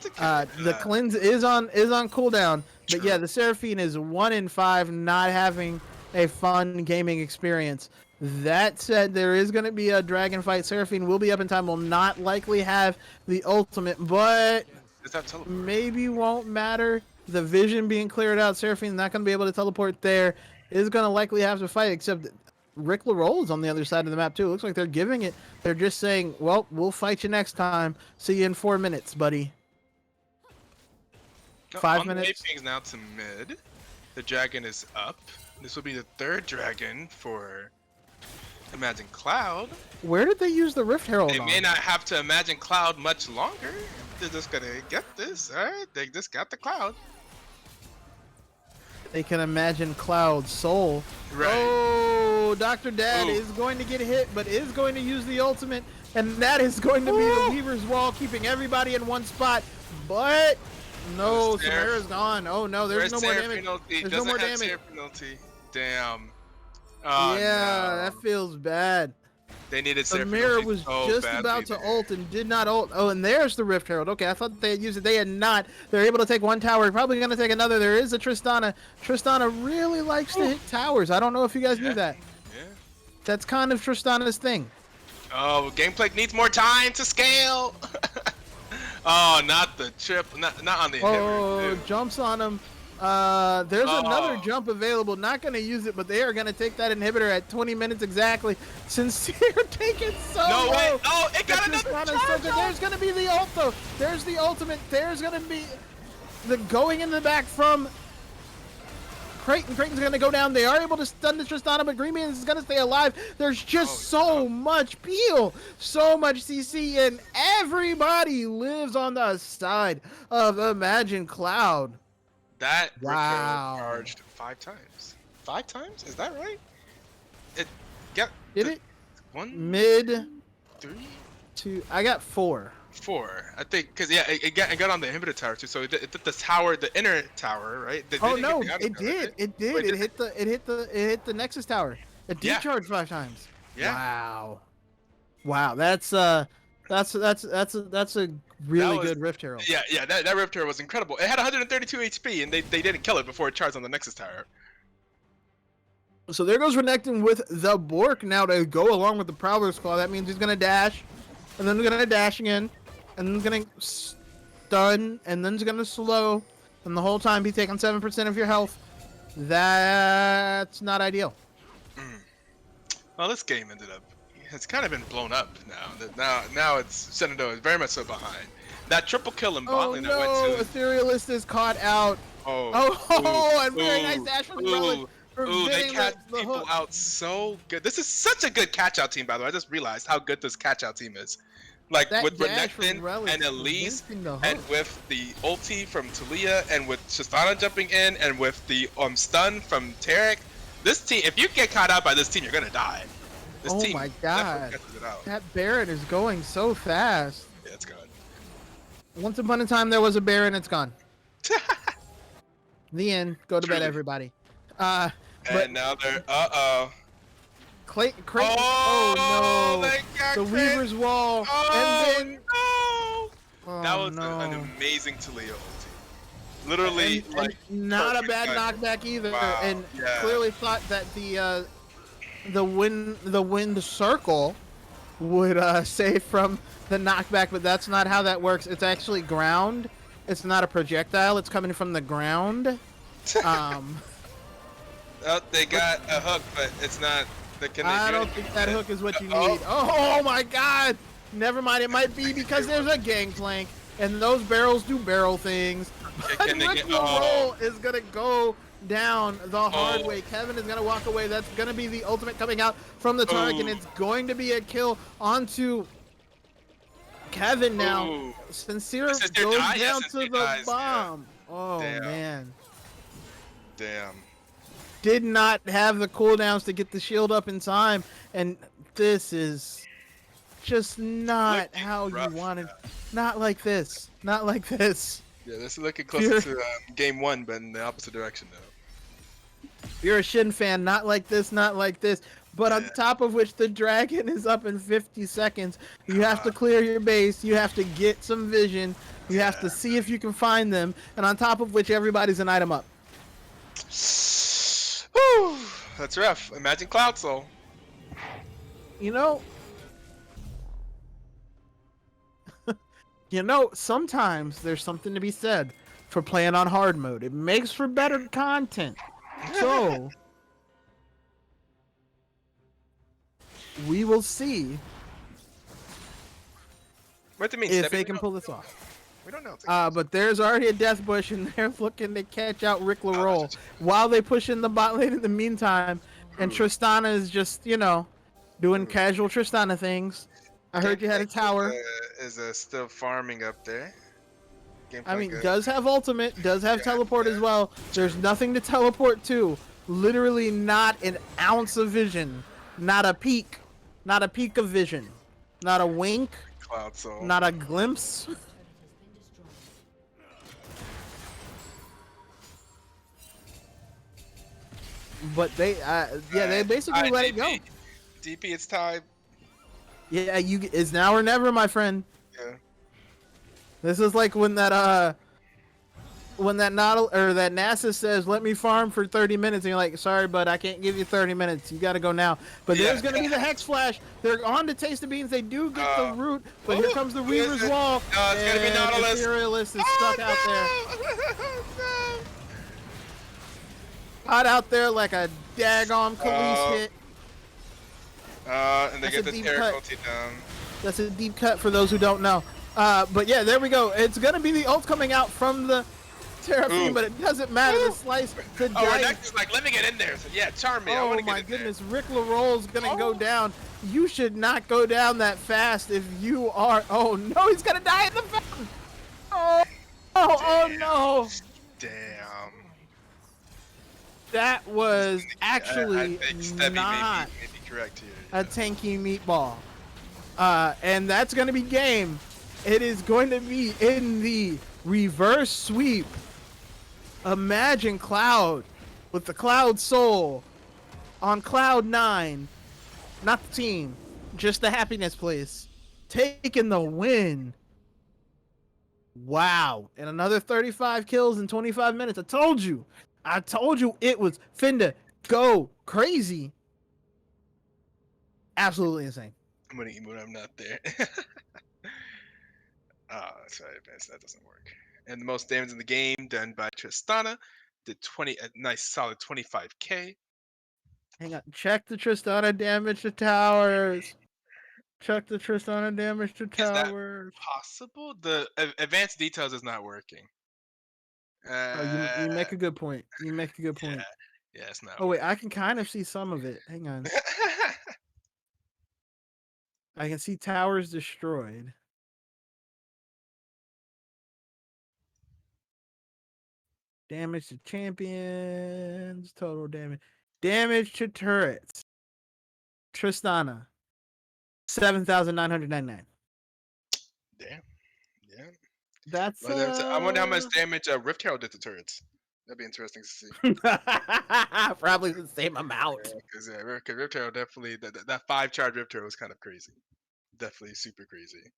The cleanse is on cooldown, but yeah, the Seraphine is 1 in 5 not having a fun gaming experience. That said, there is going to be a dragon fight. Seraphine will be up in time, will not likely have the ultimate, but maybe won't matter. The vision being cleared out, Seraphine's not going to be able to teleport there. Is going to likely have to fight, except Rick LaRolle is on the other side of the map too. Looks like they're giving it. They're just saying, well, we'll fight you next time. See you in 4 minutes, buddy. 5 minutes.
Pings now to mid. The dragon is up. This will be the 3rd dragon for Imagine Cloud.
Where did they use the Rift Herald
They
on?
may not have to Imagine Cloud much longer. They're just gonna get this, alright? They just got the Cloud.
They can imagine Cloud Soul.
Right.
Oh, Dr. Dad is going to get hit, but is going to use the ultimate, and that is going to be the Weaver's Wall, keeping everybody in one spot. But no, Samara's gone. Oh no, there's no more damage. There's no more damage.
Penalty. Damn.
Oh, yeah, no. That feels bad.
They needed
The
Seraphine
mirror
ulti
was
so
just
badly
about to
there.
ult and did not ult. Oh, and there's the Rift Herald. Okay, I thought they had used it. They had not. They're able to take one tower. Probably going to take another. There is a Tristana. Tristana really likes to hit towers. I don't know if you guys knew that.
Yeah.
That's kind of Tristana's thing.
Oh, gameplay needs more time to scale. Oh, not the trip. Not on the inhibitor.
Oh,
too.
jumps on him. There's another jump available. Not going to use it, but they are going to take that inhibitor at 20 minutes exactly. Sincere taking so
No
low.
way. Oh, it got another
Tristana's so
charge.
good. There's going to be the ult, though. There's the ultimate. There's going to be the going in the back from Creighton. Creighton's going to go down. They are able to stun the Tristana, but Green Beans is going to stay alive. There's just so much peel, so much CC, and everybody lives on the side of Imagine Cloud.
That
Wow.
charged 5 times. 5 times? Is that right? It got
Did it?
1,
Mid
3,
to I got 4.
4. I think because yeah, it got on the inhibitor tower too. So it did the tower, the inner tower, right?
Oh
didn't
no,
get the outer
it
tower,
did.
right?
It did.
Wait,
It hit the Nexus tower. It did
Yeah.
charge 5 times.
Yeah.
Wow. Wow, that's a really
was-
good Rift Herald.
Yeah, that Rift Herald was incredible. It had 132 HP, and they didn't kill it before it charged on the Nexus tower.
So there goes Renekton with the Bork now to go along with the Prowler's Claw. That means he's gonna dash, and then he's gonna dash again, and then he's gonna stun, and then he's gonna slow, and the whole time be taking 7% of your health. That's not ideal.
Well, this game ended up. It's kind of been blown up now. Now it's Shenandoah is very much so behind. That triple kill in bot
Oh
lane
no,
that went to.
Etherealist is caught out.
Oh,
And very nice dash from the Relic.
Ooh, they
getting
catch
the
people
hook.
out so good. This is such a good catch-out team, by the way. I just realized how good this catch-out team is. Like
That
with
dash from
Renekton
Relic
and
is
Elise,
missing the
and
hook.
with the ulti from Talia, and with Tristana jumping in, and with the stun from Tarek. This team, if you get caught out by this team, you're gonna die. This
Oh
team
my
definitely
God.
catches it out.
That Baron is going so fast.
Yeah, it's good.
Once upon a time, there was a Baron. It's gone. The end. Go to bed,
Truly.
everybody.
And
But
now they're
Creighton.
Oh,
Oh no!
they got
The
crit.
Weaver's Wall.
Oh
And then.
no!
Oh,
That was
no.
an amazing Talia ulti. Literally,
And
like
not a
perfect
bad
timing.
knockback either.
Wow,
And
yeah.
clearly thought that the wind circle would save from the knockback, but that's not how that works. It's actually ground. It's not a projectile. It's coming from the ground.
Oh, they got a hook, but it's not.
I don't think that hook is what you need. Oh my God! Never mind. It might be because there's a gangplank, and those barrels do barrel things. But
Can they
Rick
get-
Roll is gonna go down the hard way. Kevin is gonna walk away. That's gonna be the ultimate coming out from the Tarek, and it's going to be a kill onto Kevin now.
Ooh.
Sincere
Sincere
goes
dies, yeah,
down to
Sincere
the
dies, yeah.
bomb. Oh
Damn.
man.
Damn.
Did not have the cooldowns to get the shield up in time, and this is just not
Looking
how you
rough,
wanted. Not like this. Not like this.
Yeah, this is looking closer to game 1, but in the opposite direction though.
You're a Shin fan. Not like this. Not like this. But on
Yeah.
top of which, the dragon is up in 50 seconds. You have to clear your base. You have to get some vision. You have to see if you can find them. And on top of which, everybody's an item up.
Whew, that's rough. Imagine Cloud Soul.
You know, sometimes there's something to be said for playing on hard mode. It makes for better content. So, we will see
What do you mean?
if
Stepping?
they can pull this off.
We don't know.
But there's already a death bush, and they're looking to catch out Rick LaRoll while they push in the bot lane in the meantime. And Tristana is just, doing casual Tristana things. I heard you had a tower.
Is still farming up there.
I mean,
good.
does have ultimate, does have teleport as well. There's nothing to teleport to. Literally not an ounce of vision. Not a peek. Not a peek of vision. Not a wink.
Cloud Soul.
Not a glimpse. But they, they basically let it go.
DP, it's time.
Yeah, it's now or never, my friend.
Yeah.
This is like when that that NASA says, "Let me farm for 30 minutes," and you're like, "Sorry, but I can't give you 30 minutes. You got to go now." But
Yeah.
there's gonna be the Hex Flash. They're on to Taste of Beans. They do get the root, but here comes the
who is
Reaver's
it?
Wall.
No, it's gonna be
And
Nautilus.
Imperialist is stuck out there,
No.
hot out there like a daggone Khalees hit.
And they
That's
get
a
the
deep
Terra
cut.
Culti down.
That's a deep cut for those who don't know. But yeah, there we go. It's gonna be the ult coming out from the Terrafine, but it doesn't matter. The slice, the dice.
Renex is like, let me get in there. So yeah, charm me. I
Oh
want to
my
get in
goodness, Rick LaRolle's gonna go down. You should not go down that fast if you are. Oh no, he's gonna die in the fountain. Oh no.
Damn.
That was actually
I think Stebby
not
may be correct here.
a tanky meatball. And that's gonna be game. It is going to be in the reverse sweep. Imagine Cloud with the Cloud Soul on Cloud 9. Not the team, just the happiness place. Taking the win. Wow. And another 35 kills in 25 minutes. I told you it was finna go crazy. Absolutely insane.
I'm gonna eat when I'm not there. Sorry, that doesn't work. And the most damage in the game done by Tristana. Did a nice solid 25k.
Hang on. Check the Tristana damage to towers. Check the Tristana damage to towers.
Possible? The advanced details is not working.
You make a good point. You make a good point.
Yeah, it's not.
Oh wait, I can kind of see some of it. Hang on. I can see towers destroyed. Damage to champions. Total damage. Damage to turrets. Tristana. 7,999.
Damn. Yeah.
That's
I wonder how much damage Rift Herald did to turrets. That'd be interesting to see.
probably the same amount.
Because Rift Herald definitely that 5-charge Rift Herald was kind of crazy. Definitely super crazy.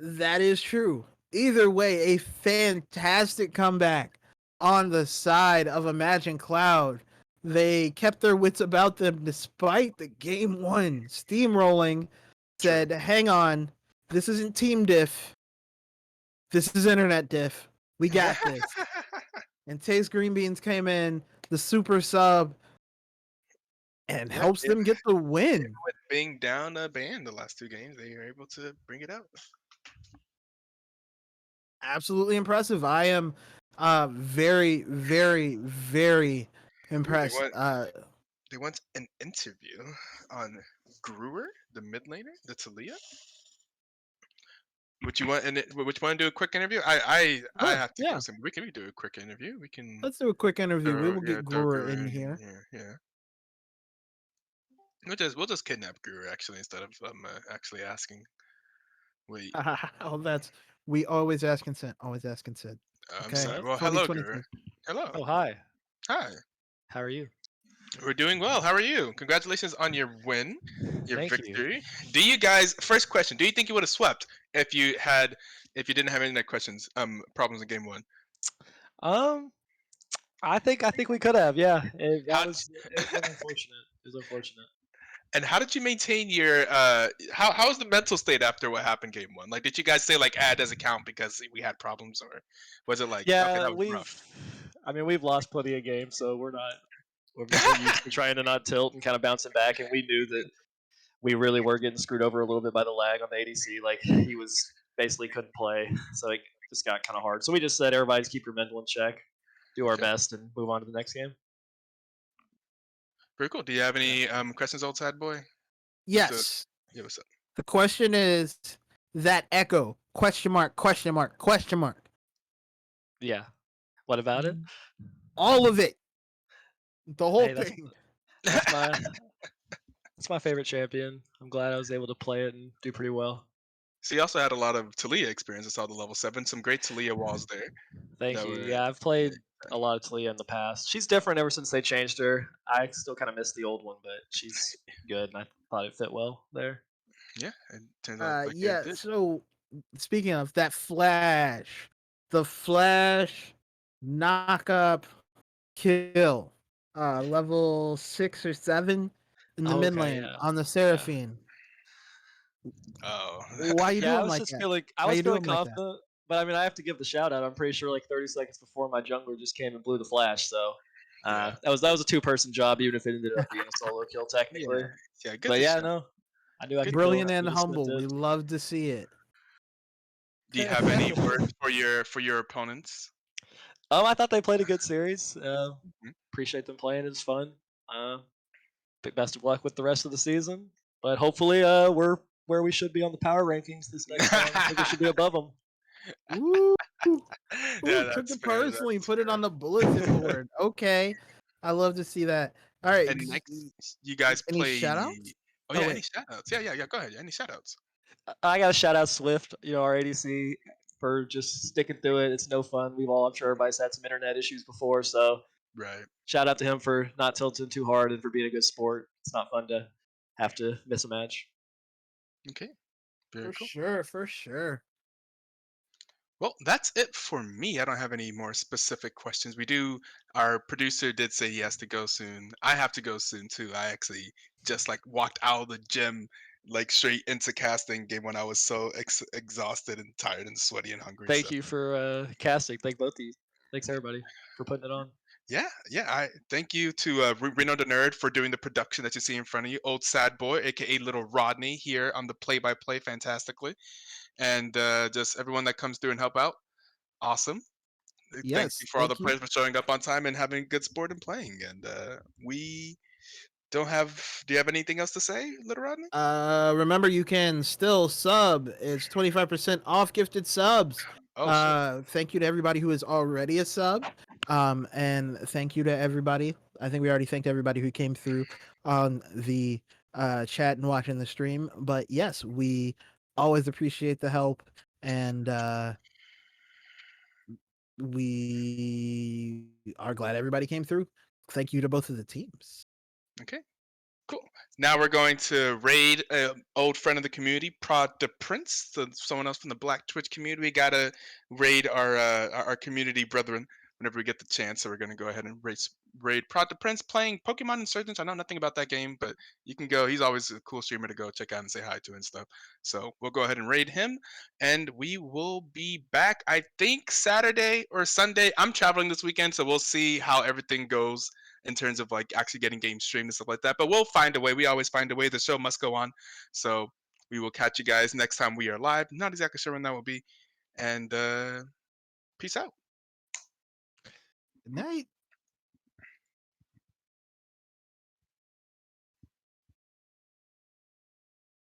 That is true. Either way, a fantastic comeback on the side of Imagine Cloud. They kept their wits about them despite the game one steamrolling. Said, hang on, this isn't team diff. This is internet diff. We got this. And Taste Green Beans came in, the super sub, and helps them get the win.
With being down a ban the last 2 games, they were able to bring it out.
Absolutely impressive. I am very, very, very impressed.
They want an interview on Brewer, the mid laner, the Celio. Would you want to do a quick interview? I have to go. We can do a quick interview.
Let's do a quick interview. We will get Brewer in here.
Yeah. We'll just kidnap Brewer actually instead of actually asking. Wait.
We always ask consent. Always ask consent.
I'm sorry. Well, hello, Brewer. Hello.
Oh, hi.
Hi.
How are you?
We're doing well. How are you? Congratulations on your win, your
Thank
victory. You. Do you guys? First question: do you think you would have swept if you didn't have any questions, problems in game 1?
I think we could have. Yeah, it was unfortunate. It was unfortunate.
And how did you maintain your how was the mental state after what happened game 1? Like, did you guys say like, does it count because we had problems, or was it like, okay, that was rough?
we've lost plenty of games, so we're used to trying to not tilt and kind of bouncing back, and we knew that we really were getting screwed over a little bit by the lag on the ADC. Like, he was basically couldn't play, so it just got kind of hard. So we just said, everybody just keep your mental in check, do our best, and move on to the next game.
Very cool. Do you have any questions, old sad boy?
Yes.
Yeah, what's up?
The question is that echo ?
Yeah. What about it?
All of it. The whole thing.
That's my favorite champion. I'm glad I was able to play it and do pretty well.
So you also had a lot of Taliyah experience. I saw the level 7, some great Taliyah walls there.
Thank you. Yeah, I've played a lot of Taliyah in the past. She's different ever since they changed her. I still kind of miss the old one, but she's good. And thought it fit well there.
Yeah, it turns out like
Yeah.
it did.
So speaking of that Flash, the Flash knock up kill, level 6 or 7 in the mid
Okay,
lane
yeah,
on the
yeah.
Seraphine.
Oh,
Why you
Yeah,
doing like that?
I
Why
was
you
feeling
doing like that?
confident, but I mean, I have to give the shout out. I'm pretty sure like 30 seconds before my jungler just came and blew the flash. So
yeah,
that was a 2-person job, even if it ended up being a solo kill technically.
Yeah.
yeah. Good
But
to
yeah,
show.
no, I knew I
Good.
could kill
Brilliant
him.
and
So just
humble.
sniffed
We
it.
love to see it.
Do you have any words for your opponents?
I thought they played a good series.
Mhm.
Appreciate them playing. It was fun. Best of luck with the rest of the season. But hopefully, we're where we should be on the power rankings this next time. I think we should be above them.
Woo!
Yeah,
Ooh, took
that's
it
fair.
personally,
That's
put it
fair.
on the bulletin board. Okay. I love to see that. All right.
And next, you guys
Any
play.
shout outs?
Oh
Oh,
yeah, any
wait.
shout outs? Yeah. Go ahead. Any shout outs?
I got to shout out Swift, our ADC, for just sticking through it. It's no fun. I'm sure everybody's had some internet issues before, so
Right.
shout out to him for not tilting too hard and for being a good sport. It's not fun to have to miss a match.
Okay. Very
For
cool.
sure. For sure.
Well, that's it for me. I don't have any more specific questions. Our producer did say he has to go soon. I have to go soon too. I actually just like walked out of the gym like straight into casting game when I was so exhausted and tired and sweaty and hungry. So
Thank you for casting. Thank both of you. Thanks everybody for putting it on.
yeah. I thank you to Reno the Nerd for doing the production that you see in front of you. Old Sad Boy, aka Little Rodney, here on the play-by-play fantastically, and just everyone that comes through and help out. Awesome. Thank you
Yes.
for all the
Thank you.
players for showing up on time and having good sport and playing. And we don't have. Do you have anything else to say, Little Rodney?
Remember you can still sub. It's 25% off gifted subs.
Oh shit.
Thank you to everybody who is already a sub. And thank you to everybody. I think we already thanked everybody who came through on the chat and watching the stream. But yes, we always appreciate the help, and we are glad everybody came through. Thank you to both of the teams.
Okay. Cool. Now we're going to raid an old friend of the community, Prod the Prince. So someone else from the Black Twitch community. We gotta raid our community brethren whenever we get the chance. So we're gonna go ahead and raid Prod the Prince playing Pokemon Insurgents. I know nothing about that game, but you can go. He's always a cool streamer to go check out and say hi to and stuff. So we'll go ahead and raid him, and we will be back. I think Saturday or Sunday. I'm traveling this weekend, so we'll see how everything goes in terms of like actually getting games streamed and stuff like that. But we'll find a way. We always find a way. The show must go on. So we will catch you guys next time we are live. Not exactly sure when that will be. And peace out.
Good night.